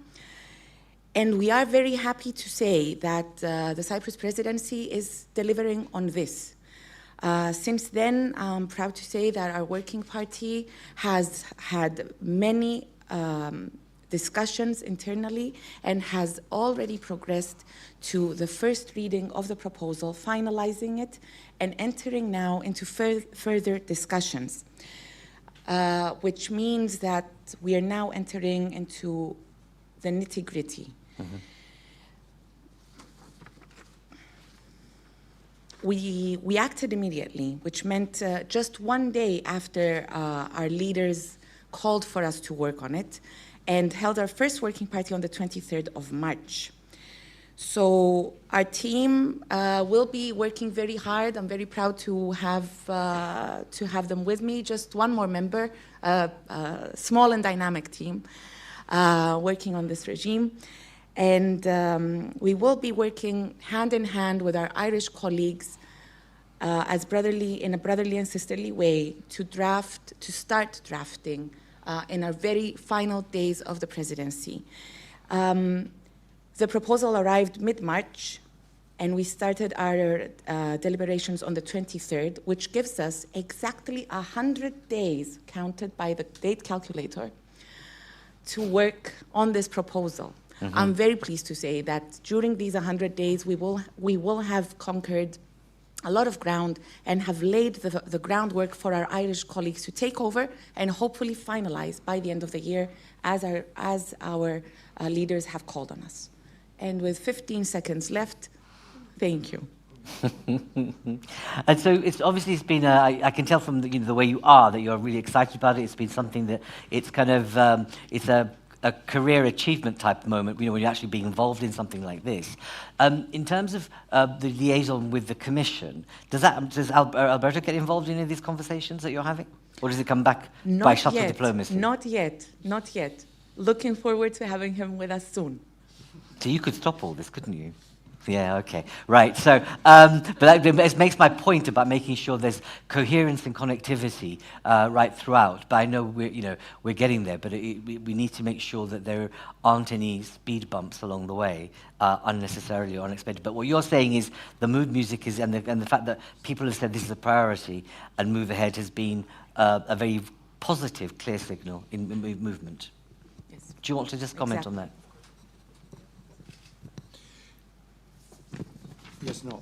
And we are very happy to say that the Cyprus presidency is delivering on this. Since then, I'm proud to say that our working party has had many discussions internally and has already progressed to the first reading of the proposal, finalizing it and entering now into further discussions, which means that we are now entering into the nitty-gritty. Mm-hmm. We acted immediately, which meant just one day after our leaders called for us to work on it, and held our first working party on the 23rd of March. So our team will be working very hard. I'm very proud to have them with me. Just one more member, a small and dynamic team working on this regime. And we will be working hand in hand with our Irish colleagues in a brotherly and sisterly way to start drafting in our very final days of the presidency. The proposal arrived mid-March, and we started our deliberations on the 23rd, which gives us exactly 100 days, counted by the date calculator, to work on this proposal. Mm-hmm. I'm very pleased to say that during these 100 days, we will have conquered a lot of ground and have laid the groundwork for our Irish colleagues to take over and hopefully finalize by the end of the year as our leaders have called on us. And with 15 seconds left, thank you. And so it's been I can tell from the way you are that you're really excited about it. It's been something that it's kind of it's a career achievement type moment, when you're actually being involved in something like this. In terms of the liaison with the Commission, does Alberto get involved in any of these conversations that you're having? Or does it come back by shuttle diplomacy? Not yet. Looking forward to having him with us soon. So you could stop all this, couldn't you? Yeah, okay. Right, so, but that makes my point about making sure there's coherence and connectivity right throughout. But I know we're getting there, but we need to make sure that there aren't any speed bumps along the way, unnecessarily or unexpected. But what you're saying is the mood music is, and the fact that people have said this is a priority and move ahead has been a very positive, clear signal in movement. Yes. Do you want to just comment on that? Yes, no.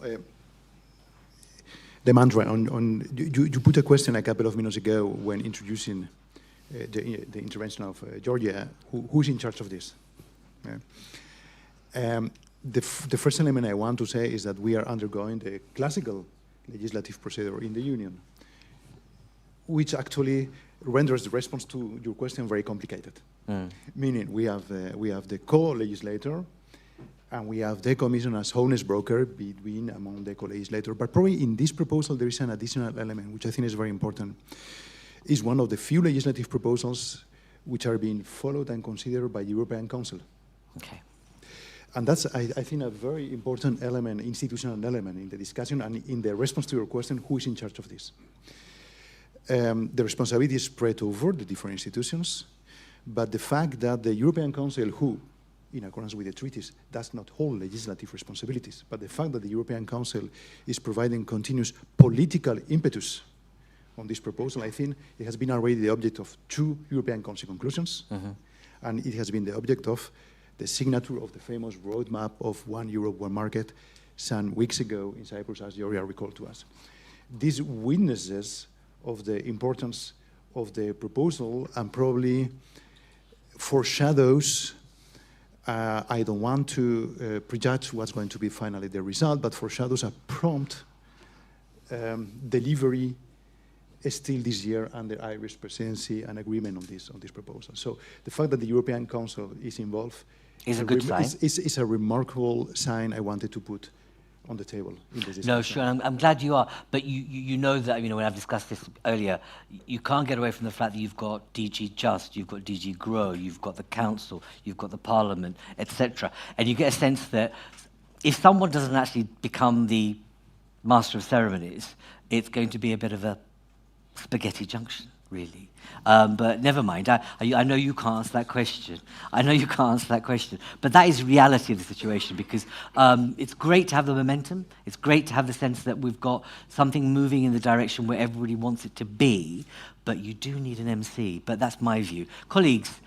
The mantra you put a question a couple of minutes ago when introducing the intervention of Georgia. Who's in charge of this? The first element I want to say is that we are undergoing the classical legislative procedure in the Union, which actually renders the response to your question very complicated. Meaning we have the co-legislator, and we have the Commission as honest broker among the co-legislator. But probably in this proposal, there is an additional element, which I think is very important. It's one of the few legislative proposals which are being followed and considered by the European Council. Okay. And that's, I think, a very important element, institutional element in the discussion and in the response to your question, who is in charge of this? The responsibility is spread over the different institutions, but the fact that the European Council, who, in accordance with the treaties, does not hold legislative responsibilities, but the fact that the European Council is providing continuous political impetus on this proposal, I think it has been already the object of 2 European Council conclusions, and it has been the object of the signature of the famous roadmap of One Europe, One Market some weeks ago in Cyprus, as Georgia recalled to us. These witnesses of the importance of the proposal and probably foreshadows I don't want to prejudge what's going to be finally the result, but foreshadows a prompt delivery still this year under Irish presidency and agreement on this proposal. So the fact that the European Council is involved is a good sign. Is a remarkable sign I wanted to put on the table in this discussion. No, sure, I'm glad you are. But you know that, when I've discussed this earlier, you can't get away from the fact that you've got DG Just, you've got DG Grow, you've got the Council, you've got the Parliament, etc. And you get a sense that if someone doesn't actually become the master of ceremonies, it's going to be a bit of a spaghetti junction, really. But never mind, I know you can't answer that question. I know you can't answer that question. But that is reality of the situation, because it's great to have the momentum. It's great to have the sense that we've got something moving in the direction where everybody wants it to be, but you do need an MC. But that's my view. Colleagues,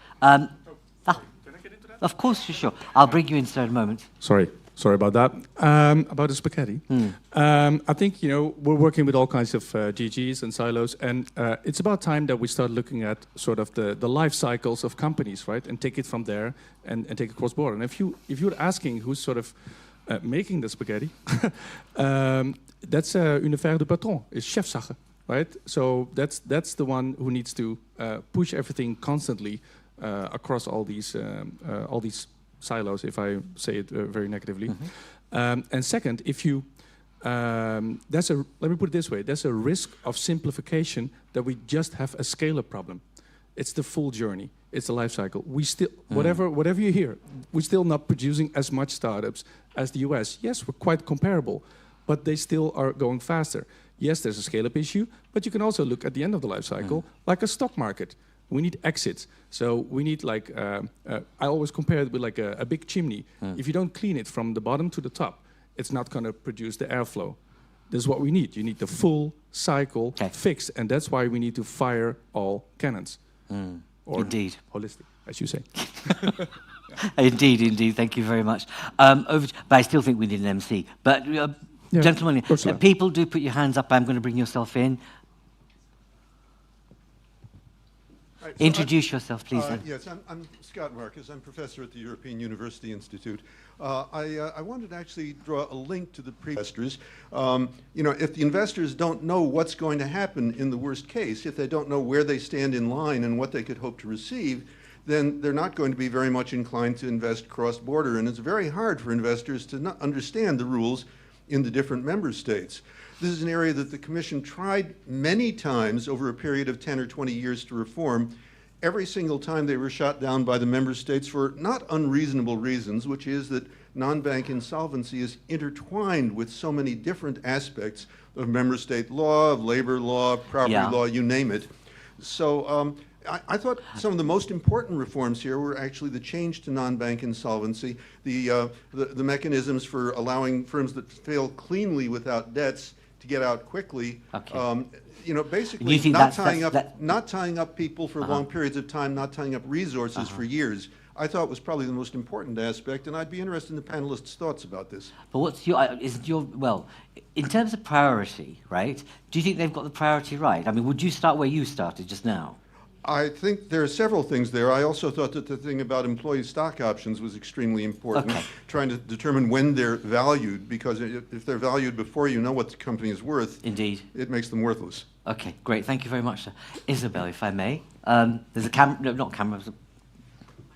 of course, sure. I'll bring you in, sir, in a moment. Sorry about that. About the spaghetti. I think, we're working with all kinds of GGs and silos, and it's about time that we start looking at sort of the life cycles of companies, right? And take it from there and take it cross-border. And if you're asking who's sort of making the spaghetti, that's une affaire de patron, is chefsache, right? So that's the one who needs to push everything constantly across all these silos, if I say it very negatively. And second, if you, let me put it this way, there's a risk of simplification that we just have a scale-up problem. It's the full journey. It's the life cycle. We still, whatever you hear, we're still not producing as much startups as the US. Yes, we're quite comparable, but they still are going faster. Yes, there's a scale-up issue, but you can also look at the end of the life cycle, like a stock market. We need exits. So we need like, I always compare it with like a big chimney. If you don't clean it from the bottom to the top, it's not going to produce the airflow. This is what we need. You need the full cycle fixed, and that's why we need to fire all cannons. Or indeed. Holistic, as you say. Indeed. Thank you very much. But I still think we need an MC. But gentlemen, people do put your hands up. I'm going to bring yourself in. Right, Introduce yourself, please. Yes, I'm Scott Marcus. I'm professor at the European University Institute. I wanted to actually draw a link to the investors. If the investors don't know what's going to happen in the worst case, if they don't know where they stand in line and what they could hope to receive, then they're not going to be very much inclined to invest cross-border. And it's very hard for investors to not understand the rules in the different member states. This is an area that the Commission tried many times over a period of 10 or 20 years to reform. Every single time they were shot down by the member states for not unreasonable reasons, which is that non-bank insolvency is intertwined with so many different aspects of member state law, of labor law, property law, you name it. So I thought some of the most important reforms here were actually the change to non-bank insolvency, the mechanisms for allowing firms that fail cleanly without debts to get out quickly. Basically not tying up people for long periods of time, not tying up resources for years. I thought was probably the most important aspect, and I'd be interested in the panelists' thoughts about this. But what's well, in terms of priority, right? Do you think they've got the priority right? I mean, would you start where you started just now? I think there are several things there. I also thought that the thing about employee stock options was extremely important, trying to determine when they're valued, because if they're valued before you know what the company is worth, indeed, it makes them worthless. Okay, great. Thank you very much, sir. Isabel, if I may. There's a camera, no, not camera,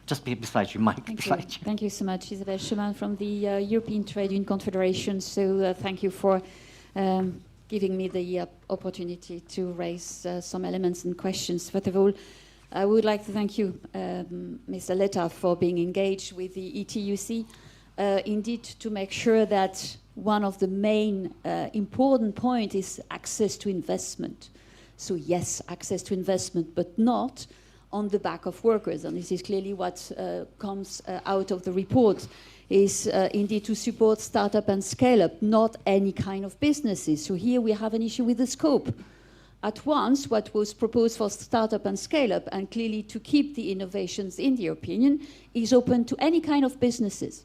just beside you, Mike. Thank you so much, Isabel Schumann from the European Trade Union Confederation. So thank you for giving me the opportunity to raise some elements and questions. First of all, I would like to thank you, Mr. Letta, for being engaged with the ETUC, indeed to make sure that one of the main important points is access to investment. So yes, access to investment, but not on the back of workers. And this is clearly what comes out of the report, is indeed to support startup and scale-up, not any kind of businesses. So here we have an issue with the scope. At once, what was proposed for startup and scale-up, and clearly to keep the innovations in the opinion, is open to any kind of businesses.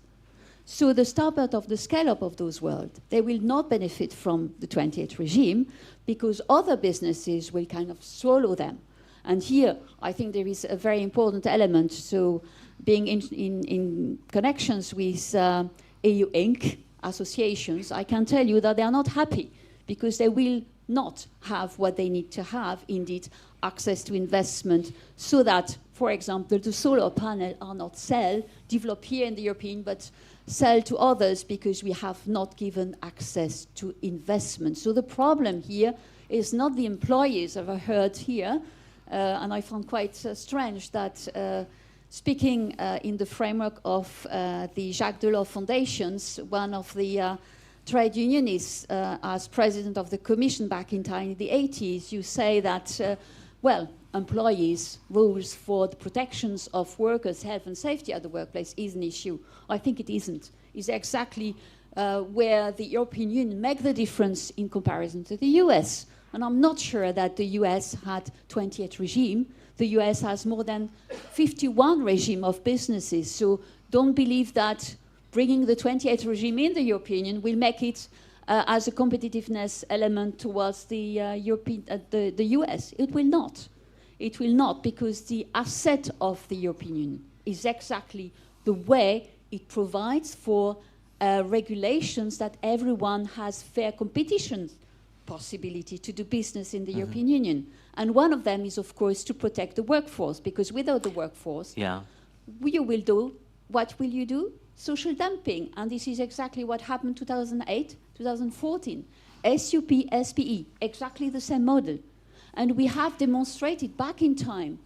So the startup of the scale-up of those world, they will not benefit from the 28 regime, because other businesses will kind of swallow them. And here, I think there is a very important element. So being in connections with EU Inc. associations, I can tell you that they are not happy, because they will not have what they need to have, indeed, access to investment, so that, for example, the solar panel are not developed here in the European, but sell to others, because we have not given access to investment. So the problem here is not the employees, as I heard here, and I found quite strange that speaking in the framework of the Jacques Delors foundations, one of the trade unionists, as president of the Commission back in time in the 80s, you say that, well, employees' rules for the protections of workers' health and safety at the workplace is an issue. I think it isn't. It's exactly where the European Union make the difference in comparison to the US. And I'm not sure that the US had 28 regime. The US has more than 51 regime of businesses. So don't believe that bringing the 28 regime in the European Union will make it as a competitiveness element towards the the US. It will not. It will not, because the asset of the European Union is exactly the way it provides for regulations that everyone has fair competition possibility to do business in the European Union. And one of them is, of course, to protect the workforce, because without the workforce, you will do, what will you do? Social dumping. And this is exactly what happened 2008, 2014. SUP, SPE, exactly the same model. And we have demonstrated back in time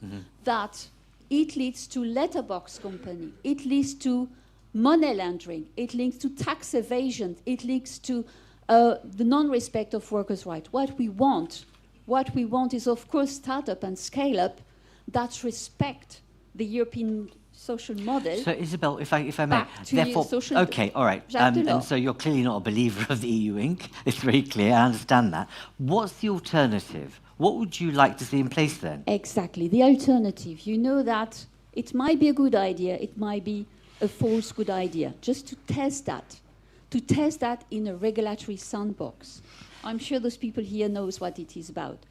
that it leads to letterbox company, it leads to money laundering, it links to tax evasion, it links to the non-respect of workers' rights. What we want is, of course, startup and scale-up that respect the European social model. So, Isabel, if I may, therefore, okay, all right. And so you're clearly not a believer of the EU Inc. It's very clear. I understand that. What's the alternative? What would you like to see in place then? Exactly, the alternative. You know that it might be a good idea, it might be a false good idea. Just to test that in a regulatory sandbox. I'm sure those people here knows what it is about.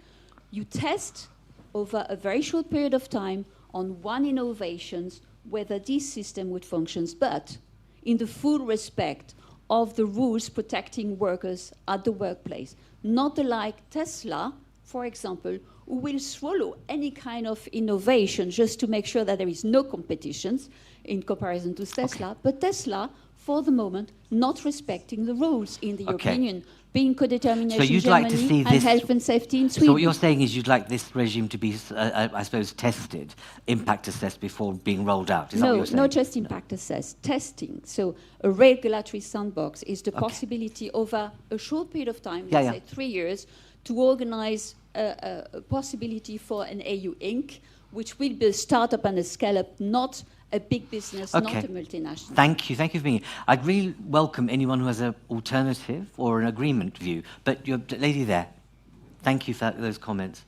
You test over a very short period of time on one innovations whether this system would function, but in the full respect of the rules protecting workers at the workplace. Not like Tesla, for example, who will swallow any kind of innovation just to make sure that there is no competitions in comparison to Tesla, but Tesla, for the moment, not respecting the rules in the European Union, being co-determination in Germany and health and safety in Sweden. So what you're saying is you'd like this regime to be, I suppose, tested, impact assessed before being rolled out. Is that what you're saying? No, not just impact assessed, testing. So a regulatory sandbox is the possibility over a short period of time, let's say 3 years, to organize a possibility for an EU Inc., which will be a startup and a scale-up, not a big business, not a multinational. Thank you for being here. I'd really welcome anyone who has an alternative or an agreement view. But your lady there, thank you for those comments.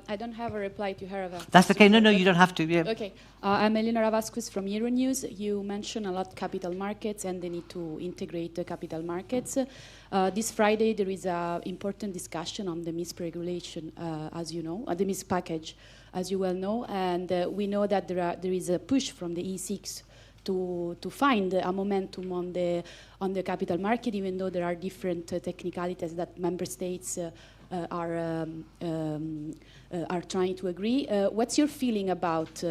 I don't have a reply to her. That's okay. No, you don't have to. Yeah. Okay. I'm Elena Ravasquez from Euronews. You mentioned a lot capital markets and the need to integrate the capital markets. This Friday, there is an important discussion on the MISP regulation, as you know, the MISP package, as you well know. And we know that there is a push from the E6 to find a momentum on the capital market, even though there are different technicalities that member states are trying to agree. What's your feeling about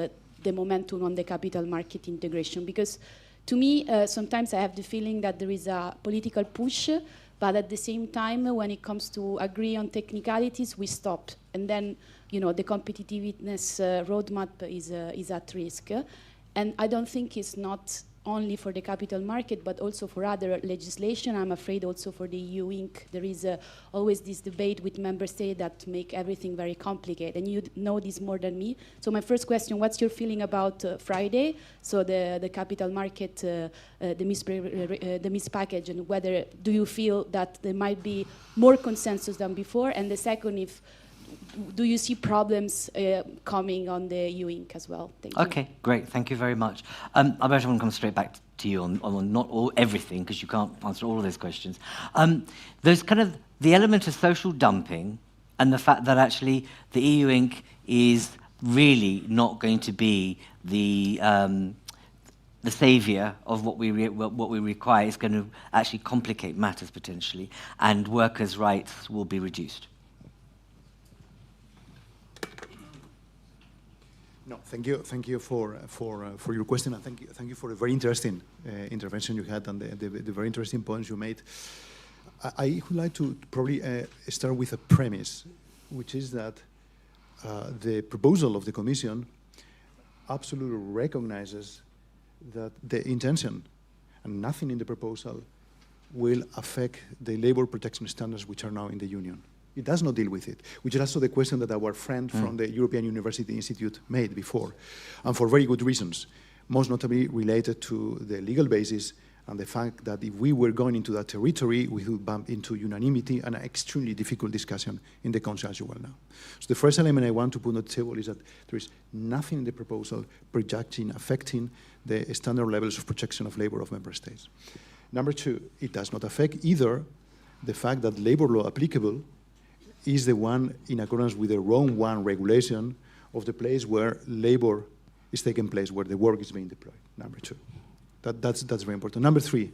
the momentum on the capital market integration? Because to me, sometimes I have the feeling that there is a political push, but at the same time, when it comes to agree on technicalities, we stop. And then, you know, the competitiveness roadmap is at risk. And I don't think it's not only for the capital market, but also for other legislation. I'm afraid also for the EU Inc. There is always this debate with member states that make everything very complicated, and you know this more than me. So my first question, what's your feeling about Friday? So the capital market, the MISP package, and whether do you feel that there might be more consensus than before? And the second, do you see problems coming on the EU Inc. as well? Thank you. Okay, great. Thank you very much. I bet I want to come straight back to you on not everything, because you can't answer all of those questions. There's kind of the element of social dumping and the fact that actually the EU Inc. is really not going to be the saviour of what we require. Is going to actually complicate matters potentially, and workers' rights will be reduced. No, thank you for your question, and thank you for the very interesting intervention you had and the very interesting points you made. I would like to probably start with a premise, which is that the proposal of the Commission absolutely recognizes that the intention and nothing in the proposal will affect the labor protection standards which are now in the Union. It does not deal with it, which is also the question that our friend from the European University Institute made before, and for very good reasons, most notably related to the legal basis and the fact that if we were going into that territory, we would bump into unanimity and an extremely difficult discussion in the Council, as you well know. So the first element I want to put on the table is that there is nothing in the proposal affecting the standard levels of protection of labor of member states. Number two, it does not affect either the fact that labor law applicable is the one in accordance with the Rome 1 regulation of the place where labor is taking place, where the work is being deployed. Number two. That's very important. Number three,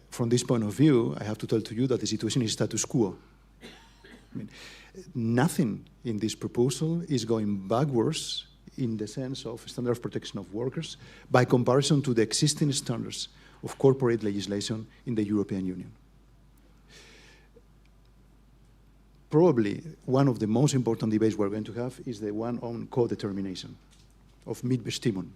from this point of view, I have to tell to you that the situation is status quo. I mean, nothing in this proposal is going backwards in the sense of standard of protection of workers by comparison to the existing standards of corporate legislation in the European Union. Probably one of the most important debates we're going to have is the one on co-determination of Mitbestimmung.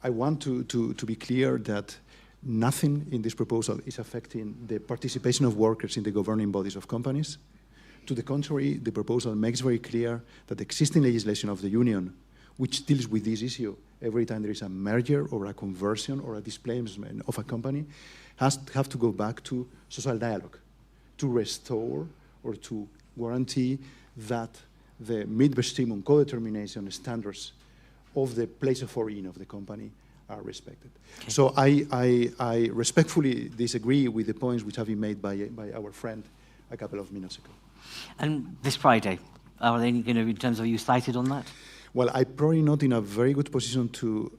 I want to be clear that nothing in this proposal is affecting the participation of workers in the governing bodies of companies. To the contrary, the proposal makes very clear that the existing legislation of the Union, which deals with this issue every time there is a merger or a conversion or a displacement of a company, have to go back to social dialogue to restore or to guarantee that the Mitbestimmung co-determination standards of the place of origin of the company are respected. Okay. So I respectfully disagree with the points which have been made by our friend a couple of minutes ago. And this Friday, are they going to, in terms of, you cited on that? Well, I'm probably not in a very good position to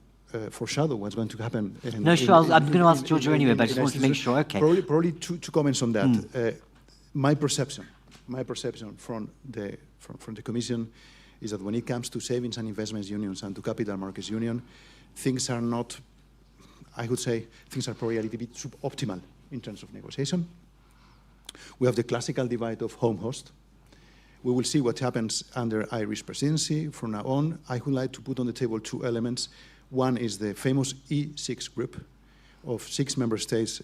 foreshadow what's going to happen. No, sure, I'm going to ask Giorgio anyway, but I just want to make sure, okay. Probably two comments on that. My perception from the Commission is that when it comes to savings and investments unions and to capital markets union, things are not, I would say, things are probably a little bit suboptimal in terms of negotiation. We have the classical divide of home-host. We will see what happens under Irish presidency from now on. I would like to put on the table two elements. One is the famous E6 group of 6 member states,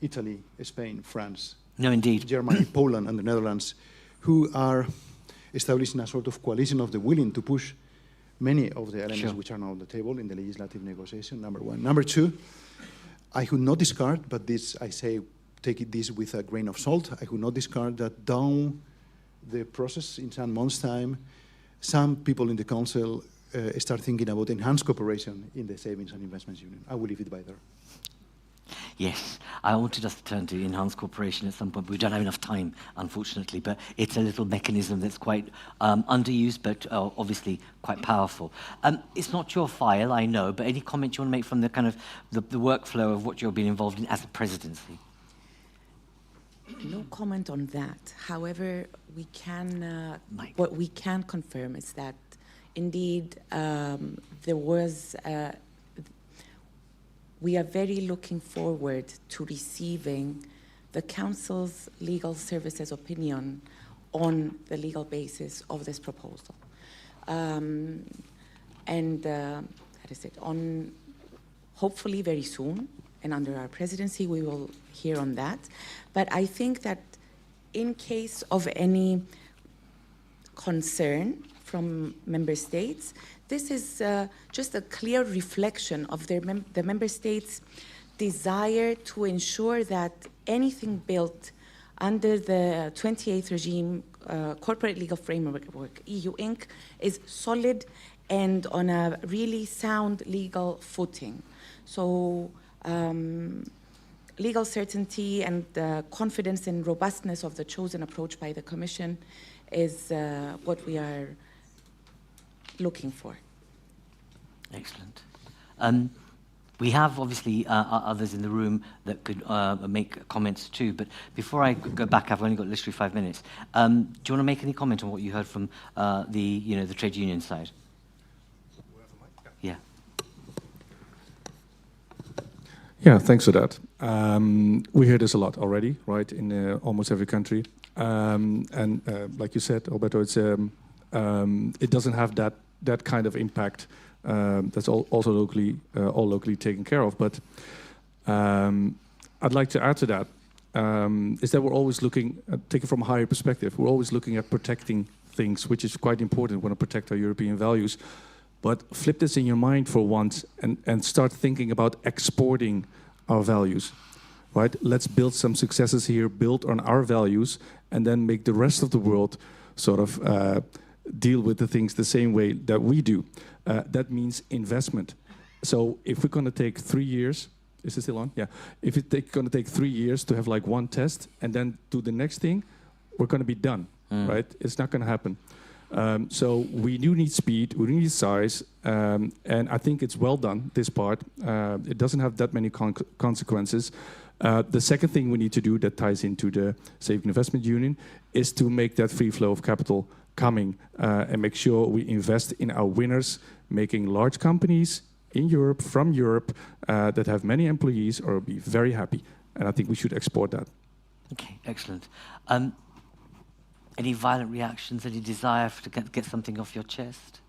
Italy, Spain, France, Germany, Poland, and the Netherlands, who are establishing a sort of coalition of the willing to push many of the elements which are now on the table in the legislative negotiation, number one. Number two, I would not discard, but this, I say, take this with a grain of salt, I would not discard that down the process in some months' time, some people in the Council start thinking about enhanced cooperation in the Savings and Investments Union. I will leave it by there. Yes, I wanted us to turn to enhanced cooperation at some point, but we don't have enough time, unfortunately, but it's a little mechanism that's quite underused, but obviously quite powerful. It's not your file, I know, but any comments you want to make from the kind of the workflow of what you've been involved in as a presidency? No comment on that. However, we can, what we can confirm is that indeed there was, we are very looking forward to receiving the Council's legal services opinion on the legal basis of this proposal. And how is it, on hopefully very soon, and under our presidency, we will hear on that. But I think that in case of any concern from member states, this is just a clear reflection of their the member states' desire to ensure that anything built under the 28th regime corporate legal framework, EU Inc., is solid and on a really sound legal footing. So legal certainty and confidence and robustness of the chosen approach by the Commission is what we are looking for. Excellent. We have obviously others in the room that could make comments too, but before I go back, I've only got literally 5 minutes. Do you want to make any comment on what you heard from the trade union side? Yeah. Yeah, thanks for that. We hear this a lot already, right, in almost every country. And like you said, Alberto, it's, it doesn't have that kind of impact That's also all locally taken care of. But I'd like to add to that, is that we're always looking, taken from a higher perspective, we're always looking at protecting things, which is quite important. We want to protect our European values. But flip this in your mind for once and start thinking about exporting our values, right? Let's build some successes here, build on our values, and then make the rest of the world sort of deal with the things the same way that we do. That means investment. So if we're going to take 3 years, is it still on? Yeah. If it's going to take 3 years to have like one test and then do the next thing, we're going to be done, right? It's not going to happen. So we do need speed, we do need size, and I think it's well done, this part. It doesn't have that many consequences. The second thing we need to do that ties into the Saving Investment Union is to make that free flow of capital coming and make sure we invest in our winners, making large companies in Europe, from Europe, that have many employees or be very happy. And I think we should export that. Okay, excellent. Any violent reactions, any desire to get something off your chest?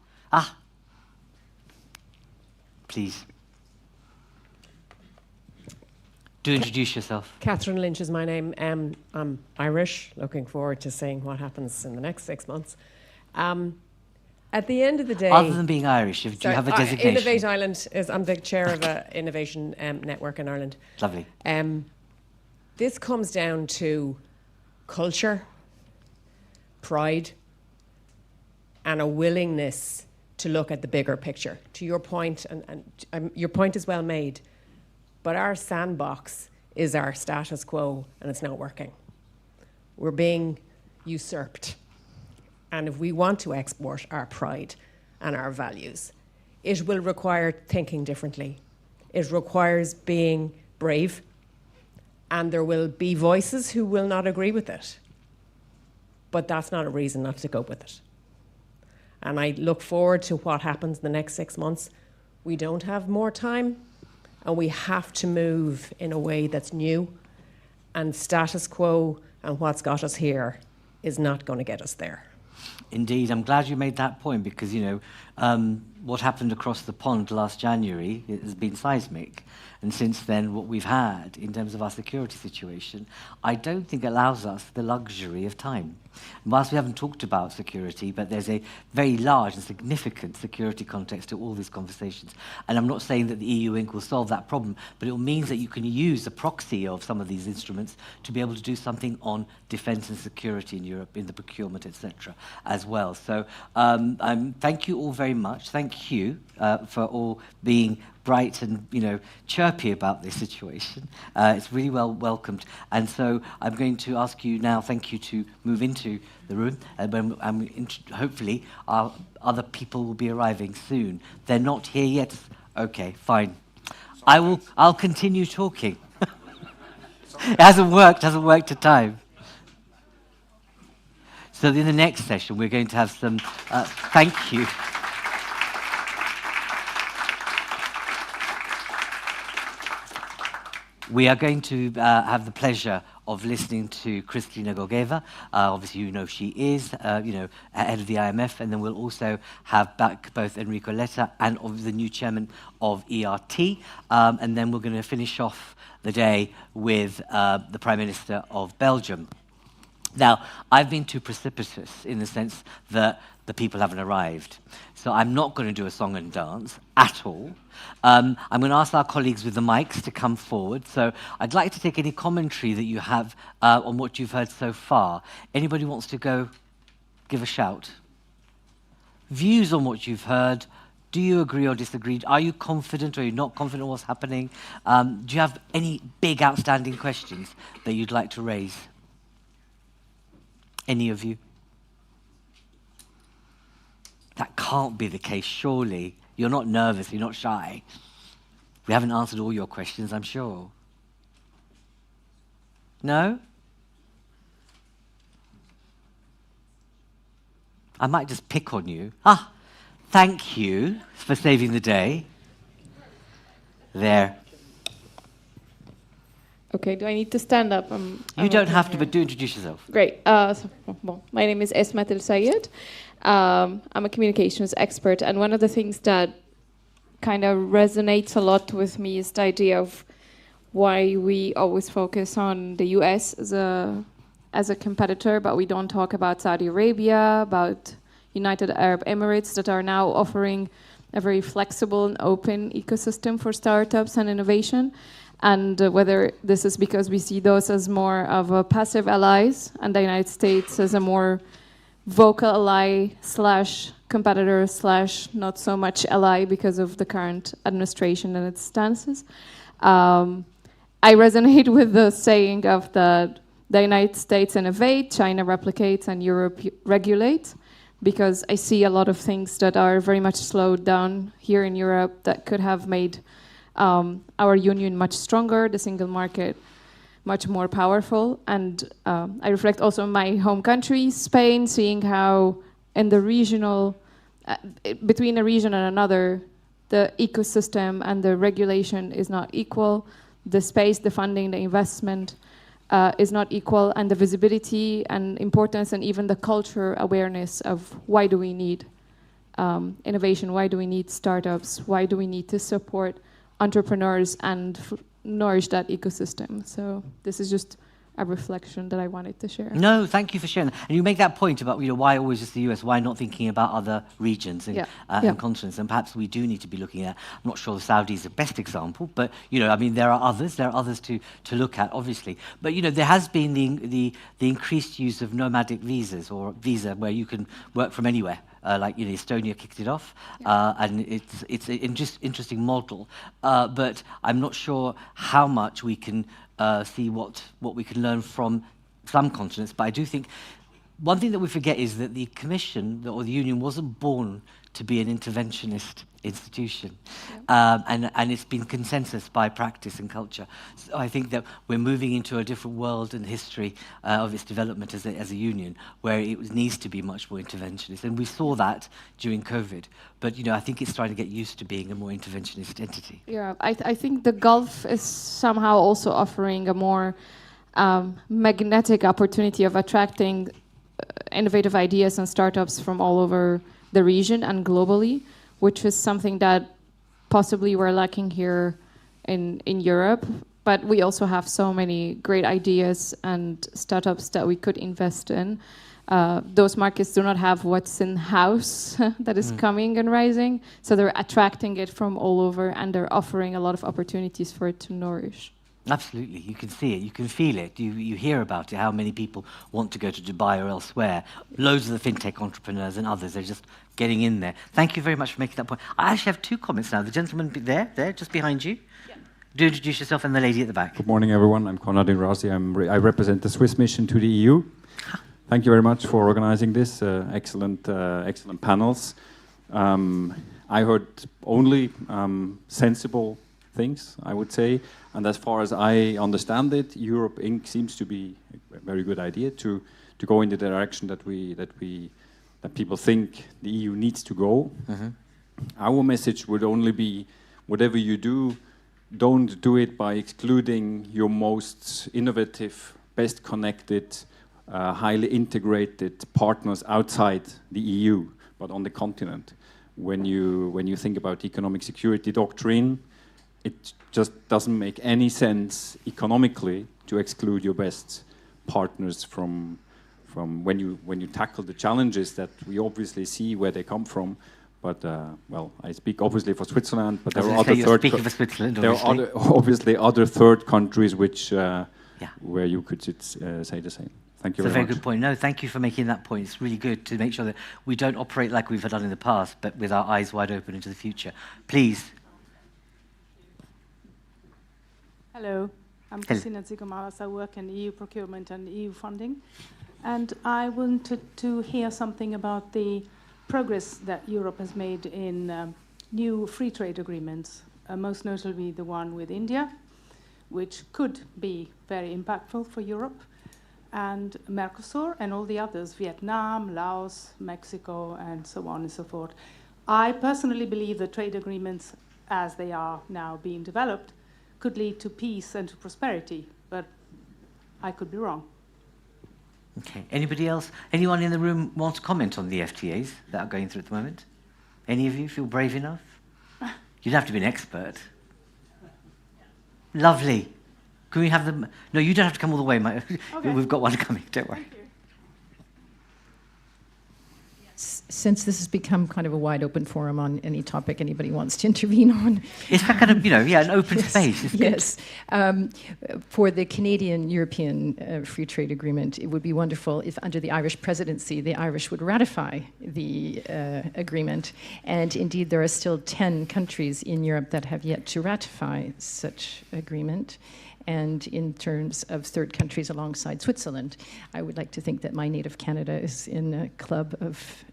Please. Do introduce yourself. Catherine Lynch is my name. I'm Irish, looking forward to seeing what happens in the next 6 months. At the end of the day... Other than being Irish, do you have a designation? Innovate Ireland I'm the chair of an innovation network in Ireland. Lovely. This comes down to culture, pride, and a willingness to look at the bigger picture. To your point, and your point is well made, but our sandbox is our status quo, and it's not working. We're being usurped. And if we want to export our pride and our values, it will require thinking differently. It requires being brave, and there will be voices who will not agree with it. But that's not a reason not to go with it. And I look forward to what happens in the next 6 months. We don't have more time, and we have to move in a way that's new, and status quo and what's got us here is not going to get us there. Indeed, I'm glad you made that point because, you know, what happened across the pond last January has been seismic. And since then, what we've had in terms of our security situation, I don't think allows us the luxury of time. And whilst we haven't talked about security, but there's a very large and significant security context to all these conversations. And I'm not saying that the EU Inc. will solve that problem, but it means that you can use a proxy of some of these instruments to be able to do something on defense and security in Europe, in the procurement, etc., as well. So thank you all very much. Thank you for all being bright and, you know, chirpy about this situation. It's really well welcomed. And so I'm going to ask you now, thank you, to move into the room. And hopefully our other people will be arriving soon. They're not here yet. Okay, fine. I'll continue talking. It hasn't worked to time. So in the next session, we're going to have some, thank you. We are going to have the pleasure of listening to Kristalina Georgieva. Obviously, you know she is, you know, head of the IMF, and then we'll also have back both Enrico Letta and the new chairman of ERT, and then we're going to finish off the day with the Prime Minister of Belgium. Now, I've been too precipitous in the sense that the people haven't arrived. So I'm not going to do a song and dance at all. I'm going to ask our colleagues with the mics to come forward. So I'd like to take any commentary that you have on what you've heard so far. Anybody wants to go give a shout? Views on what you've heard. Do you agree or disagree? Are you confident or are you not confident what's happening? Do you have any big outstanding questions that you'd like to raise? Any of you? That can't be the case, surely. You're not nervous, you're not shy. We haven't answered all your questions, I'm sure. No? I might just pick on you. Thank you for saving the day. There. Okay, do I need to stand up? You don't have to, but do introduce yourself. Great. My name is Esmat El Sayed. I'm a communications expert, and one of the things that kind of resonates a lot with me is the idea of why we always focus on the US as a competitor, but we don't talk about Saudi Arabia, about United Arab Emirates that are now offering a very flexible and open ecosystem for startups and innovation. And whether this is because we see those as more of a passive allies and the United States as a more vocal ally / competitor / not so much ally because of the current administration and its stances. I resonate with the saying of the United States innovate, China replicates, and Europe regulates, because I see a lot of things that are very much slowed down here in Europe that could have made our union much stronger, the single market much more powerful. And I reflect also on my home country, Spain, seeing how in the regional, between a region and another, the ecosystem and the regulation is not equal. The space, the funding, the investment is not equal, and the visibility and importance and even the culture awareness of why do we need innovation, why do we need startups, why do we need to support entrepreneurs and nourish that ecosystem. So this is just a reflection that I wanted to share. No, thank you for sharing that. And you make that point about, why always just the US, why not thinking about other regions and continents, and perhaps we do need to be looking at, I'm not sure Saudi is the best example, but, there are others to look at, obviously. But, there has been the increased use of nomadic visas, or visa where you can work from anywhere. Estonia kicked it off, and it's an interesting model. But I'm not sure how much we can see what we can learn from some continents. But I do think one thing that we forget is that the Commission or the Union wasn't born to be an interventionist institution, and it's been consensus by practice and culture. So I think that we're moving into a different world and history of its development as a union, where it needs to be much more interventionist, and we saw that during COVID. But I think it's trying to get used to being a more interventionist entity. Yeah, I think the Gulf is somehow also offering a more magnetic opportunity of attracting innovative ideas and startups from all over the region and globally, which is something that possibly we're lacking here in Europe. But we also have so many great ideas and startups that we could invest in. Those markets do not have what's in-house that is coming and rising, so they're attracting it from all over, and they're offering a lot of opportunities for it to nourish. Absolutely, you can see it, you can feel it, you hear about it, how many people want to go to Dubai or elsewhere. Loads of the fintech entrepreneurs and others, they're just getting in there. Thank you very much for making that point. I actually have two comments now. The gentleman there, just behind you. Yeah. Do introduce yourself, and the lady at the back. Good morning, everyone. I'm Konradin Razi. I represent the Swiss mission to the EU. Thank you very much for organizing this. Excellent panels. I heard only sensible things, I would say. And as far as I understand it, Europe Inc. seems to be a very good idea to go in the direction that people think the EU needs to go. Mm-hmm. Our message would only be, whatever you do, don't do it by excluding your most innovative, best connected, highly integrated partners outside the EU, but on the continent. When you think about economic security doctrine, it just doesn't make any sense economically to exclude your best partners from when you tackle the challenges that we obviously see where they come from. But well, I speak obviously for Switzerland, but there are obviously other third countries which where you could say the same. Thank you very much. It's a very good point. No, thank you for making that point. It's really good to make sure that we don't operate like we've done in the past, but with our eyes wide open into the future. Please. Hello, I'm Christina Zigomaras. I work in EU procurement and EU funding. And I wanted to hear something about the progress that Europe has made in new free trade agreements, most notably the one with India, which could be very impactful for Europe, and Mercosur and all the others, Vietnam, Laos, Mexico, and so on and so forth. I personally believe that trade agreements, as they are now being developed, could lead to peace and to prosperity, but I could be wrong. Okay, anybody else? Anyone in the room want to comment on the FTAs that are going through at the moment? Any of you feel brave enough? You'd have to be an expert. Lovely. Can we have them? No, you don't have to come all the way. Okay. We've got one coming, don't worry. Since this has become kind of a wide open forum on any topic anybody wants to intervene on. It's kind of, an open space. It's yes. For the Canadian-European Free Trade Agreement, it would be wonderful if under the Irish presidency, the Irish would ratify the agreement. And indeed, there are still 10 countries in Europe that have yet to ratify such agreement. And in terms of third countries alongside Switzerland, I would like to think that my native Canada is in a club of,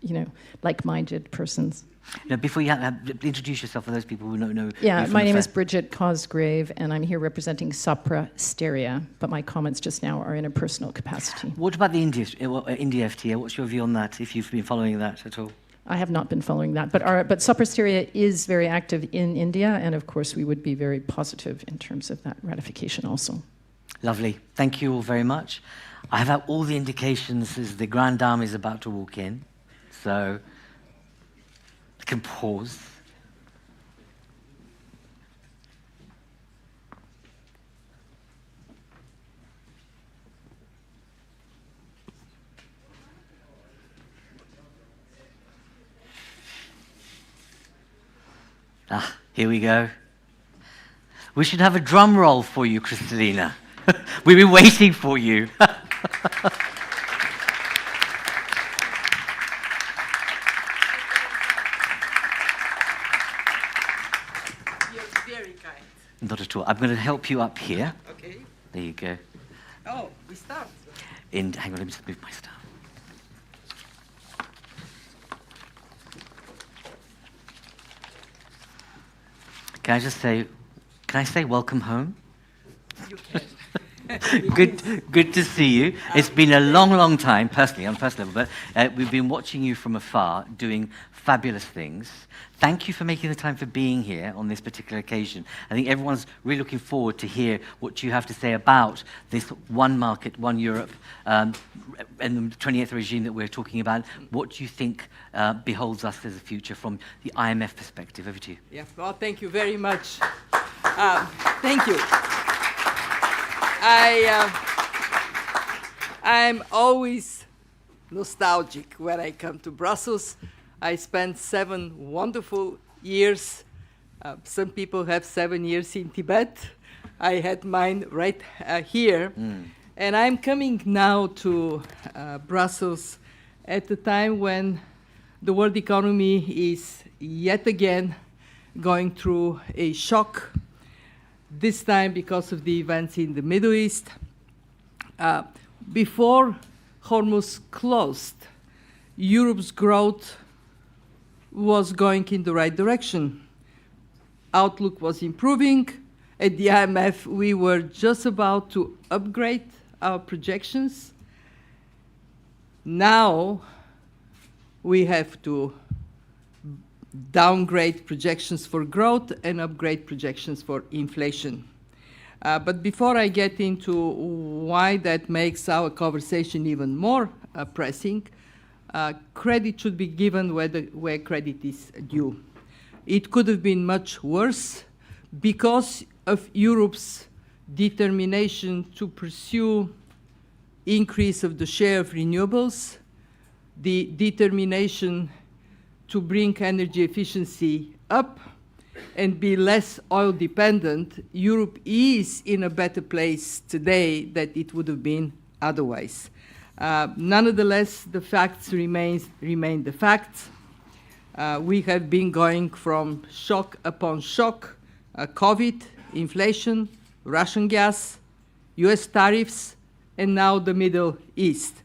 like-minded persons. Now, before you introduce yourself for those people who don't know. Yeah, my name is Bridget Cosgrave, and I'm here representing Sopra Steria, but my comments just now are in a personal capacity. What about the India FTA? What's your view on that, if you've been following that at all? I have not been following that, but Sopra Steria is very active in India, and of course we would be very positive in terms of that ratification also. Lovely. Thank you all very much. I have had all the indications as the Grand Dame is about to walk in, so I can pause. Here we go. We should have a drum roll for you, Kristalina. We've been waiting for you. You're very kind. Not at all. I'm going to help you up here. Okay. There you go. Oh, we start. Hang on, let me just move my stuff. Can I say welcome home? You can. Good to see you. It's been a long time, personally, on a personal level, but we've been watching you from afar doing fabulous things. Thank you for making the time for being here on this particular occasion. I think everyone's really looking forward to hear what you have to say about this one market, one Europe, and the 28th regime that we're talking about. What do you think beholds us as a future from the IMF perspective? Over to you. Yeah, well, thank you very much. Thank you. I'm always nostalgic when I come to Brussels. I spent 7 wonderful years. Some people have 7 years in Tibet. I had mine right here. And I'm coming now to Brussels at the time when the world economy is yet again going through a shock, this time because of the events in the Middle East. Before Hormuz closed, Europe's growth was going in the right direction. Outlook was improving. At the IMF, we were just about to upgrade our projections. Now, we have to downgrade projections for growth and upgrade projections for inflation. But before I get into why that makes our conversation even more pressing, credit should be given where credit is due. It could have been much worse because of Europe's determination to pursue increase of the share of renewables, the determination to bring energy efficiency up and be less oil dependent. Europe is in a better place today than it would have been otherwise. Nonetheless, the facts remain the facts. We have been going from shock upon shock, COVID, inflation, Russian gas, US tariffs, and now the Middle East.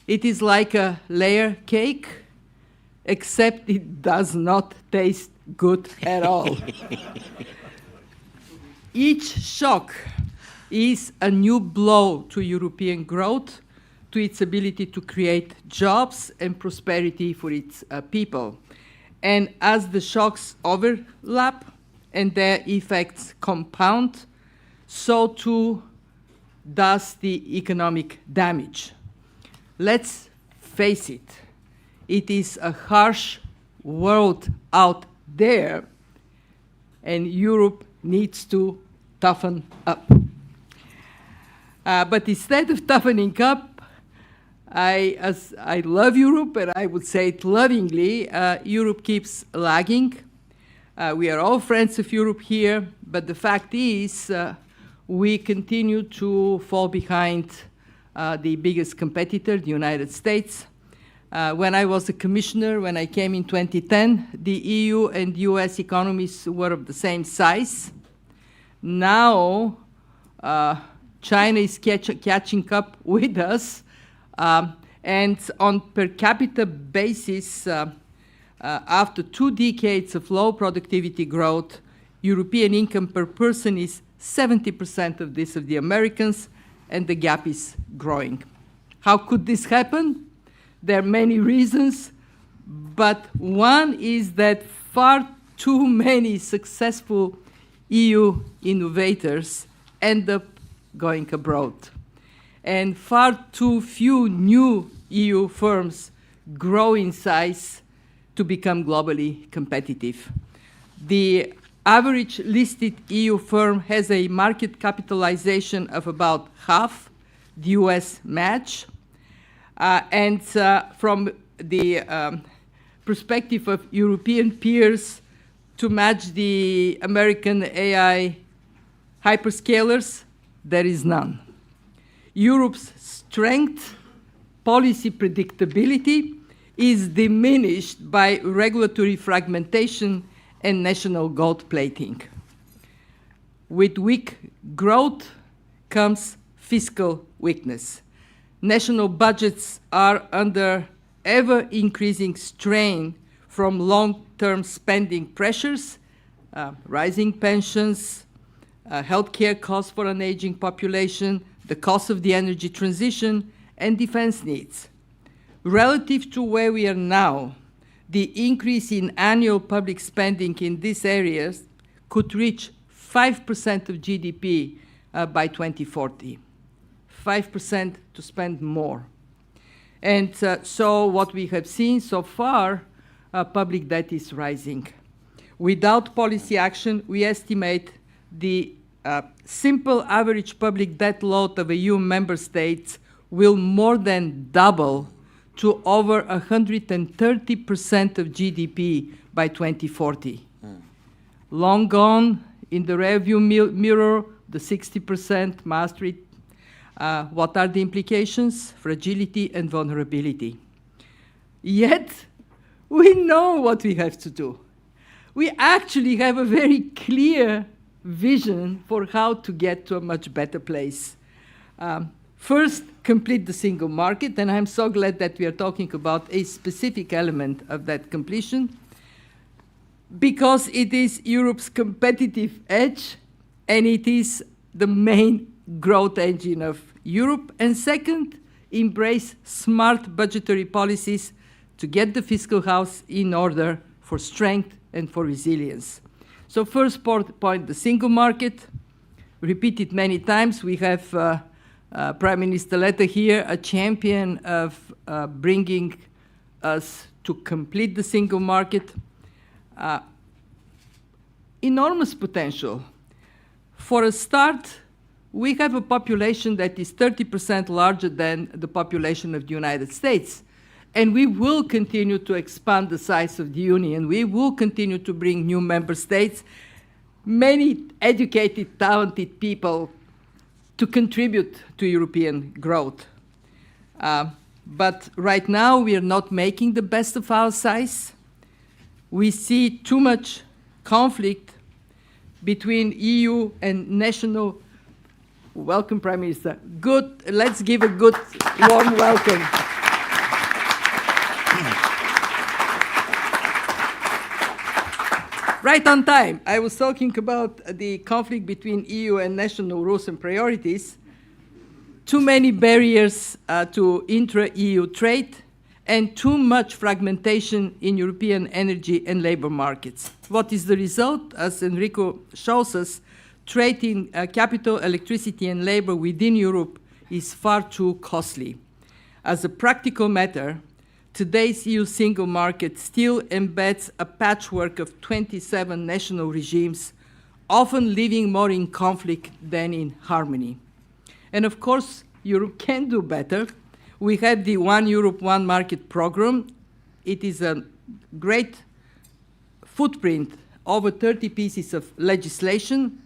It is like a layer cake, except it does not taste good at all. Each shock is a new blow to European growth, to its ability to create jobs and prosperity for its people. And as the shocks overlap and their effects compound, so too does the economic damage. Let's face it is a harsh world out there, and Europe needs to toughen up. But instead of toughening up, as I love Europe, and I would say it lovingly, Europe keeps lagging. We are all friends of Europe here, but the fact is we continue to fall behind the biggest competitor, the United States. When I was a commissioner, when I came in 2010, the EU and US economies were of the same size. Now, China is catching up with us, and on per capita basis, after 2 decades of low productivity growth, European income per person is 70% of this of the Americans, and the gap is growing. How could this happen? There are many reasons, but one is that far too many successful EU innovators end up going abroad, and far too few new EU firms grow in size to become globally competitive. The average listed EU firm has a market capitalization of about half the US match. And from the perspective of European peers, to match the American AI hyperscalers, there is none. Europe's strength, policy predictability, is diminished by regulatory fragmentation and national gold plating. With weak growth comes fiscal weakness. National budgets are under ever-increasing strain from long-term spending pressures, rising pensions, healthcare costs for an aging population, the cost of the energy transition, and defense needs. Relative to where we are now, the increase in annual public spending in these areas could reach 5% of GDP by 2040. 5% to spend more. And so what we have seen so far, public debt is rising. Without policy action, we estimate the simple average public debt load of EU member states will more than double to over 130% of GDP by 2040. Long gone in the rearview mirror, the 60% Maastricht. What are the implications? Fragility and vulnerability. Yet, we know what we have to do. We actually have a very clear vision for how to get to a much better place. First, complete the single market, and I'm so glad that we are talking about a specific element of that completion, because it is Europe's competitive edge, and it is the main growth engine of Europe. And second, embrace smart budgetary policies to get the fiscal house in order for strength and for resilience. So first point, the single market. Repeated many times, we have Prime Minister Letta here, a champion of bringing us to complete the single market. Enormous potential. For a start, we have a population that is 30% larger than the population of the United States. And we will continue to expand the size of the Union. We will continue to bring new member states, many educated, talented people to contribute to European growth. But right now, we are not making the best of our size. We see too much conflict between EU and national. Welcome, Prime Minister. Good. Let's give a good, warm welcome. Right on time. I was talking about the conflict between EU and national rules and priorities. Too many barriers to intra-EU trade, and too much fragmentation in European energy and labor markets. What is the result? As Enrico shows us, trade in capital, electricity, and labor within Europe is far too costly. As a practical matter, today's EU single market still embeds a patchwork of 27 national regimes, often living more in conflict than in harmony. And of course, Europe can do better. We have the One Europe, One Market program. It is a great footprint, over 30 pieces of legislation,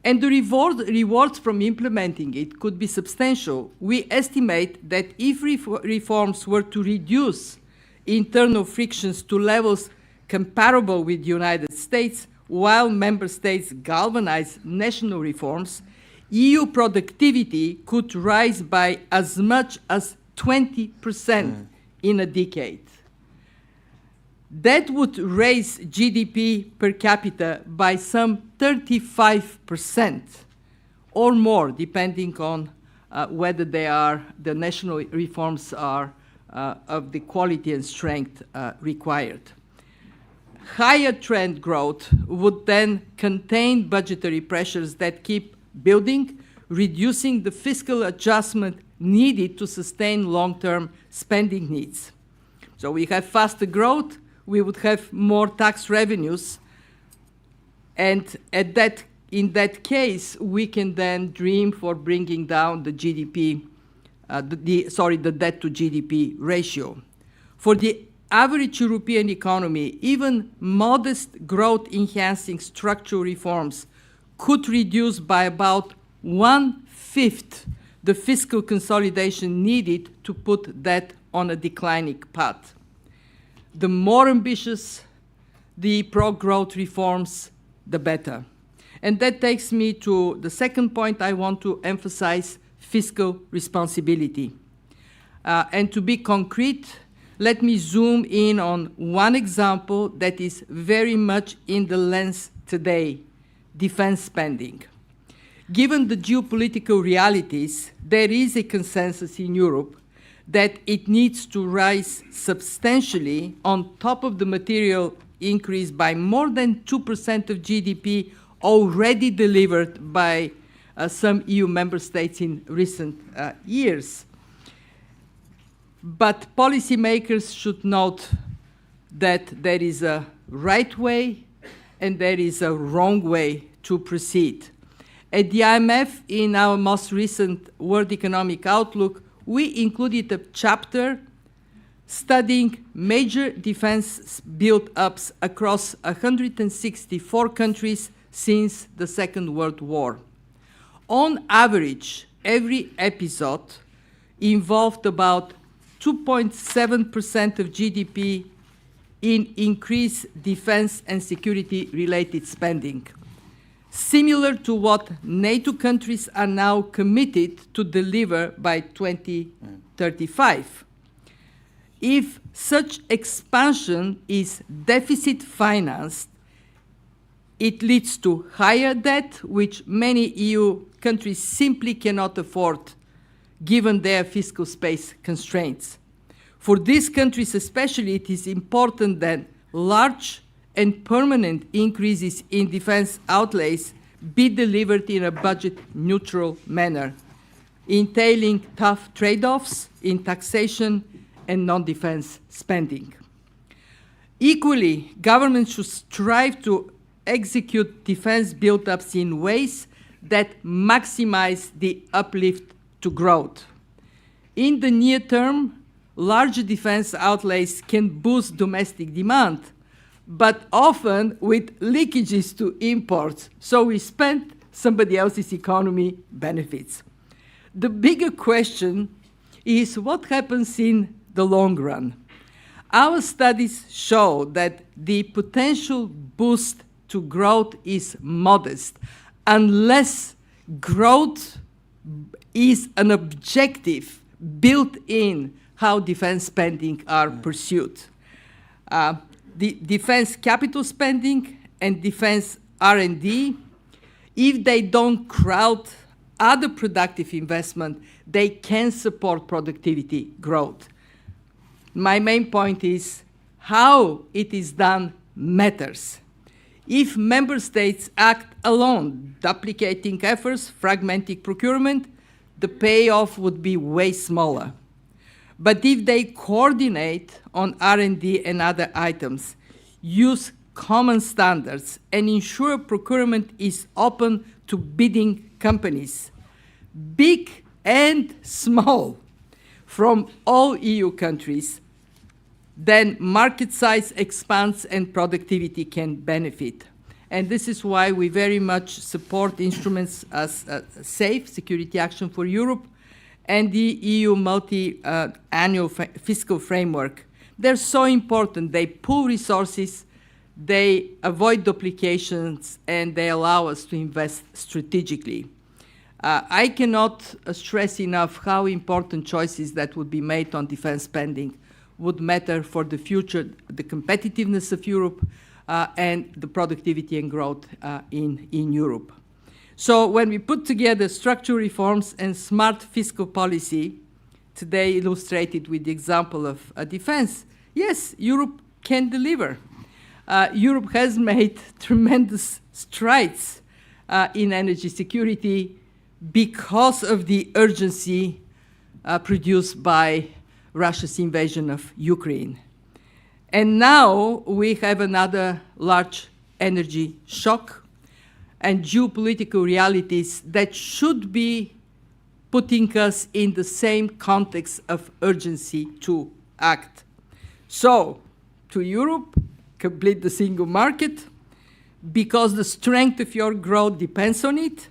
and the rewards from implementing it could be substantial. We estimate that if reforms were to reduce internal frictions to levels comparable with the United States, while member states galvanize national reforms, EU productivity could rise by as much as 20% in a decade. That would raise GDP per capita by some 35% or more, depending on whether the national reforms are of the quality and strength required. Higher trend growth would then contain budgetary pressures that keep building, reducing the fiscal adjustment needed to sustain long-term spending needs. So we have faster growth, we would have more tax revenues, and in that case, we can then dream for bringing down the GDP, the debt to GDP ratio. For the average European economy, even modest growth-enhancing structural reforms could reduce by about 1/5 the fiscal consolidation needed to put that on a declining path. The more ambitious the pro-growth reforms, the better. And that takes me to the second point I want to emphasize, fiscal responsibility. And to be concrete, let me zoom in on one example that is very much in the lens today, defense spending. Given the geopolitical realities, there is a consensus in Europe that it needs to rise substantially on top of the material increase by more than 2% of GDP already delivered by some EU member states in recent years. But policymakers should note that there is a right way and there is a wrong way to proceed. At the IMF, in our most recent World Economic Outlook, we included a chapter studying major defense build-ups across 164 countries since the Second World War. On average, every episode involved about 2.7% of GDP in increased defense and security-related spending, similar to what NATO countries are now committed to deliver by 2035. If such expansion is deficit financed, it leads to higher debt, which many EU countries simply cannot afford, given their fiscal space constraints. For these countries especially, it is important that large and permanent increases in defense outlays be delivered in a budget-neutral manner, entailing tough trade-offs in taxation and non-defense spending. Equally, governments should strive to execute defense build-ups in ways that maximize the uplift to growth. In the near term, large defense outlays can boost domestic demand, but often with leakages to imports, so we spend, somebody else's economy benefits. The bigger question is what happens in the long run. Our studies show that the potential boost to growth is modest unless growth is an objective built in how defense spending are pursued. The defense capital spending and defense R&D, if they don't crowd other productive investment, they can support productivity growth. My main point is how it is done matters. If member states act alone, duplicating efforts, fragmenting procurement, the payoff would be way smaller. But if they coordinate on R&D and other items, use common standards, and ensure procurement is open to bidding companies, big and small, from all EU countries, then market size expands and productivity can benefit. And this is why we very much support instruments as SAFE, Security Action for Europe, and the EU multi-annual fiscal framework. They're so important. They pool resources, they avoid duplications, and they allow us to invest strategically. I cannot stress enough how important choices that would be made on defense spending would matter for the future, the competitiveness of Europe, and the productivity and growth in Europe. So when we put together structural reforms and smart fiscal policy, today illustrated with the example of defense, yes, Europe can deliver. Europe has made tremendous strides in energy security because of the urgency produced by Russia's invasion of Ukraine. And now we have another large energy shock and geopolitical realities that should be putting us in the same context of urgency to act. So, to Europe, complete the single market, because the strength of your growth depends on it,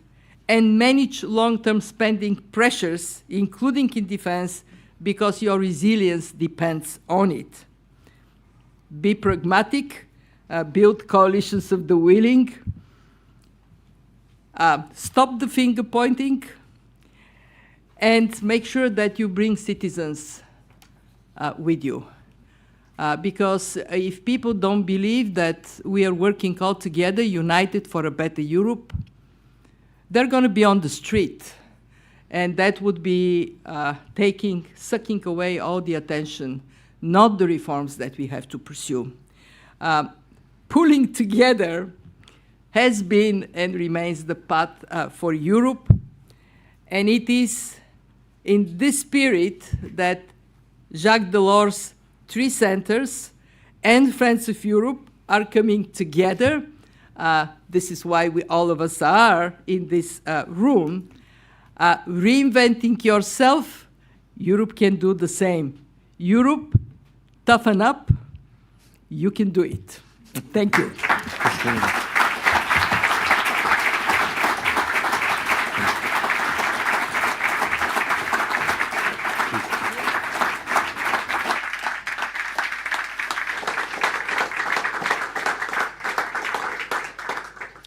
and manage long-term spending pressures, including in defense, because your resilience depends on it. Be pragmatic, build coalitions of the willing, stop the finger pointing, and make sure that you bring citizens with you. Because if people don't believe that we are working all together, united for a better Europe, they're going to be on the street. And that would be sucking away all the attention, not the reforms that we have to pursue. Pulling together has been and remains the path for Europe. And it is in this spirit that Jacques Delors' 3 centers and Friends of Europe are coming together. This is why all of us are in this room. Reinventing yourself, Europe can do the same. Europe, toughen up, you can do it. Thank you.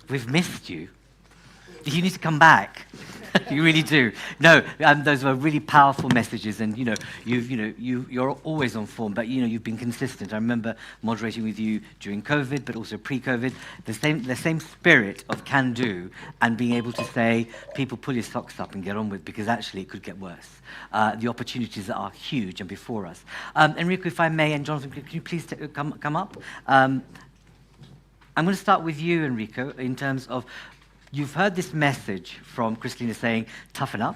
We've missed you. You need to come back. You really do. No, those were really powerful messages, and you're always on form, but you've been consistent. I remember moderating with you during COVID, but also pre-COVID. The same spirit of can do, and being able to say, people, pull your socks up and get on with, because actually it could get worse. The opportunities are huge and before us. Enrico, if I may, and Jonathan, can you please come up? I'm going to start with you, Enrico, in terms of, you've heard this message from Kristalina saying, toughen up.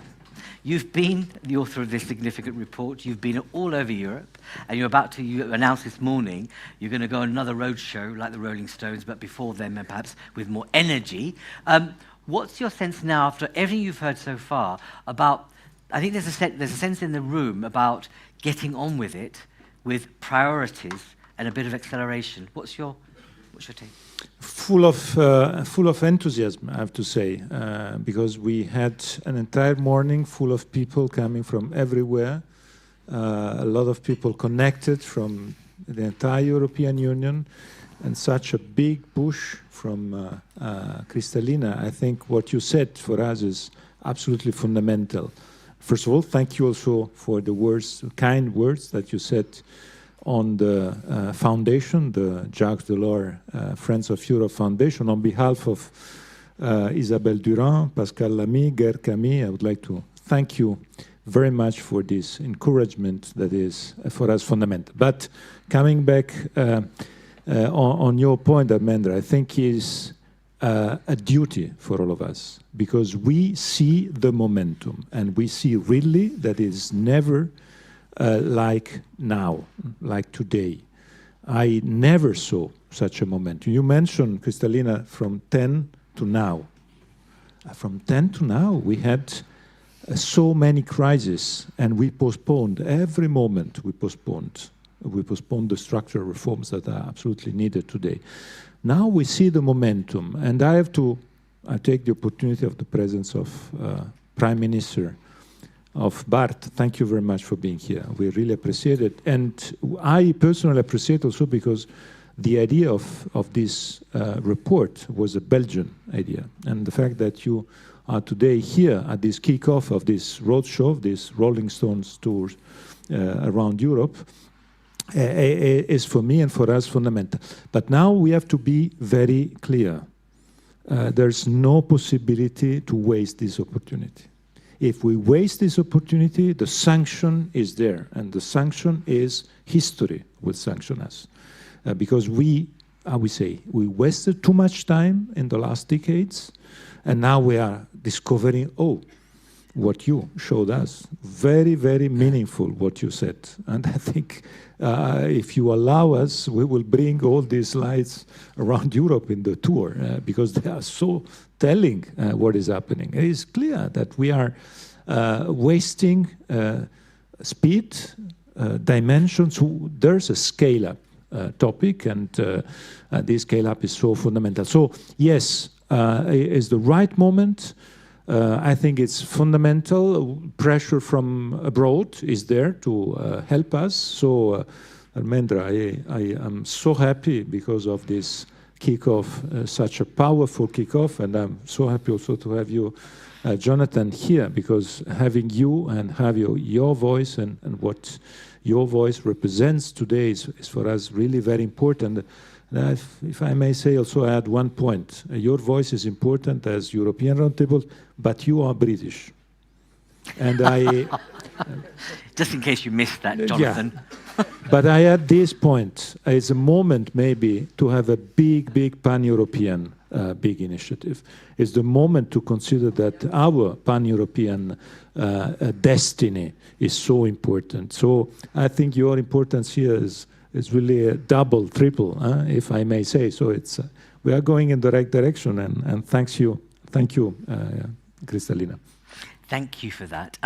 You've been the author of this significant report. You've been all over Europe, and you're about to announce this morning you're going to go on another roadshow like the Rolling Stones, but before them, and perhaps with more energy. What's your sense now, after everything you've heard so far, about, I think there's a sense in the room about getting on with it, with priorities and a bit of acceleration. What's your take? Full of enthusiasm, I have to say, because we had an entire morning full of people coming from everywhere, a lot of people connected from the entire European Union, and such a big push from Kristalina. I think what you said for us is absolutely fundamental. First of all, thank you also for the words, kind words that you said on the foundation, the Jacques Delors Friends of Europe Foundation. On behalf of Isabelle Durand, Pascal Lamy, Gerd Camille, I would like to thank you very much for this encouragement that is for us fundamental. But coming back on your point, Amanda, I think is a duty for all of us, because we see the momentum, and we see really that it is never like now, like today. I never saw such a momentum. You mentioned, Kristalina, from 10 to now. From 10 to now, we had so many crises, and we postponed every moment. We postponed the structural reforms that are absolutely needed today. Now we see the momentum, and I take the opportunity of the presence of Prime Minister of Bart. Thank you very much for being here. We really appreciate it, and I personally appreciate also because the idea of this report was a Belgian idea, and the fact that you are today here at this kickoff of this roadshow, this Rolling Stones tour around Europe, is for me and for us fundamental. But now we have to be very clear. There's no possibility to waste this opportunity. If we waste this opportunity, the sanction is there, and the sanction is history will sanction us. Because we wasted too much time in the last decades, and now we are discovering, what you showed us, very, very meaningful what you said. And I think if you allow us, we will bring all these slides around Europe in the tour, because they are so telling what is happening. It is clear that we are wasting speed, dimensions. There's a scale-up topic, and this scale-up is so fundamental. So yes, is the right moment. I think it's fundamental. Pressure from abroad is there to help us. So, Armendra, I am so happy because of this kickoff, such a powerful kickoff, and I'm so happy also to have you, Jonathan, here, because having you and have your voice and what your voice represents today is for us really very important. If I may say also, add one point. Your voice is important as European Roundtable, but you are British. And I... Just in case you missed that, Jonathan. Yeah. But I add this point. It's a moment maybe to have a big pan-European big initiative. It's the moment to consider that our pan-European destiny is so important. So I think your importance here is really a double, triple, if I may say. So we are going in the right direction, and thank you, Kristalina. Thank you for that.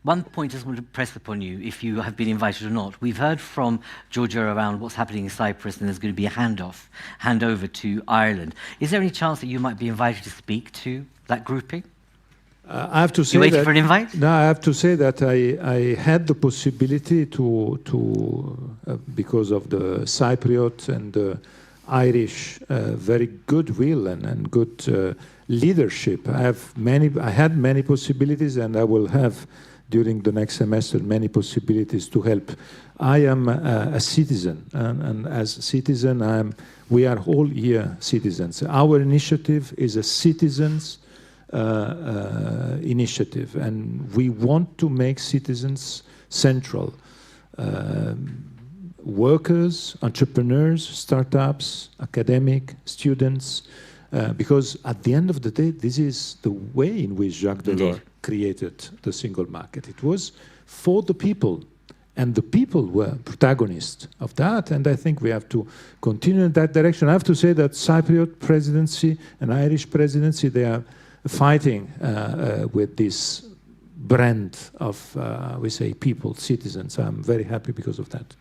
One point I just want to press upon you, if you have been invited or not. We've heard from Georgia around what's happening in Cyprus, and there's going to be a handover to Ireland. Is there any chance that you might be invited to speak to that grouping? I have to say you waiting for an invite? No, I have to say that I had the possibility to because of the Cypriot and the Irish very goodwill and good leadership. I had many possibilities, and I will have during the next semester many possibilities to help. I am a citizen, and as a citizen, we are all here citizens. Our initiative is a citizens' initiative, and we want to make citizens central. Workers, entrepreneurs, startups, academic, students, because at the end of the day, this is the way in which Jacques Delors created the single market. It was for the people, and the people were protagonists of that, and I think we have to continue in that direction. I have to say that Cypriot presidency and Irish presidency, they are fighting with this brand of, we say, people, citizens. I'm very happy because of that.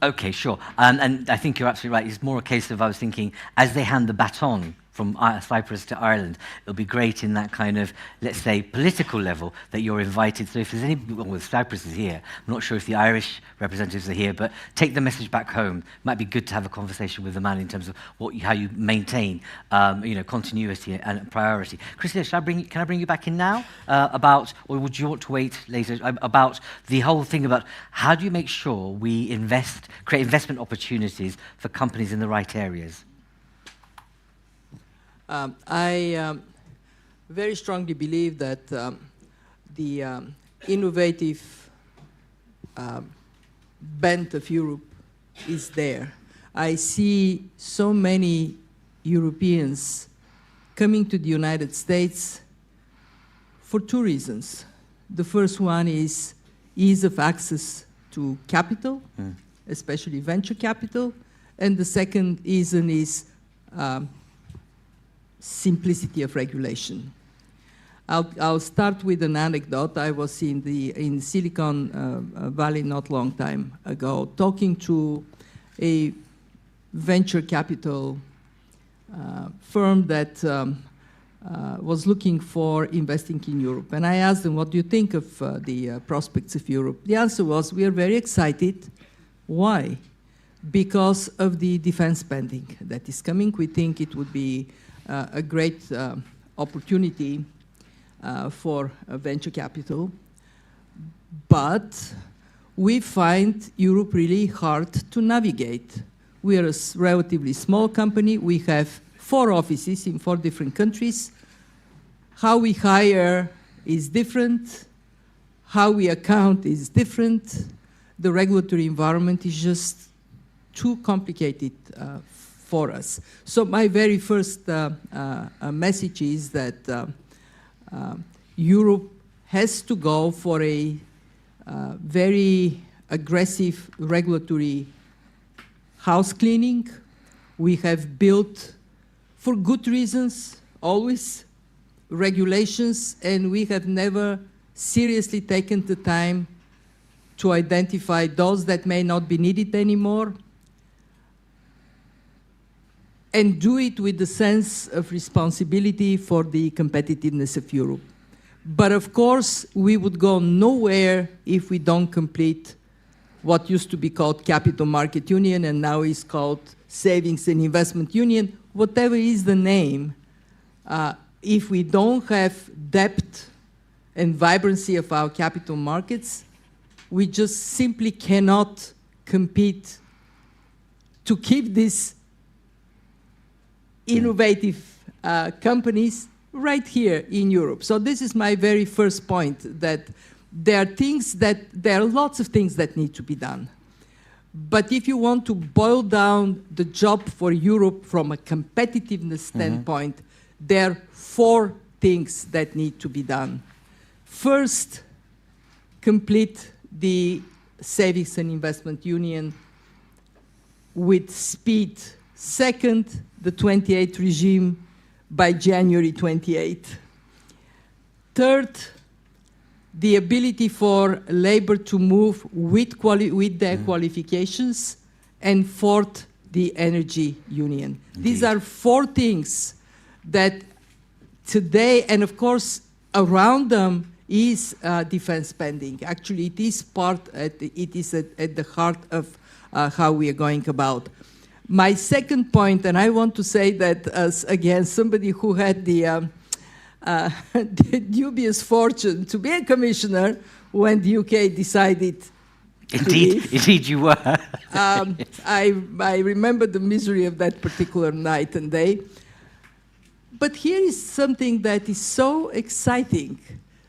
Okay, sure. And I think you're absolutely right. It's more a case of, I was thinking, as they hand the baton from Cyprus to Ireland, it'll be great in that kind of, let's say, political level that you're invited. So if there's any, well, Cyprus is here. I'm not sure if the Irish representatives are here, but take the message back home. It might be good to have a conversation with the man in terms of how you maintain, continuity and priority. Christina, can I bring you back in now or would you want to wait later, about the whole thing about how do you make sure we create investment opportunities for companies in the right areas? I very strongly believe that the innovative bent of Europe is there. I see so many Europeans coming to the United States for two reasons. The first one is ease of access to capital, especially venture capital. And the second reason is simplicity of regulation. I'll start with an anecdote. I was in Silicon Valley not long time ago, talking to a venture capital firm that was looking for investing in Europe. And I asked them, what do you think of the prospects of Europe? The answer was, we are very excited. Why? Because of the defense spending that is coming. We think it would be a great opportunity for venture capital. But we find Europe really hard to navigate. We are a relatively small company. We have 4 offices in 4 different countries. How we hire is different. How we account is different. The regulatory environment is just too complicated for us. So my very first message is that Europe has to go for a very aggressive regulatory house cleaning. We have built, for good reasons, always regulations, and we have never seriously taken the time to identify those that may not be needed anymore, and do it with the sense of responsibility for the competitiveness of Europe. But of course, we would go nowhere if we don't complete what used to be called Capital Market Union and now is called Savings and Investment Union. Whatever is the name, if we don't have depth and vibrancy of our capital markets, we just simply cannot compete to keep these innovative companies right here in Europe. So this is my very first point, that there are lots of things that need to be done. But if you want to boil down the job for Europe from a competitiveness standpoint, there are 4 things that need to be done. First, complete the Savings and Investment Union with speed. Second, the 28 regime by January 28. Third, the ability for labor to move with their qualifications. And fourth, the energy union. Indeed. These are 4 things that today, and of course, around them is defense spending. Actually, it is at the heart of how we are going about. My second point, and I want to say that as, again, somebody who had the dubious fortune to be a commissioner when the UK decided to leave. Indeed you were. I remember the misery of that particular night and day. But here is something that is so exciting.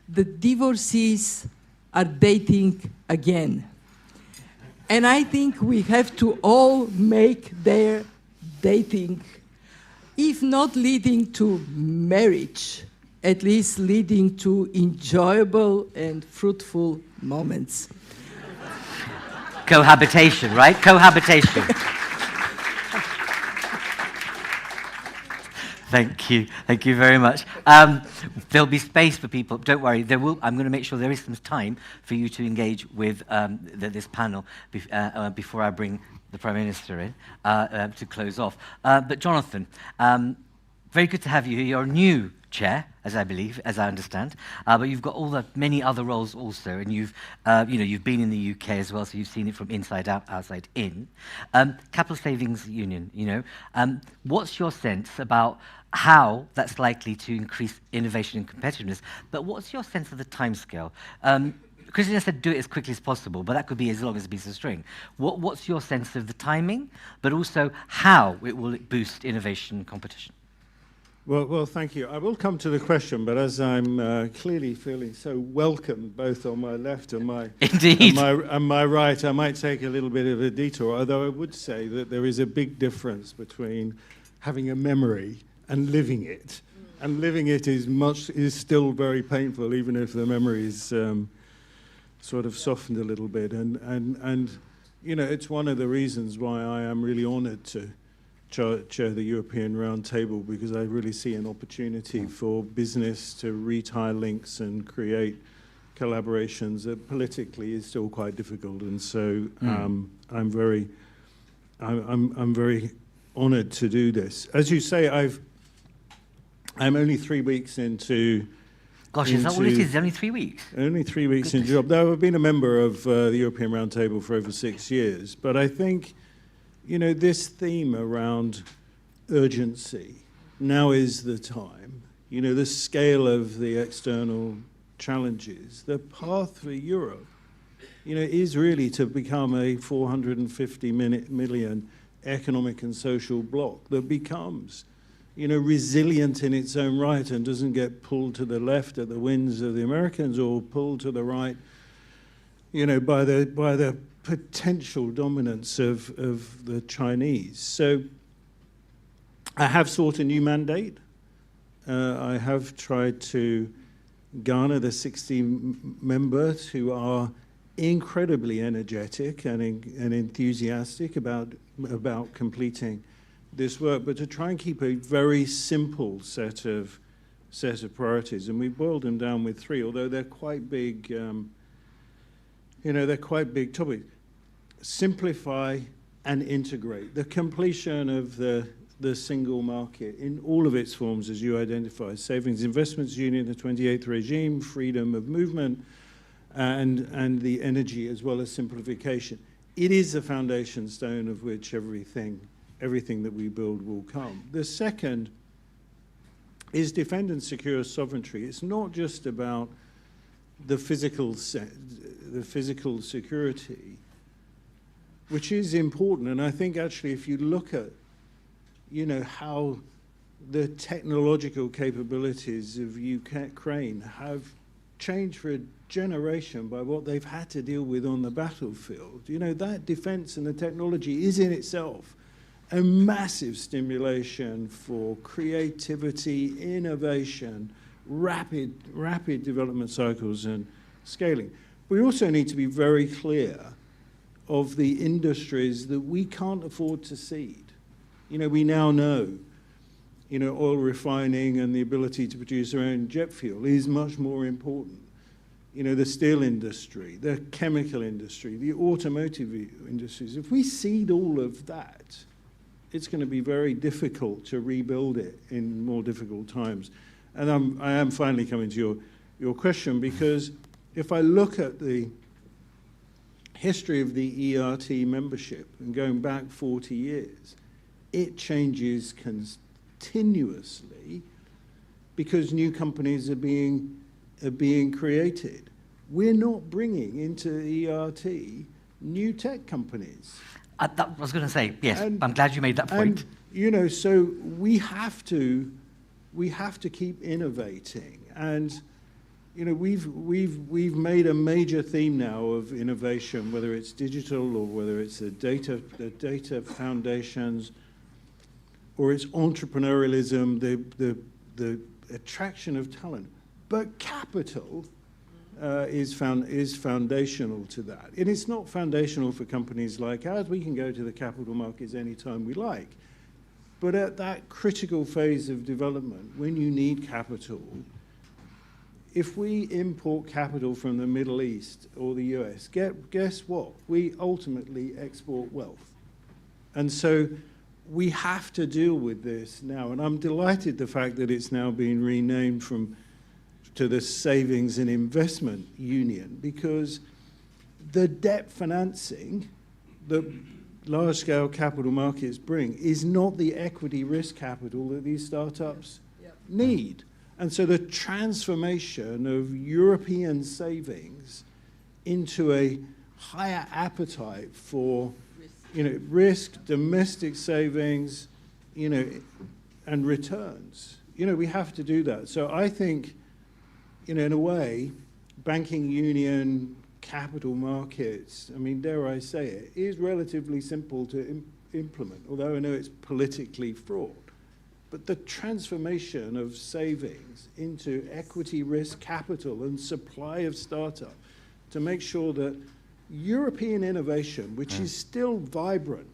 The divorcees are dating again. And I think we have to all make their dating, if not leading to marriage, at least leading to enjoyable and fruitful moments. Cohabitation, right? Cohabitation. Thank you very much. There'll be space for people. Don't worry. I'm going to make sure there is some time for you to engage with this panel before I bring the Prime Minister in to close off. But Jonathan, very good to have you here. You're a new chair, as I understand, but you've got all the many other roles also, and you've been in the UK as well, so you've seen it from inside out, outside in. Capital Savings Union, what's your sense about how that's likely to increase innovation and competitiveness? But what's your sense of the timescale? Christina said do it as quickly as possible, but that could be as long as a piece of string. What's your sense of the timing, but also how it will boost innovation and competition? Well, thank you. I will come to the question, but as I'm clearly feeling so welcome, both on my left and my and my right, I might take a little bit of a detour. Although I would say that there is a big difference between having a memory and living it, and living it is still very painful, even if the memory is sort of softened a little bit. And you know, it's one of the reasons why I am really honored to chair the European Roundtable, because I really see an opportunity for business to retire links and create collaborations that politically is still quite difficult. And so I'm very honored to do this. As you say, I'm only 3 weeks into. Gosh, is that all it is? Only 3 weeks? Only 3 weeks into job. Though I've been a member of the European Roundtable for over 6 years. But I think, you know, this theme around urgency, now is the time. You know, the scale of the external challenges, the path for Europe, you know, is really to become a 450 million economic and social bloc that becomes, you know, resilient in its own right and doesn't get pulled to the left at the winds of the Americans or pulled to the right, you know, by the potential dominance of the Chinese. So I have sought a new mandate. I have tried to garner the 60 members who are incredibly energetic and enthusiastic about completing this work, but to try and keep a very simple set of priorities. And we boiled them down with 3, although they're quite big, you know, they're quite big topics. Simplify and integrate. The completion of the single market in all of its forms, as you identify, savings investments union, the 28th regime, freedom of movement, and the energy, as well as simplification. It is the foundation stone of which everything that we build will come. The second is defend and secure sovereignty. It's not just about the physical security, which is important. And I think actually, if you look at, you know, how the technological capabilities of Ukraine have changed for a generation by what they've had to deal with on the battlefield, you know, that defense and the technology is in itself a massive stimulation for creativity, innovation, rapid development cycles and scaling. We also need to be very clear of the industries that we can't afford to cede. You know, we now know, you know, oil refining and the ability to produce our own jet fuel is much more important. You know, the steel industry, the chemical industry, the automotive industries. If we cede all of that, it's going to be very difficult to rebuild it in more difficult times. And I am finally coming to your question, because if I look at the history of the ERT membership and going back 40 years, it changes continuously because new companies are being created. We're not bringing into ERT new tech companies. I was going to say, yes, I'm glad you made that point. And, you know, so we have to keep innovating. And, you know, we've made a major theme now of innovation, whether it's digital or whether it's the data foundations, or it's entrepreneurialism, the attraction of talent. But capital is foundational to that. And it's not foundational for companies like ours. We can go to the capital markets anytime we like. But at that critical phase of development, when you need capital, if we import capital from the Middle East or the US, guess what? We ultimately export wealth. And so we have to deal with this now. And I'm delighted the fact that it's now been renamed to the Savings and Investment Union, because the debt financing that large-scale capital markets bring is not the equity risk capital that these startups need. And so the transformation of European savings into a higher appetite for, you know, risk, domestic savings, you know, and returns. You know, we have to do that. So I think, you know, in a way, banking union, capital markets, I mean, dare I say it, is relatively simple to implement, although I know it's politically fraught. But the transformation of savings into equity risk capital and supply of startup, to make sure that European innovation, which is still vibrant,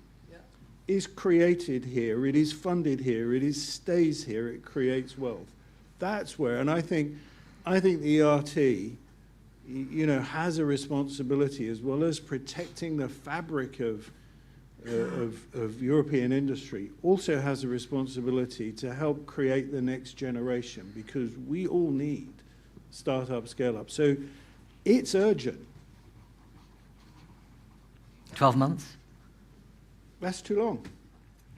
is created here, it is funded here, it stays here, it creates wealth. That's where, and I think the ERT, you know, has a responsibility, as well as protecting the fabric of European industry, also has a responsibility to help create the next generation, because we all need startup, scale up. So it's urgent. 12 months? That's too long.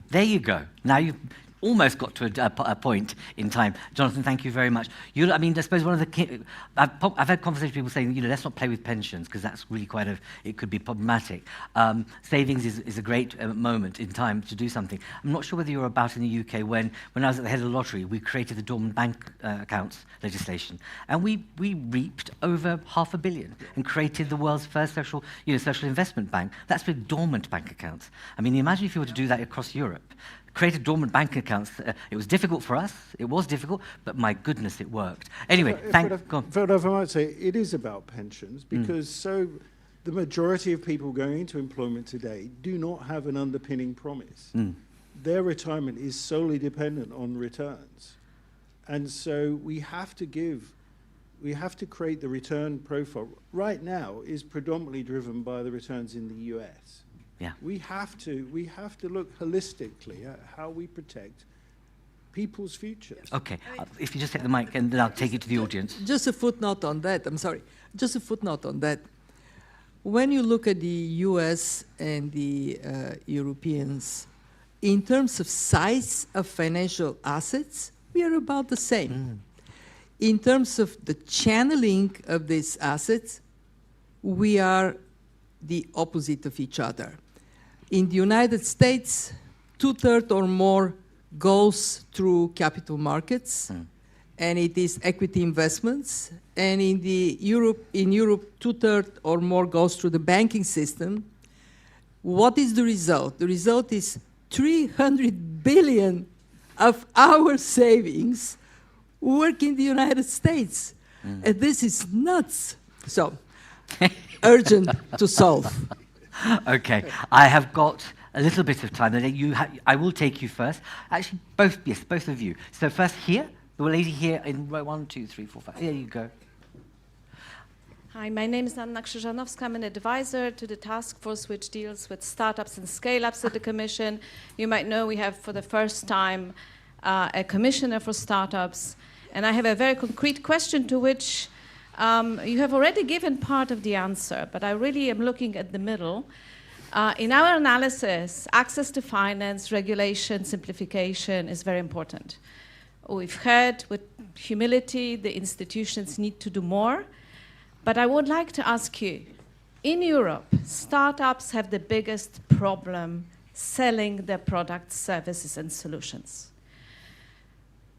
There you go. Now you've almost got to a point in time. Jonathan, thank you very much. I mean, I suppose one of the key, I've had conversations with people saying, you know, let's not play with pensions, because that's really it could be problematic. Savings is a great moment in time to do something. I'm not sure whether you're about in the UK when I was at the head of the lottery, we created the dormant bank accounts legislation, and we reaped over £500 million and created the world's first social investment bank. That's with dormant bank accounts. I mean, imagine if you were to do that across Europe. Created dormant bank accounts. It was difficult for us. It was difficult, but my goodness, it worked. Anyway, go on. If I might say, it is about pensions, because the majority of people going into employment today do not have an underpinning promise. Their retirement is solely dependent on returns. And so we have to create the return profile. Right now is predominantly driven by the returns in the US. Yeah. We have to look holistically at how we protect people's futures. Okay, if you just take the mic and then I'll take it to the audience. Just a footnote on that, I'm sorry. Just a footnote on that. When you look at the US and the Europeans, in terms of size of financial assets, we are about the same. In terms of the channeling of these assets, we are the opposite of each other. In the United States, 2/3 or more goes through capital markets, and it is equity investments. And in Europe, 2/3 or more goes through the banking system. What is the result? The result is 300 billion of our savings work in the United States. And this is nuts. So, urgent to solve. Okay, I have got a little bit of time. I will take you first. Actually, both of you. So first here, the lady here in row 1, 2, 3, 4, 5. There you go. Hi, my name is Anna Krzyżanowska. I'm an advisor to the task force which deals with startups and scale-ups at the Commission. You might know we have, for the first time, a commissioner for startups. And I have a very concrete question to which you have already given part of the answer, but I really am looking at the middle. In our analysis, access to finance, regulation, simplification is very important. We've heard with humility the institutions need to do more, but I would like to ask you, in Europe, startups have the biggest problem selling their products, services, and solutions.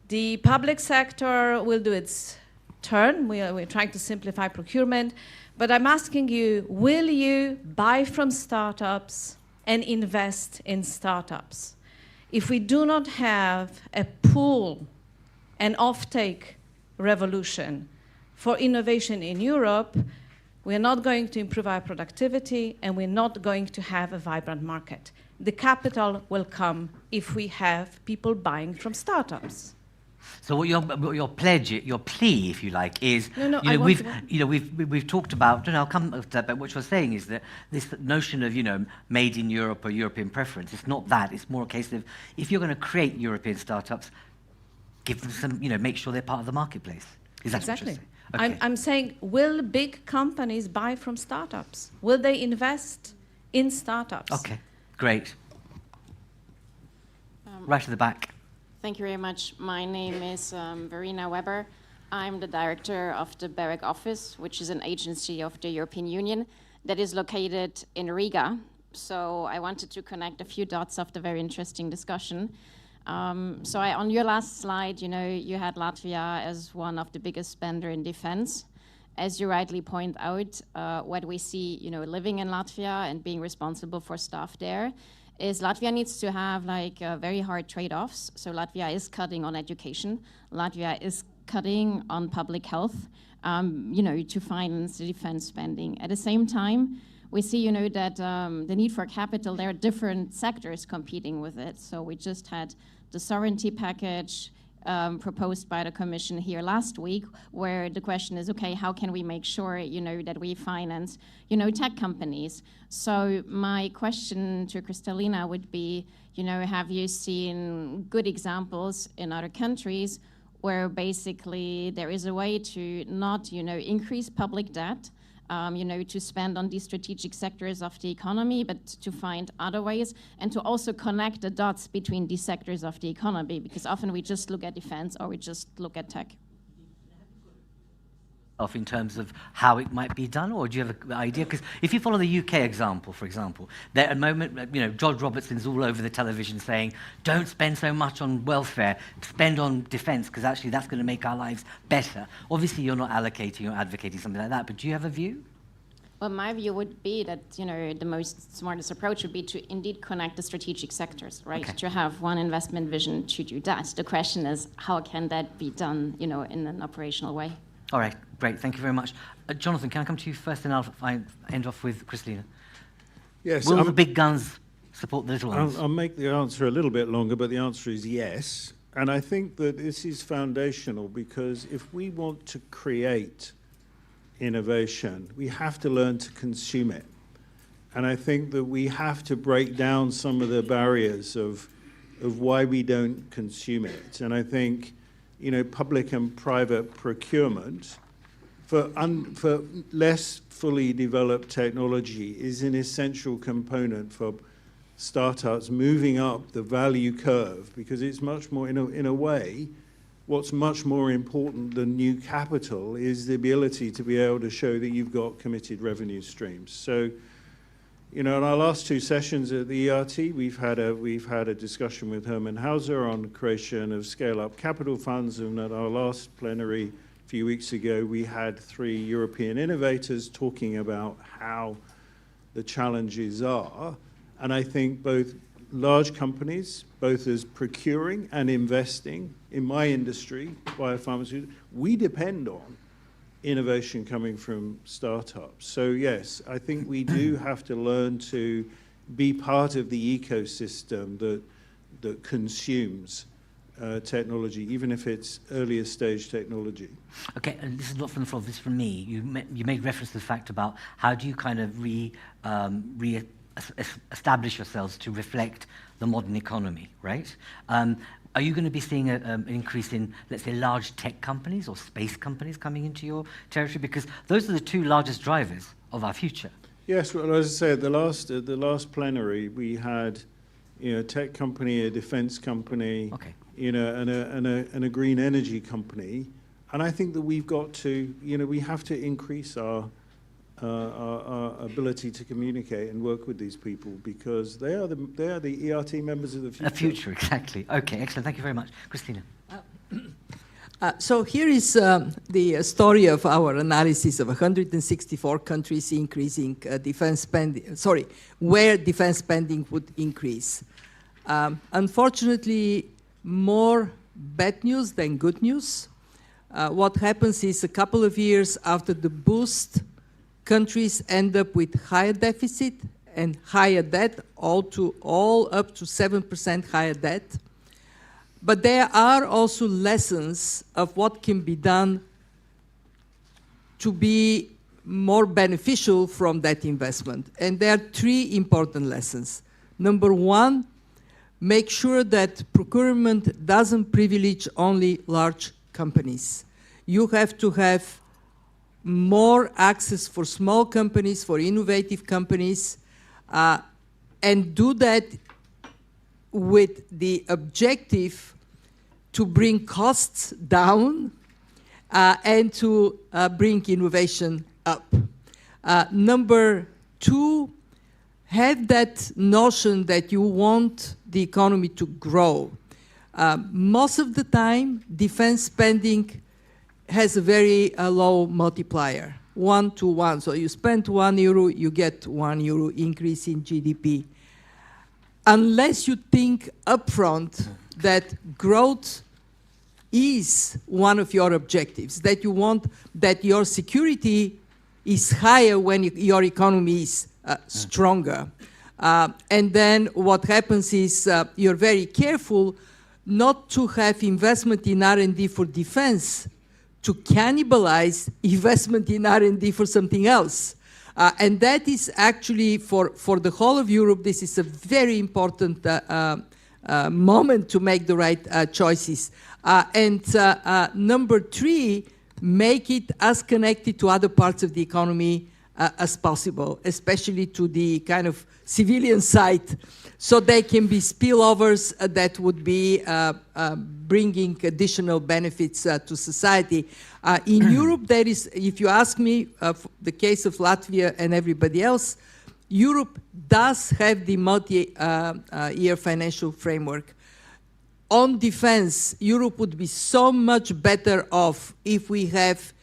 The public sector will do its turn. We're trying to simplify procurement, but I'm asking you, will you buy from startups and invest in startups? If we do not have a pull and offtake revolution for innovation in Europe, we're not going to improve our productivity, and we're not going to have a vibrant market. The capital will come if we have people buying from startups. So what your plea, if you like, is we've talked about. And I'll come to that. But what you're saying is that this notion of made in Europe or European preference. It's not that. It's more a case of if you're going to create European startups, give them some. Make sure they're part of the marketplace. Is that what you're saying? Okay. I'm saying, will big companies buy from startups? Will they invest in startups? Okay, great. Right at the back. Thank you very much. My name is Verena Weber. I'm the director of the BEREC office, which is an agency of the European Union that is located in Riga. So I wanted to connect a few dots of the very interesting discussion. On your last slide, you had Latvia as one of the biggest spender in defense. As you rightly point out, what we see, living in Latvia and being responsible for stuff there is Latvia needs to have very hard trade-offs. So Latvia is cutting on education. Latvia is cutting on public health, to finance the defense spending. At the same time, we see, that the need for capital, there are different sectors competing with it. So we just had the sovereignty package proposed by the Commission here last week, where the question is, okay, how can we make sure, that we finance, tech companies? So my question to Kristalina would be, have you seen good examples in other countries where basically there is a way to not, increase public debt, to spend on these strategic sectors of the economy, but to find other ways and to also connect the dots between these sectors of the economy, because often we just look at defense or we just look at tech. In terms of how it might be done, or do you have an idea? Because if you follow the UK example, for example, there at the moment, George Robertson's all over the television saying, don't spend so much on welfare, spend on defence, because actually that's going to make our lives better. Obviously, you're not allocating or advocating something like that, but do you have a view? Well, my view would be that, the most smartest approach would be to indeed connect the strategic sectors, right? Okay. To have one investment vision to do that. The question is, how can that be done, in an operational way? All right, great. Thank you very much. Jonathan, can I come to you first, and I'll end off with Kristalina? Yes. Will the big guns support the little ones? I'll make the answer a little bit longer, but the answer is yes. And I think that this is foundational, because if we want to create innovation, we have to learn to consume it. And I think that we have to break down some of the barriers of why we don't consume it. And I think, public and private procurement for less fully developed technology is an essential component for startups moving up the value curve, because it's much more, in a way, what's much more important than new capital is the ability to be able to show that you've got committed revenue streams. So, in our last two sessions at the ERT, we've had a discussion with Hermann Hauser on creation of scale-up capital funds, and at our last plenary a few weeks ago, we had 3 European innovators talking about how the challenges are. And I think both large companies, both as procuring and investing, in my industry, biopharmaceuticals, we depend on innovation coming from startups. So yes, I think we do have to learn to be part of the ecosystem that consumes technology, even if it's earlier stage technology. Okay, and this is not from the floor, this is from me. You made reference to the fact about how do you kind of establish yourselves to reflect the modern economy, right? Are you going to be seeing an increase in, let's say, large tech companies or space companies coming into your territory? Because those are the 2 largest drivers of our future. Yes, well, as I said, the last plenary, we had, a tech company, a defense company, okay, and a green energy company. And I think that we've got to, we have to increase our ability to communicate and work with these people, because they are the ERT members of the future. The future, exactly. Okay, excellent. Thank you very much. Kristalina. So here is the story of our analysis of 164 countries increasing defense spending, where defense spending would increase. Unfortunately, more bad news than good news. What happens is a couple of years after the boost, countries end up with higher deficit and higher debt, all up to 7% higher debt. But there are also lessons of what can be done to be more beneficial from that investment. And there are 3 important lessons. Number 1, make sure that procurement doesn't privilege only large companies. You have to have more access for small companies, for innovative companies, and do that with the objective to bring costs down and to bring innovation up. Number 2, have that notion that you want the economy to grow. Most of the time, defense spending has a very low multiplier, 1 to 1. So you spend €1, you get €1 increase in GDP. Unless you think upfront that growth is one of your objectives, that you want that your security is higher when your economy is stronger. And then what happens is you're very careful not to have investment in R&D for defense to cannibalize investment in R&D for something else. And that is actually, for the whole of Europe, this is a very important moment to make the right choices. And number three, make it as connected to other parts of the economy as possible, especially to the kind of civilian side, so there can be spillovers that would be bringing additional benefits to society. In Europe, there is, if you ask me, the case of Latvia and everybody else, Europe does have the multi-year financial framework. On defense, Europe would be so much better off if we have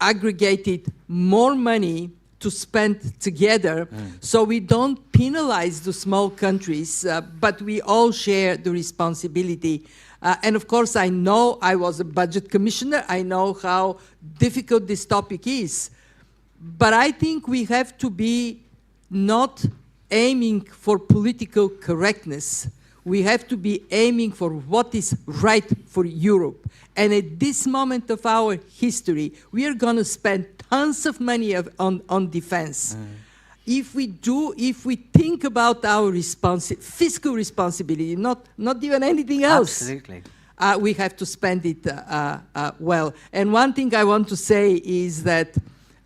aggregated more money to spend together, so we don't penalize the small countries, but we all share the responsibility. And of course, I know I was a budget commissioner. I know how difficult this topic is. But I think we have to be not aiming for political correctness. We have to be aiming for what is right for Europe. And at this moment of our history, we are going to spend tons of money on defense. If we think about our fiscal responsibility, not even anything else, absolutely, we have to spend it well. And one thing I want to say is that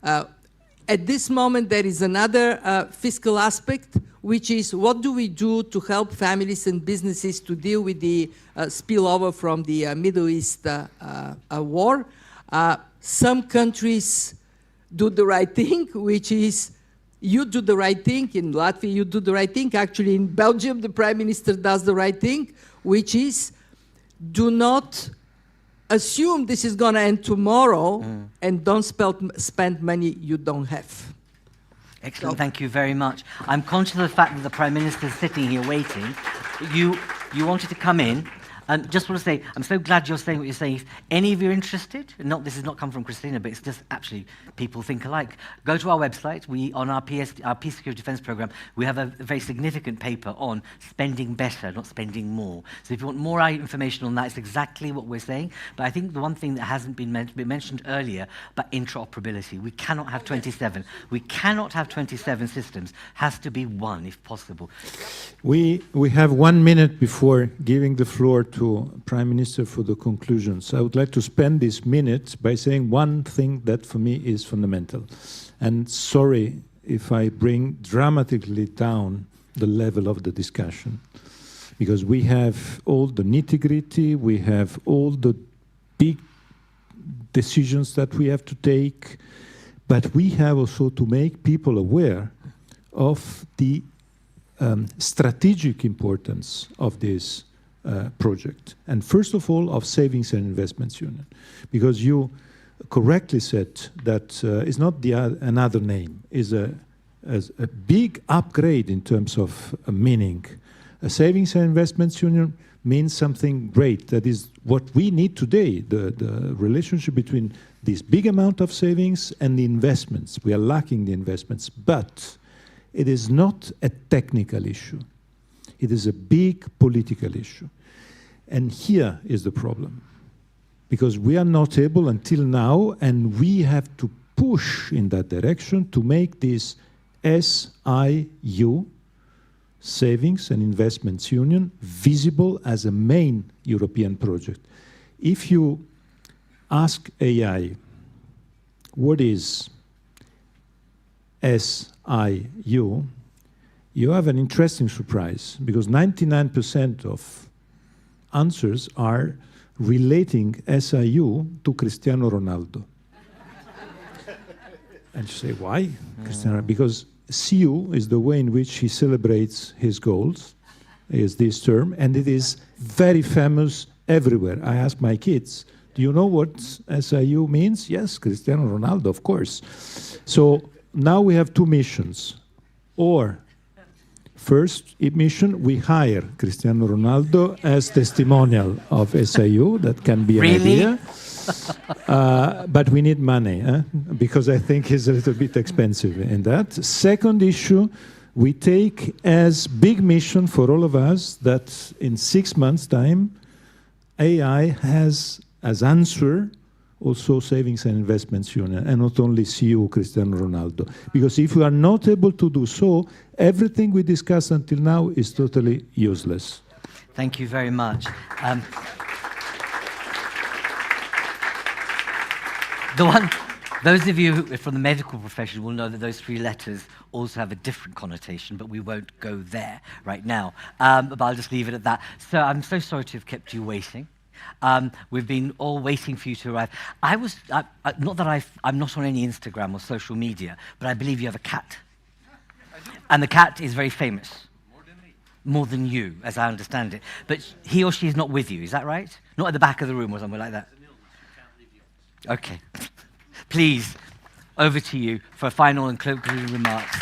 at this moment there is another fiscal aspect, which is what do we do to help families and businesses to deal with the spillover from the Middle East war. Some countries do the right thing, which is you do the right thing. In Latvia, you do the right thing. Actually, in Belgium, the Prime Minister does the right thing, which is do not assume this is going to end tomorrow and don't spend money you don't have. Excellent, thank you very much. I'm conscious of the fact that the Prime Minister is sitting here waiting. You wanted to come in. Just want to say, I'm so glad you're saying what you're saying. If any of you are interested, this has not come from Christina, but it's just actually people think alike. Go to our website. On our Peace Security Defence Programme, we have a very significant paper on spending better, not spending more. So if you want more information on that, it's exactly what we're saying. But I think the one thing that hasn't been mentioned earlier, but interoperability. We cannot have 27. We cannot have 27 systems. Has to be one, if possible. We have 1 minute before giving the floor to Prime Minister for the conclusions. I would like to spend this minute by saying one thing that for me is fundamental. And sorry if I bring dramatically down the level of the discussion, because we have all the nitty-gritty, we have all the big decisions that we have to take, but we have also to make people aware of the strategic importance of this project, and first of all of Savings and Investments Union, because you correctly said that it's not another name, is a big upgrade in terms of meaning. A Savings and Investments Union means something great. That is what we need today, the relationship between this big amount of savings and the investments. We are lacking the investments, but it is not a technical issue. It is a big political issue. And here is the problem. Because we are not able until now, and we have to push in that direction to make this SIU, Savings and Investments Union, visible as a main European project. If you ask AI, what is SIU, you have an interesting surprise, because 99% of answers are relating SIU to Cristiano Ronaldo. And you say, why? Cristiano? Because CU is the way in which he celebrates his goals, is this term, and it is very famous everywhere. I ask my kids, do you know what SIU means? Yes, Cristiano Ronaldo, of course. So now we have two missions. Or First mission, we hire Cristiano Ronaldo as testimonial of SIU. That can be an idea. But we need money, because I think he's a little bit expensive in that. Second issue, we take as big mission for all of us that in 6 months' time, AI has as answer also Savings and Investments Union, and not only CU Cristiano Ronaldo. Because if we are not able to do so, everything we discussed until now is totally useless. Thank you very much. Those of you from the medical profession will know that those 3 letters also have a different connotation, but we won't go there right now. But I'll just leave it at that. So I'm so sorry to have kept you waiting. We've been all waiting for you to arrive. Not that I'm not on any Instagram or social media, but I believe you have a cat. And the cat is very famous. More than you, as I understand it. But he or she is not with you, is that right? Not at the back of the room or something like that? Okay. Please, over to you for final and concluding remarks.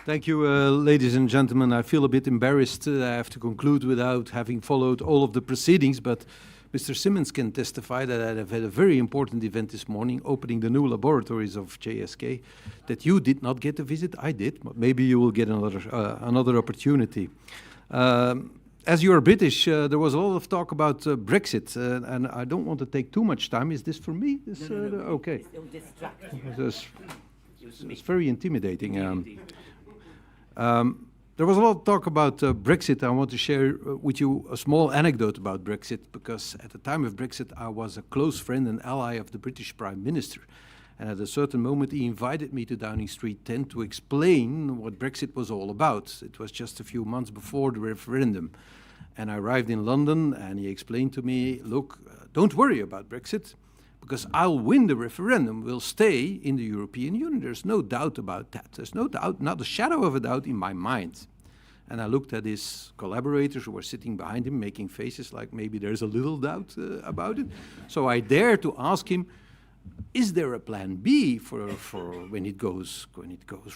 Thank you, ladies and gentlemen. I feel a bit embarrassed. I have to conclude without having followed all of the proceedings, but Mr. Simmons can testify that I have had a very important event this morning, opening the new laboratories of JSK, that you did not get to visit. I did, but maybe you will get another opportunity. As you are British, there was a lot of talk about Brexit, and I don't want to take too much time. Is this for me? No. Okay. It's very intimidating. There was a lot of talk about Brexit. I want to share with you a small anecdote about Brexit, because at the time of Brexit, I was a close friend and ally of the British Prime Minister. And at a certain moment, he invited me to Downing Street 10 to explain what Brexit was all about. It was just a few months before the referendum. And I arrived in London, and he explained to me, look, don't worry about Brexit, because I'll win the referendum. We'll stay in the European Union. There's no doubt about that. There's no doubt, not a shadow of a doubt in my mind. And I looked at his collaborators who were sitting behind him, making faces like maybe there's a little doubt about it. So I dared to ask him, is there a plan B for when it goes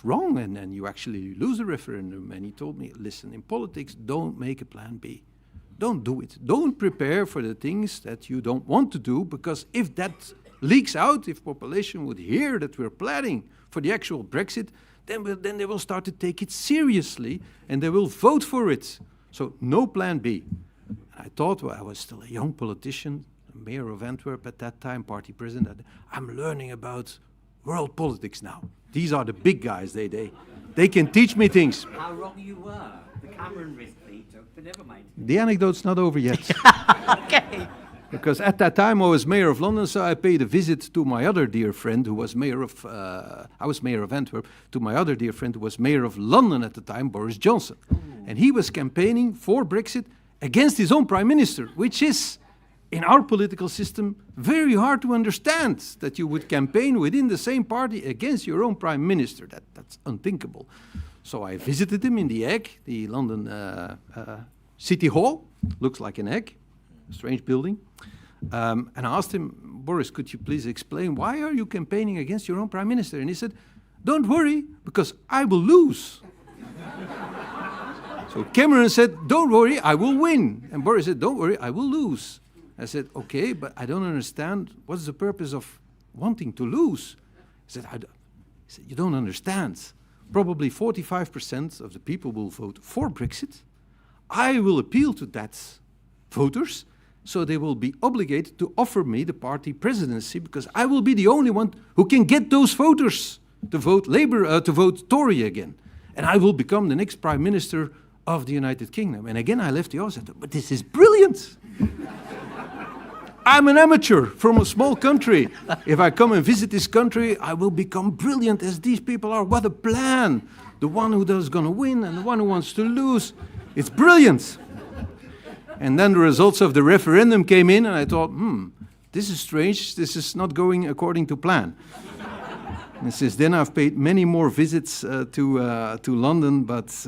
wrong and you actually lose the referendum? And he told me, listen, in politics, don't make a plan B. Don't do it. Don't prepare for the things that you don't want to do, because if that leaks out, if population would hear that we're planning for the actual Brexit, then they will start to take it seriously and they will vote for it. So no plan B. I thought, well, I was still a young politician, mayor of Antwerp at that time, party president. I'm learning about world politics now. These are the big guys. They can teach me things. How wrong you were. The Cameron risk, but never mind. The anecdote's not over yet. Okay. Because at that time I was mayor of London, so I paid a visit to my other dear friend who was mayor of, I was mayor of Antwerp, to my other dear friend who was mayor of London at the time, Boris Johnson. Ooh. And he was campaigning for Brexit against his own prime minister, which is, in our political system, very hard to understand, that you would campaign within the same party against your own prime minister. That's unthinkable. So I visited him in the Egg, the London City Hall. Looks like an egg, a strange building. And I asked him, Boris, could you please explain, why are you campaigning against your own prime minister? And he said, don't worry, because I will lose. So Cameron said, don't worry, I will win. And Boris said, don't worry, I will lose. I said, okay, but I don't understand. What's the purpose of wanting to lose? He said, you don't understand. Probably 45% of the people will vote for Brexit. I will appeal to that voters, so they will be obligated to offer me the party presidency, because I will be the only one who can get those voters to vote Labour, to vote Tory again. And I will become the next prime minister of the United Kingdom. And again, I left the office. I thought, but this is brilliant. I'm an amateur from a small country. If I come and visit this country, I will become brilliant as these people are. What a plan. The one who is going to win and the one who wants to lose. It's brilliant. And then the results of the referendum came in, and I thought, this is strange. This is not going according to plan. And since then, I've paid many more visits to London, but...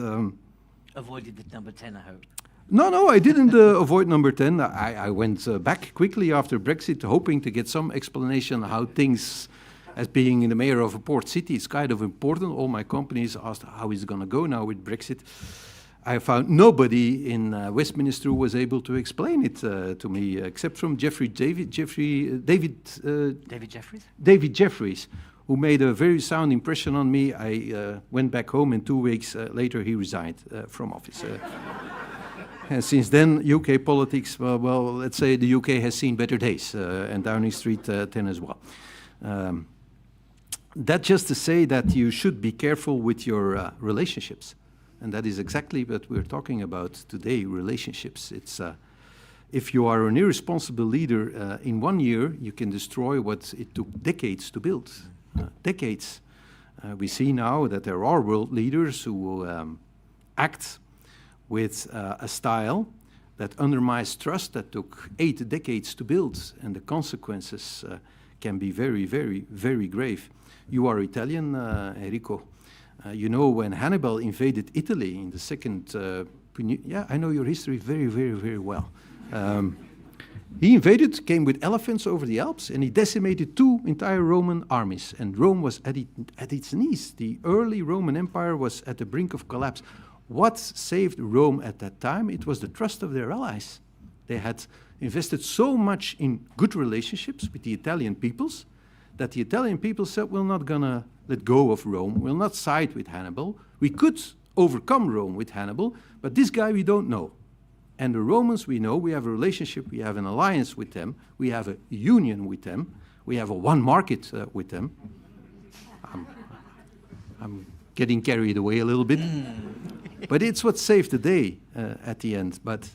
avoided the number 10, I hope. No, I didn't avoid number 10. I went back quickly after Brexit, hoping to get some explanation how things as being the mayor of a port city, it's kind of important. All my companies asked how is it going to go now with Brexit. I found nobody in Westminster who was able to explain it to me, except from David Jeffries, who made a very sound impression on me. I went back home, and 2 weeks later he resigned from office. And since then, UK politics, well, let's say the UK has seen better days, and Downing Street 10 as well. That just to say that you should be careful with your relationships. And that is exactly what we're talking about today, relationships. It's if you are an irresponsible leader, in 1 year, you can destroy what it took decades to build. Decades. We see now that there are world leaders who act with a style that undermines trust that took 8 decades to build, and the consequences can be very, very, very grave. You are Italian, Enrico. You know, when Hannibal invaded Italy in the second... yeah, I know your history very, very, very well. He invaded, came with elephants over the Alps, and he decimated 2 entire Roman armies. And Rome was at its knees. The early Roman Empire was at the brink of collapse. What saved Rome at that time? It was the trust of their allies. They had invested so much in good relationships with the Italian peoples that the Italian people said, we're not going to let go of Rome. We'll not side with Hannibal. We could overcome Rome with Hannibal, but this guy we don't know. And the Romans, we know, we have a relationship, we have an alliance with them, we have a union with them, we have a one market with them. I'm getting carried away a little bit. But it's what saved the day at the end. But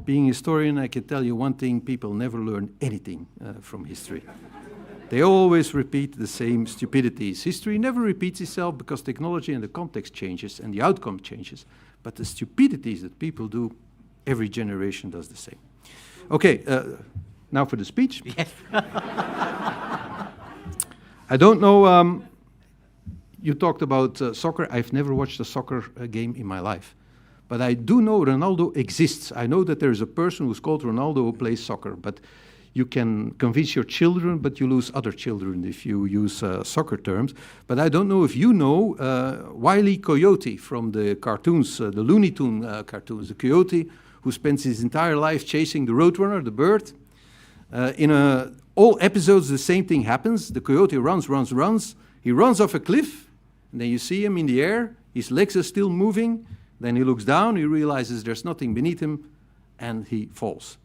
being a historian, I can tell you one thing, people never learn anything from history. They always repeat the same stupidities. History never repeats itself because technology and the context changes and the outcome changes. But the stupidities that people do, every generation does the same. Okay, now for the speech. Yes. I don't know, you talked about soccer. I've never watched a soccer game in my life. But I do know Ronaldo exists. I know that there's a person who's called Ronaldo who plays soccer. But you can convince your children, but you lose other children if you use soccer terms. But I don't know if you know Wile E. Coyote from the cartoons, the Looney Tunes cartoons. The coyote who spends his entire life chasing the roadrunner, the bird. In all episodes, the same thing happens. The coyote runs. He runs off a cliff, and then you see him in the air. His legs are still moving. Then he looks down, he realizes there's nothing beneath him, and he falls.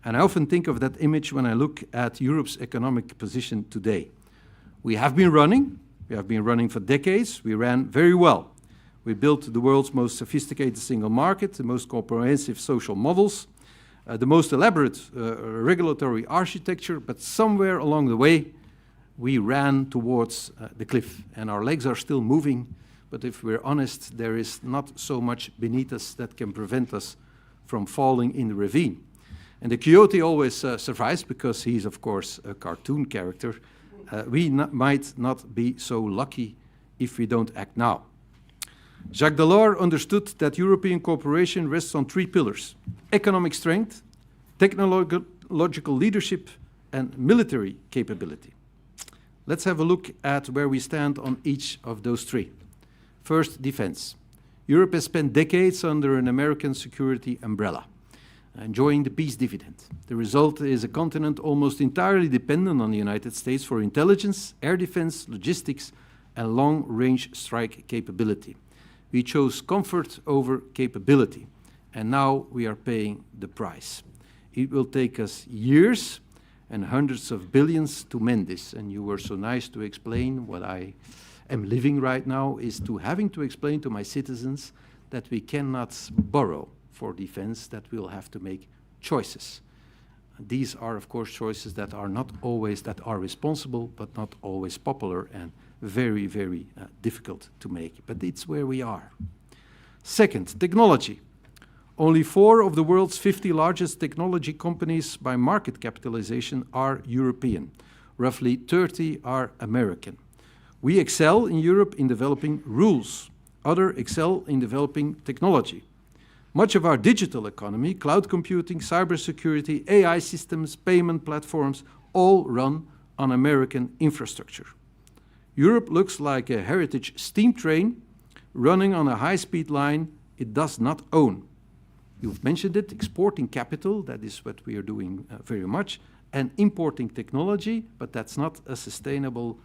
And I often think of that image when I look at Europe's economic position today. We have been running for decades. We ran very well. We built the world's most sophisticated single market, the most comprehensive social models, the most elaborate regulatory architecture, but somewhere along the way, we ran towards the cliff, and our legs are still moving. But if we're honest, there is not so much beneath us that can prevent us from falling in the ravine. And the coyote always survives because he's, of course, a cartoon character. We might not be so lucky if we don't act now. Jacques Delors understood that European cooperation rests on 3 pillars: economic strength, technological leadership, and military capability. Let's have a look at where we stand on each of those 3. First, defense. Europe has spent decades under an American security umbrella, enjoying the peace dividend. The result is a continent almost entirely dependent on the United States for intelligence, air defense, logistics, and long-range strike capability. We chose comfort over capability, and now we are paying the price. It will take us years and hundreds of billions to mend this, and you were so nice to explain what I am living right now, is to having to explain to my citizens that we cannot borrow for defense, that we'll have to make choices. These are, of course, choices that are not always, that are responsible, but not always popular and very, very difficult to make. But it's where we are. Second, technology. Only 4 of the world's 50 largest technology companies by market capitalization are European. Roughly 30 are American. We excel in Europe in developing rules. Others excel in developing technology. Much of our digital economy, cloud computing, cybersecurity, AI systems, payment platforms, all run on American infrastructure. Europe looks like a heritage steam train running on a high-speed line it does not own. You've mentioned it, exporting capital, that is what we are doing very much, and importing technology, but that's not a sustainable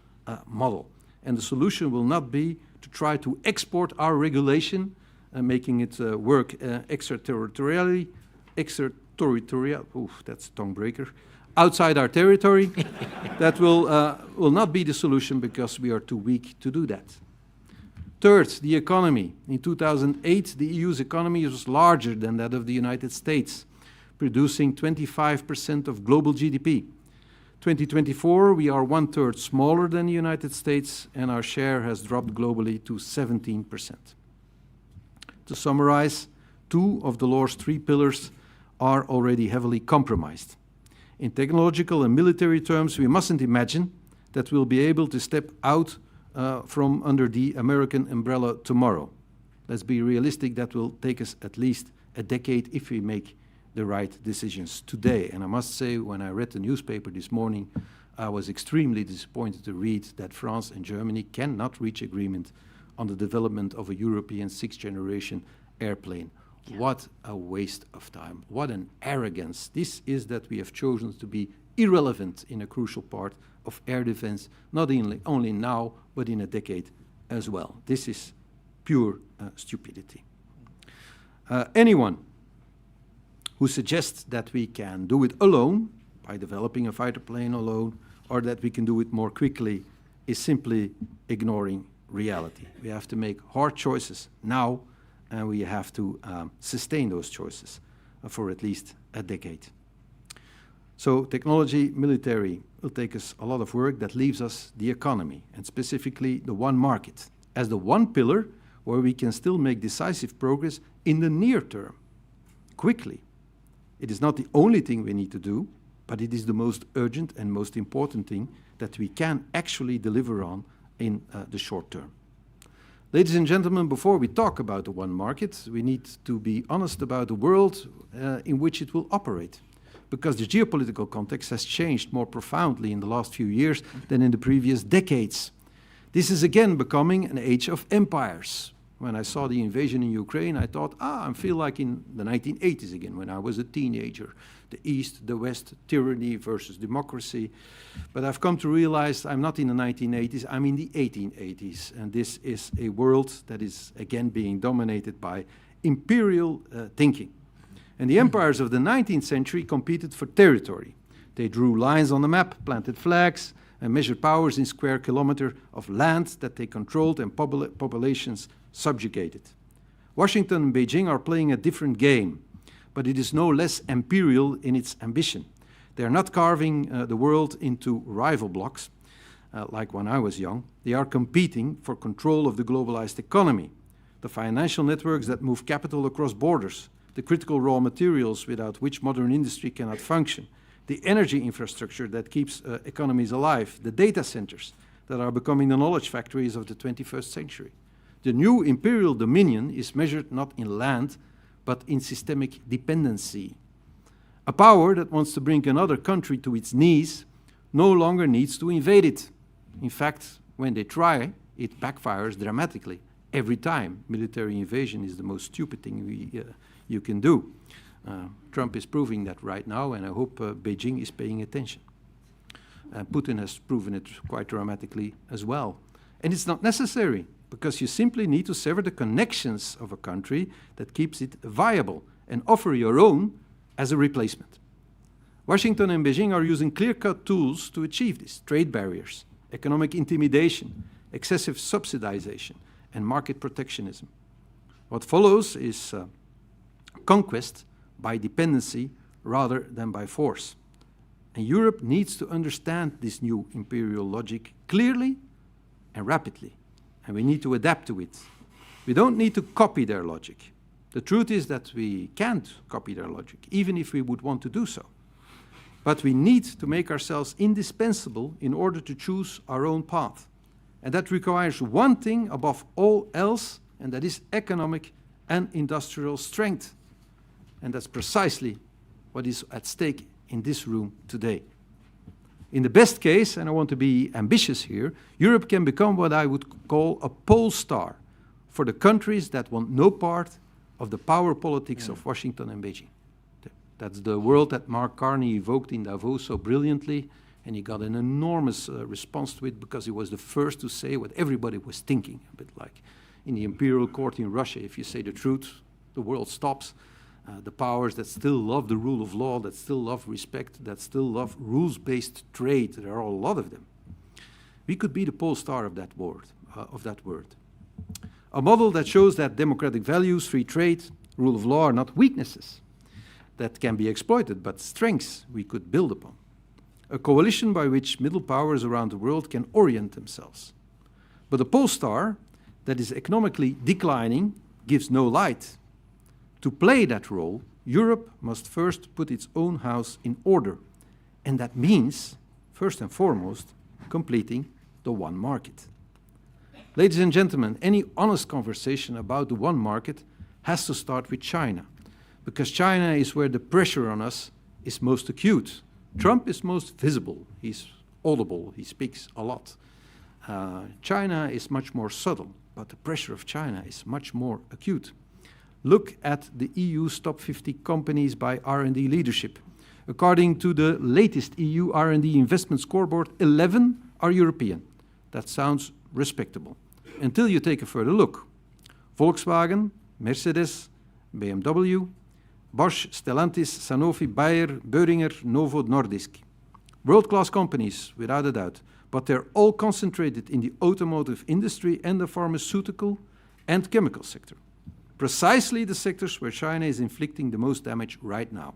model. And the solution will not be to try to export our regulation, making it work extraterritorially, oof, that's a tongue breaker, outside our territory. That will not be the solution because we are too weak to do that. Third, the economy. In 2008, the EU's economy was larger than that of the United States, producing 25% of global GDP. 2024, we are 1/3 smaller than the United States, and our share has dropped globally to 17%. To summarize, 2 of Delors' 3 pillars are already heavily compromised. In technological and military terms, we mustn't imagine that we'll be able to step out from under the American umbrella tomorrow. Let's be realistic, that will take us at least a decade if we make the right decisions today. And I must say, when I read the newspaper this morning, I was extremely disappointed to read that France and Germany cannot reach agreement on the development of a European 6th-generation airplane. Yeah. What a waste of time. What an arrogance. This is that we have chosen to be irrelevant in a crucial part of air defense, not only now, but in a decade as well. This is pure stupidity. Anyone who suggests that we can do it alone, by developing a fighter plane alone, or that we can do it more quickly, is simply ignoring reality. We have to make hard choices now, and we have to sustain those choices for at least a decade. So technology, military will take us a lot of work. That leaves us the economy, and specifically the one market, as the one pillar where we can still make decisive progress in the near term, quickly. It is not the only thing we need to do, but it is the most urgent and most important thing that we can actually deliver on in the short term. Ladies and gentlemen, before we talk about the one market, we need to be honest about the world in which it will operate, because the geopolitical context has changed more profoundly in the last few years than in the previous decades. This is again becoming an age of empires. When I saw the invasion in Ukraine, I thought, I feel like in the 1980s again, when I was a teenager. The East, the West, tyranny versus democracy. But I've come to realize I'm not in the 1980s, I'm in the 1880s. And this is a world that is again being dominated by imperial thinking. And the empires of the 19th century competed for territory. They drew lines on the map, planted flags, and measured powers in square kilometer of land that they controlled and populations subjugated. Washington and Beijing are playing a different game, but it is no less imperial in its ambition. They are not carving the world into rival blocs, like when I was young. They are competing for control of the globalized economy, the financial networks that move capital across borders, the critical raw materials without which modern industry cannot function, the energy infrastructure that keeps economies alive, the data centers that are becoming the knowledge factories of the 21st century. The new imperial dominion is measured not in land, but in systemic dependency. A power that wants to bring another country to its knees no longer needs to invade it. In fact, when they try, it backfires dramatically. Every time, military invasion is the most stupid thing you can do. Trump is proving that right now, and I hope Beijing is paying attention. Putin has proven it quite dramatically as well. And it's not necessary, because you simply need to sever the connections of a country that keeps it viable and offer your own as a replacement. Washington and Beijing are using clear-cut tools to achieve this: trade barriers, economic intimidation, excessive subsidization, and market protectionism. What follows is conquest by dependency rather than by force. And Europe needs to understand this new imperial logic clearly and rapidly. And we need to adapt to it. We don't need to copy their logic. The truth is that we can't copy their logic, even if we would want to do so. But we need to make ourselves indispensable in order to choose our own path. And that requires one thing above all else, and that is economic and industrial strength. And that's precisely what is at stake in this room today. In the best case, and I want to be ambitious here, Europe can become what I would call a pole star for the countries that want no part of the power politics of Washington and Beijing. That's the world that Mark Carney evoked in Davos so brilliantly, and he got an enormous response to it because he was the first to say what everybody was thinking, a bit like in the imperial court in Russia. If you say the truth, the world stops. The powers that still love the rule of law, that still love respect, that still love rules-based trade, there are a lot of them. We could be the pole star of that word. A model that shows that democratic values, free trade, rule of law are not weaknesses that can be exploited, but strengths we could build upon. A coalition by which middle powers around the world can orient themselves. But a pole star that is economically declining gives no light. To play that role, Europe must first put its own house in order. And that means, first and foremost, completing the one market. Ladies and gentlemen, any honest conversation about the one market has to start with China, because China is where the pressure on us is most acute. Trump is most visible, he's audible, he speaks a lot. China is much more subtle, but the pressure of China is much more acute. Look at the EU's top 50 companies by R&D leadership. According to the latest EU R&D investment scoreboard, 11 are European. That sounds respectable, until you take a further look. Volkswagen, Mercedes, BMW, Bosch, Stellantis, Sanofi, Bayer, Boehringer, Novo Nordisk. World-class companies, without a doubt, but they're all concentrated in the automotive industry and the pharmaceutical and chemical sector. Precisely the sectors where China is inflicting the most damage right now.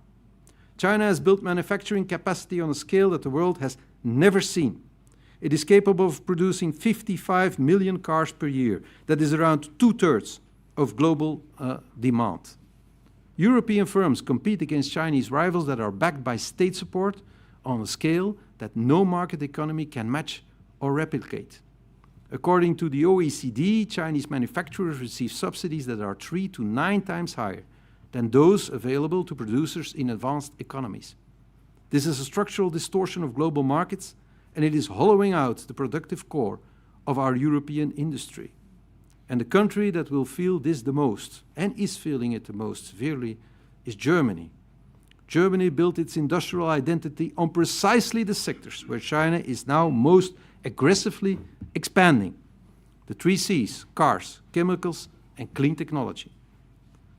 China has built manufacturing capacity on a scale that the world has never seen. It is capable of producing 55 million cars per year. That is around 2/3 of global demand. European firms compete against Chinese rivals that are backed by state support on a scale that no market economy can match or replicate. According to the OECD, Chinese manufacturers receive subsidies that are 3 to 9 times higher than those available to producers in advanced economies. This is a structural distortion of global markets, and it is hollowing out the productive core of our European industry. And the country that will feel this the most, and is feeling it the most severely, is Germany. Germany built its industrial identity on precisely the sectors where China is now most aggressively expanding. The 3 Cs, cars, chemicals, and clean technology.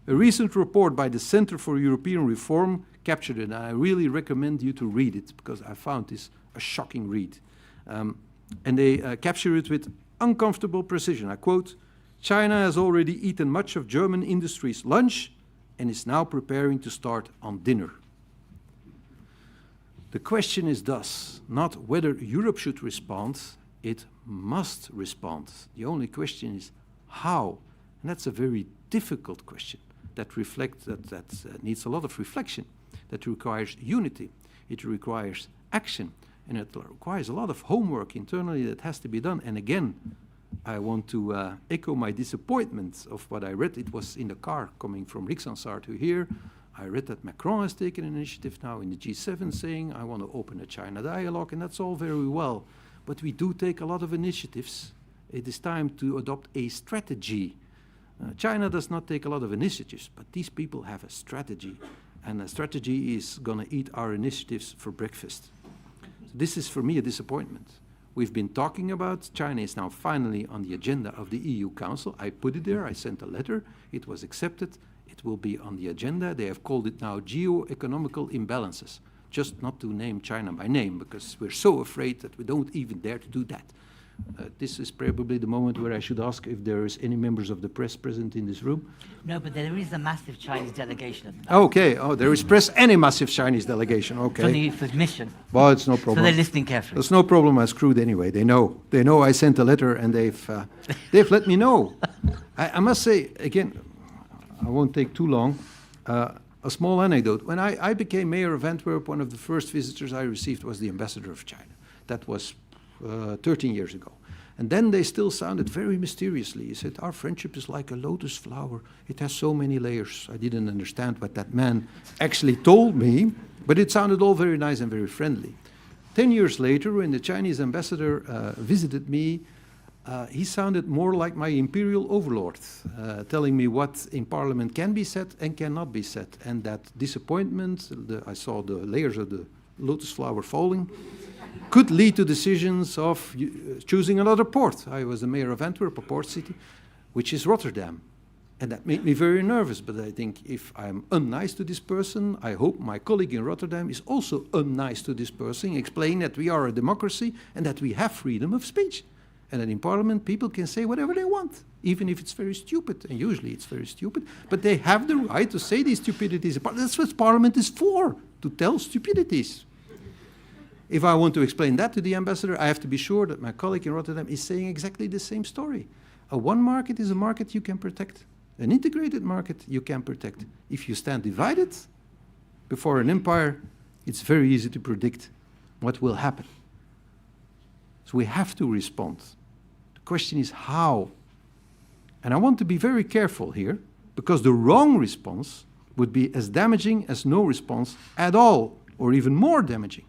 A recent report by the Center for European Reform captured it, and I really recommend you to read it, because I found this a shocking read. And they capture it with uncomfortable precision. I quote, "China has already eaten much of German industry's lunch and is now preparing to start on dinner." The question is thus not whether Europe should respond, it must respond. The only question is how, and that's a very difficult question that needs a lot of reflection, that requires unity, it requires action, and it requires a lot of homework internally that has to be done. And again, I want to echo my disappointment of what I read. It was in the car coming from Rixensart to here. I read that Macron has taken an initiative now in the G7 saying, I want to open a China dialogue, and that's all very well. But we do take a lot of initiatives. It is time to adopt a strategy. China does not take a lot of initiatives, but these people have a strategy, and a strategy is going to eat our initiatives for breakfast. So this is, for me, a disappointment. We've been talking about China is now finally on the agenda of the EU Council. I put it there. I sent a letter. It was accepted. It will be on the agenda. They have called it now geo-economical imbalances, just not to name China by name, because we're so afraid that we don't even dare to do that. This is probably the moment where I should ask if there is any members of the press present in this room. No, but there is a massive Chinese delegation at the back. Okay. Oh, there is press and a massive Chinese delegation. Okay. For the mission. Well, it's no problem. So they're listening carefully. There's no problem. I screwed anyway. They know. They know I sent a letter, and they've let me know. I must say again, I won't take too long. A small anecdote. When I became mayor of Antwerp, one of the first visitors I received was the ambassador of China. That was 13 years ago. And then they still sounded very mysteriously. He said, our friendship is like a lotus flower. It has so many layers. I didn't understand what that man actually told me, but it sounded all very nice and very friendly. 10 years later, when the Chinese ambassador visited me, he sounded more like my imperial overlord, telling me what in parliament can be said and cannot be said, and that disappointment, I saw the layers of the lotus flower falling, could lead to decisions of choosing another port. I was the mayor of Antwerp, a port city, which is Rotterdam. And that made me very nervous, but I think if I'm unnice to this person, I hope my colleague in Rotterdam is also unnice to this person, explain that we are a democracy and that we have freedom of speech. And that in parliament, people can say whatever they want, even if it's very stupid. And usually it's very stupid, but they have the right to say these stupidities. That's what parliament is for, to tell stupidities. If I want to explain that to the ambassador, I have to be sure that my colleague in Rotterdam is saying exactly the same story. A one market is a market you can protect. An integrated market you can protect. If you stand divided before an empire, it's very easy to predict what will happen. So we have to respond. The question is how. And I want to be very careful here, because the wrong response would be as damaging as no response at all, or even more damaging.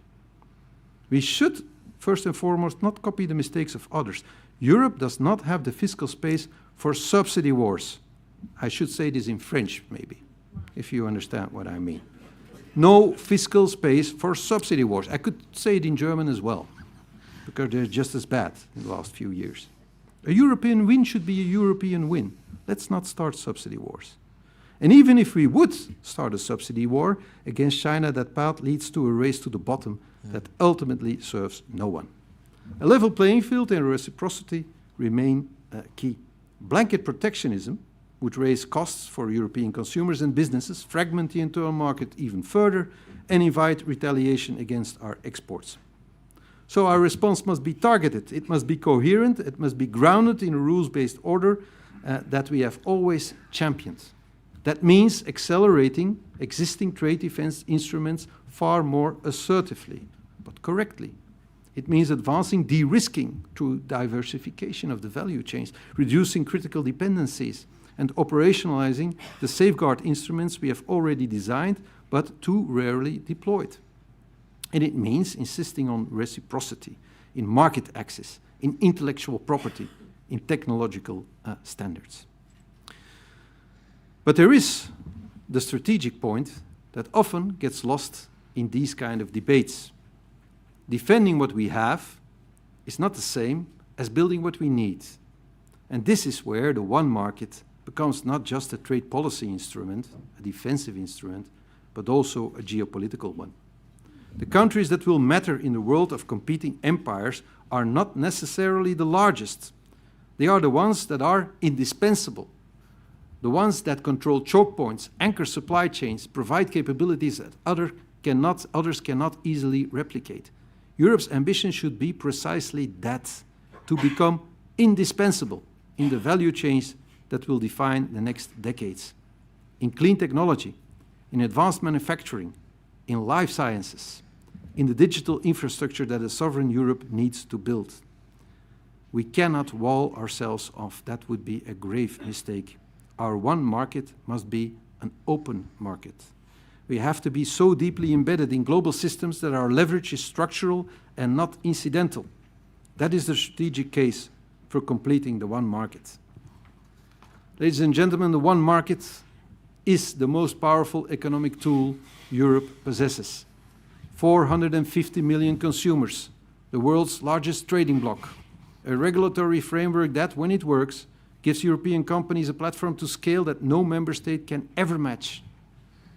We should, first and foremost, not copy the mistakes of others. Europe does not have the fiscal space for subsidy wars. I should say this in French, maybe, if you understand what I mean. No fiscal space for subsidy wars. I could say it in German as well, because they're just as bad in the last few years. A European win should be a European win. Let's not start subsidy wars. And even if we would start a subsidy war against China, that path leads to a race to the bottom that ultimately serves no one. A level playing field and reciprocity remain key. Blanket protectionism would raise costs for European consumers and businesses, fragment the internal market even further, and invite retaliation against our exports. So our response must be targeted, it must be coherent, it must be grounded in a rules-based order that we have always championed. That means accelerating existing trade defense instruments far more assertively, but correctly. It means advancing de-risking through diversification of the value chains, reducing critical dependencies, and operationalizing the safeguard instruments we have already designed but too rarely deployed. And it means insisting on reciprocity, in market access, in intellectual property, in technological standards. But there is the strategic point that often gets lost in these kind of debates. Defending what we have is not the same as building what we need. And this is where the one market becomes not just a trade policy instrument, a defensive instrument, but also a geopolitical one. The countries that will matter in the world of competing empires are not necessarily the largest. They are the ones that are indispensable, the ones that control choke points, anchor supply chains, provide capabilities that others cannot easily replicate. Europe's ambition should be precisely that, to become indispensable in the value chains that will define the next decades. In clean technology, in advanced manufacturing, in life sciences, in the digital infrastructure that a sovereign Europe needs to build. We cannot wall ourselves off. That would be a grave mistake. Our one market must be an open market. We have to be so deeply embedded in global systems that our leverage is structural and not incidental. That is the strategic case for completing the one market. Ladies and gentlemen, the one market is the most powerful economic tool Europe possesses. 450 million consumers, the world's largest trading bloc, a regulatory framework that, when it works, gives European companies a platform to scale that no member state can ever match.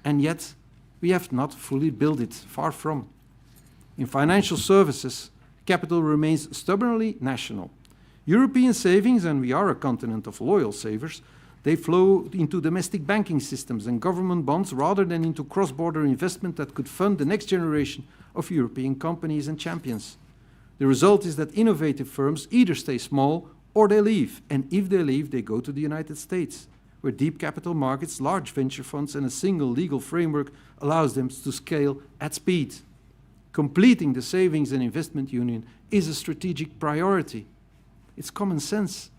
And yet, we have not fully built it, far from. In financial services, capital remains stubbornly national. European savings, and we are a continent of loyal savers, they flow into domestic banking systems and government bonds rather than into cross-border investment that could fund the next generation of European companies and champions. The result is that innovative firms either stay small or they leave, and if they leave, they go to the United States, where deep capital markets, large venture funds, and a single legal framework allows them to scale at speed. Completing the savings and investment union is a strategic priority. It's common sense.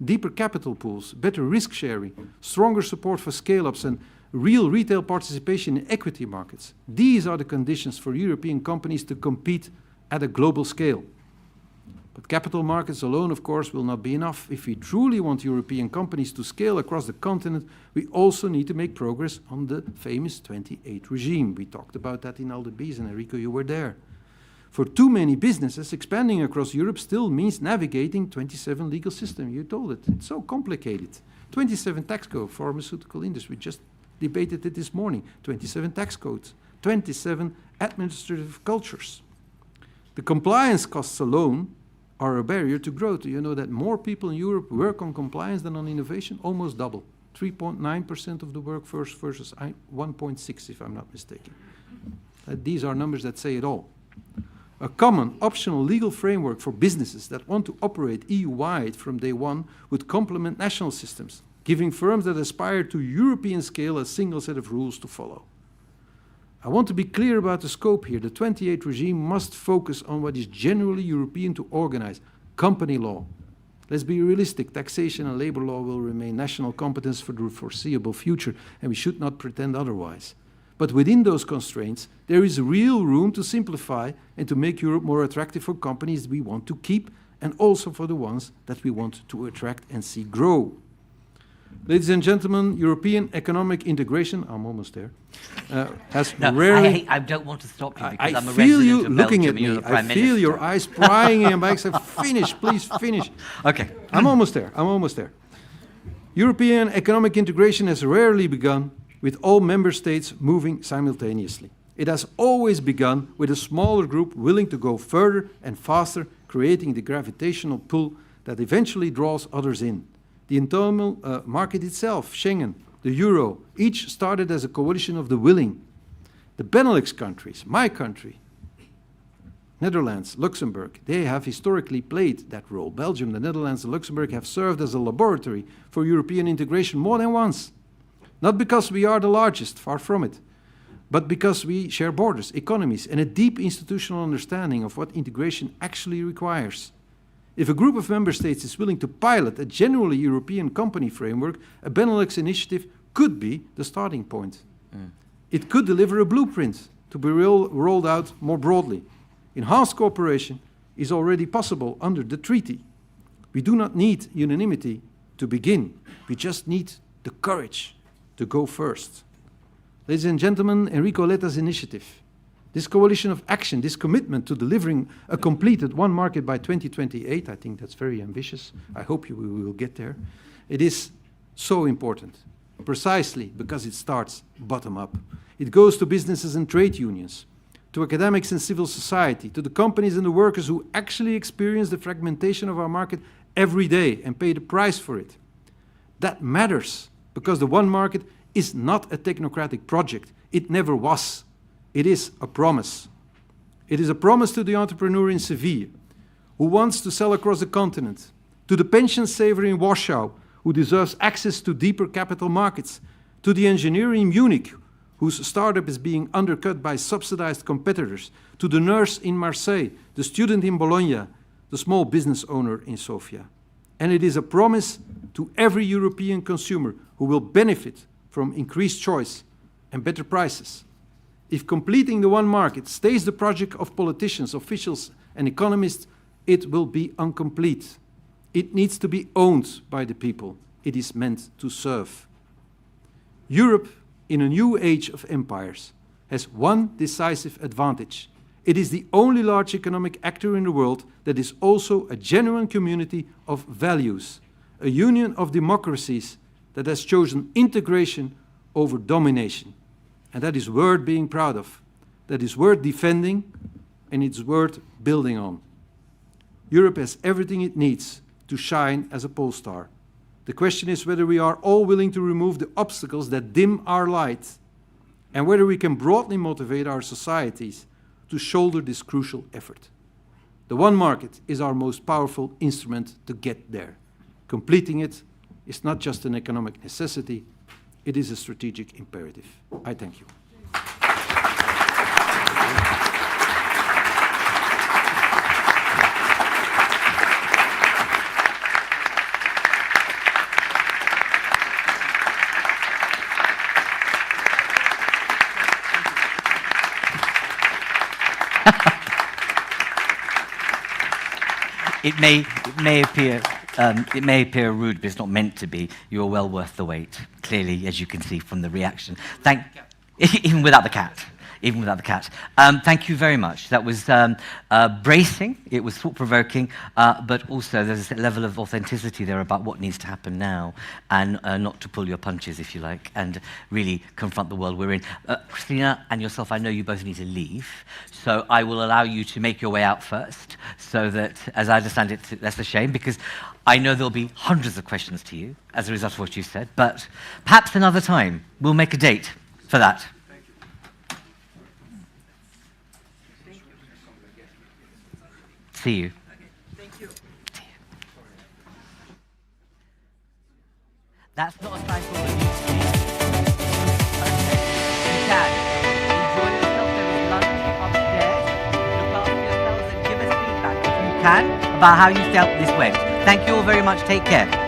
Deeper capital pools, better risk sharing, stronger support for scale-ups, and real retail participation in equity markets. These are the conditions for European companies to compete at a global scale. But capital markets alone, of course, will not be enough. If we truly want European companies to scale across the continent, we also need to make progress on the famous 28 regime. We talked about that in Alde Bies, and Enrico, you were there. For too many businesses, expanding across Europe still means navigating 27 legal systems. You told it. It's so complicated. 27 tax codes, pharmaceutical industry. We just debated it this morning. 27 tax codes, 27 administrative cultures. The compliance costs alone are a barrier to growth. You know that more people in Europe work on compliance than on innovation? Almost double. 3.9% of the workforce versus 1.6%, if I'm not mistaken. These are numbers that say it all. A common, optional legal framework for businesses that want to operate EU-wide from day one would complement national systems, giving firms that aspire to European scale a single set of rules to follow. I want to be clear about the scope here. The 28 regime must focus on what is generally European to organize, company law. Let's be realistic, taxation and labor law will remain national competence for the foreseeable future, and we should not pretend otherwise. But within those constraints, there is real room to simplify and to make Europe more attractive for companies we want to keep, and also for the ones that we want to attract and see grow. Ladies and gentlemen, European economic integration, I'm almost there, has rarely... I don't want to stop you because I I'm a feel resident you of looking Belgium, at me. you're the I Prime feel Minister. your eyes prying and I say, finish, please finish. Okay. I'm almost there. I'm almost there. European economic integration has rarely begun with all member states moving simultaneously. It has always begun with a smaller group willing to go further and faster, creating the gravitational pull that eventually draws others in. The internal market itself, Schengen, the euro, each started as a coalition of the willing. The Benelux countries, my country, Netherlands, Luxembourg, they have historically played that role. Belgium, the Netherlands, and Luxembourg have served as a laboratory for European integration more than once. Not because we are the largest, far from it, but because we share borders, economies, and a deep institutional understanding of what integration actually requires. If a group of member states is willing to pilot a generally European company framework, a Benelux initiative could be the starting point. It could deliver a blueprint to be rolled out more broadly. Enhanced cooperation is already possible under the treaty. We do not need unanimity to begin. We just need the courage to go first. Ladies and gentlemen, Enrico Letta's initiative, this coalition of action, this commitment to delivering a completed one market by 2028, I think that's very ambitious. I hope we will get there. It is so important, precisely because it starts bottom up. It goes to businesses and trade unions, to academics and civil society, to the companies and the workers who actually experience the fragmentation of our market every day and pay the price for it. That matters because the one market is not a technocratic project. It never was. It is a promise. It is a promise to the entrepreneur in Seville who wants to sell across the continent, to the pension saver in Warsaw who deserves access to deeper capital markets, to the engineer in Munich whose startup is being undercut by subsidized competitors, to the nurse in Marseille, the student in Bologna, the small business owner in Sofia. And it is a promise to every European consumer who will benefit from increased choice and better prices. If completing the one market stays the project of politicians, officials, and economists, it will be incomplete. It needs to be owned by the people it is meant to serve. Europe, in a new age of empires, has one decisive advantage. It is the only large economic actor in the world that is also a genuine community of values, a union of democracies that has chosen integration over domination. And that is worth being proud of, that is worth defending, and it's worth building on. Europe has everything it needs to shine as a pole star. The question is whether we are all willing to remove the obstacles that dim our light, and whether we can broadly motivate our societies to shoulder this crucial effort. The one market is our most powerful instrument to get there. Completing it is not just an economic necessity, it is a strategic imperative. I thank you. it may appear rude, but it's not meant to be. You are well worth the wait, clearly, as you can see from the reaction. Even without the cat. Even without the cat. Thank you very much. That was bracing, it was thought-provoking, but also there's a level of authenticity there about what needs to happen now, and not to pull your punches, if you like, and really confront the world we're in. Christina and yourself, I know you both need to leave, so I will allow you to make your way out first, so that, as I understand it, that's a shame, because I know there'll be hundreds of questions to you as a result of what you said, but perhaps another time we'll make a date for that. See you. Thank you. That's not a cycle that needs to be. Okay. You can. Enjoy yourself. There is lunch upstairs. Look after yourselves and give us feedback if you can about how you felt this went. Thank you all very much. Take care.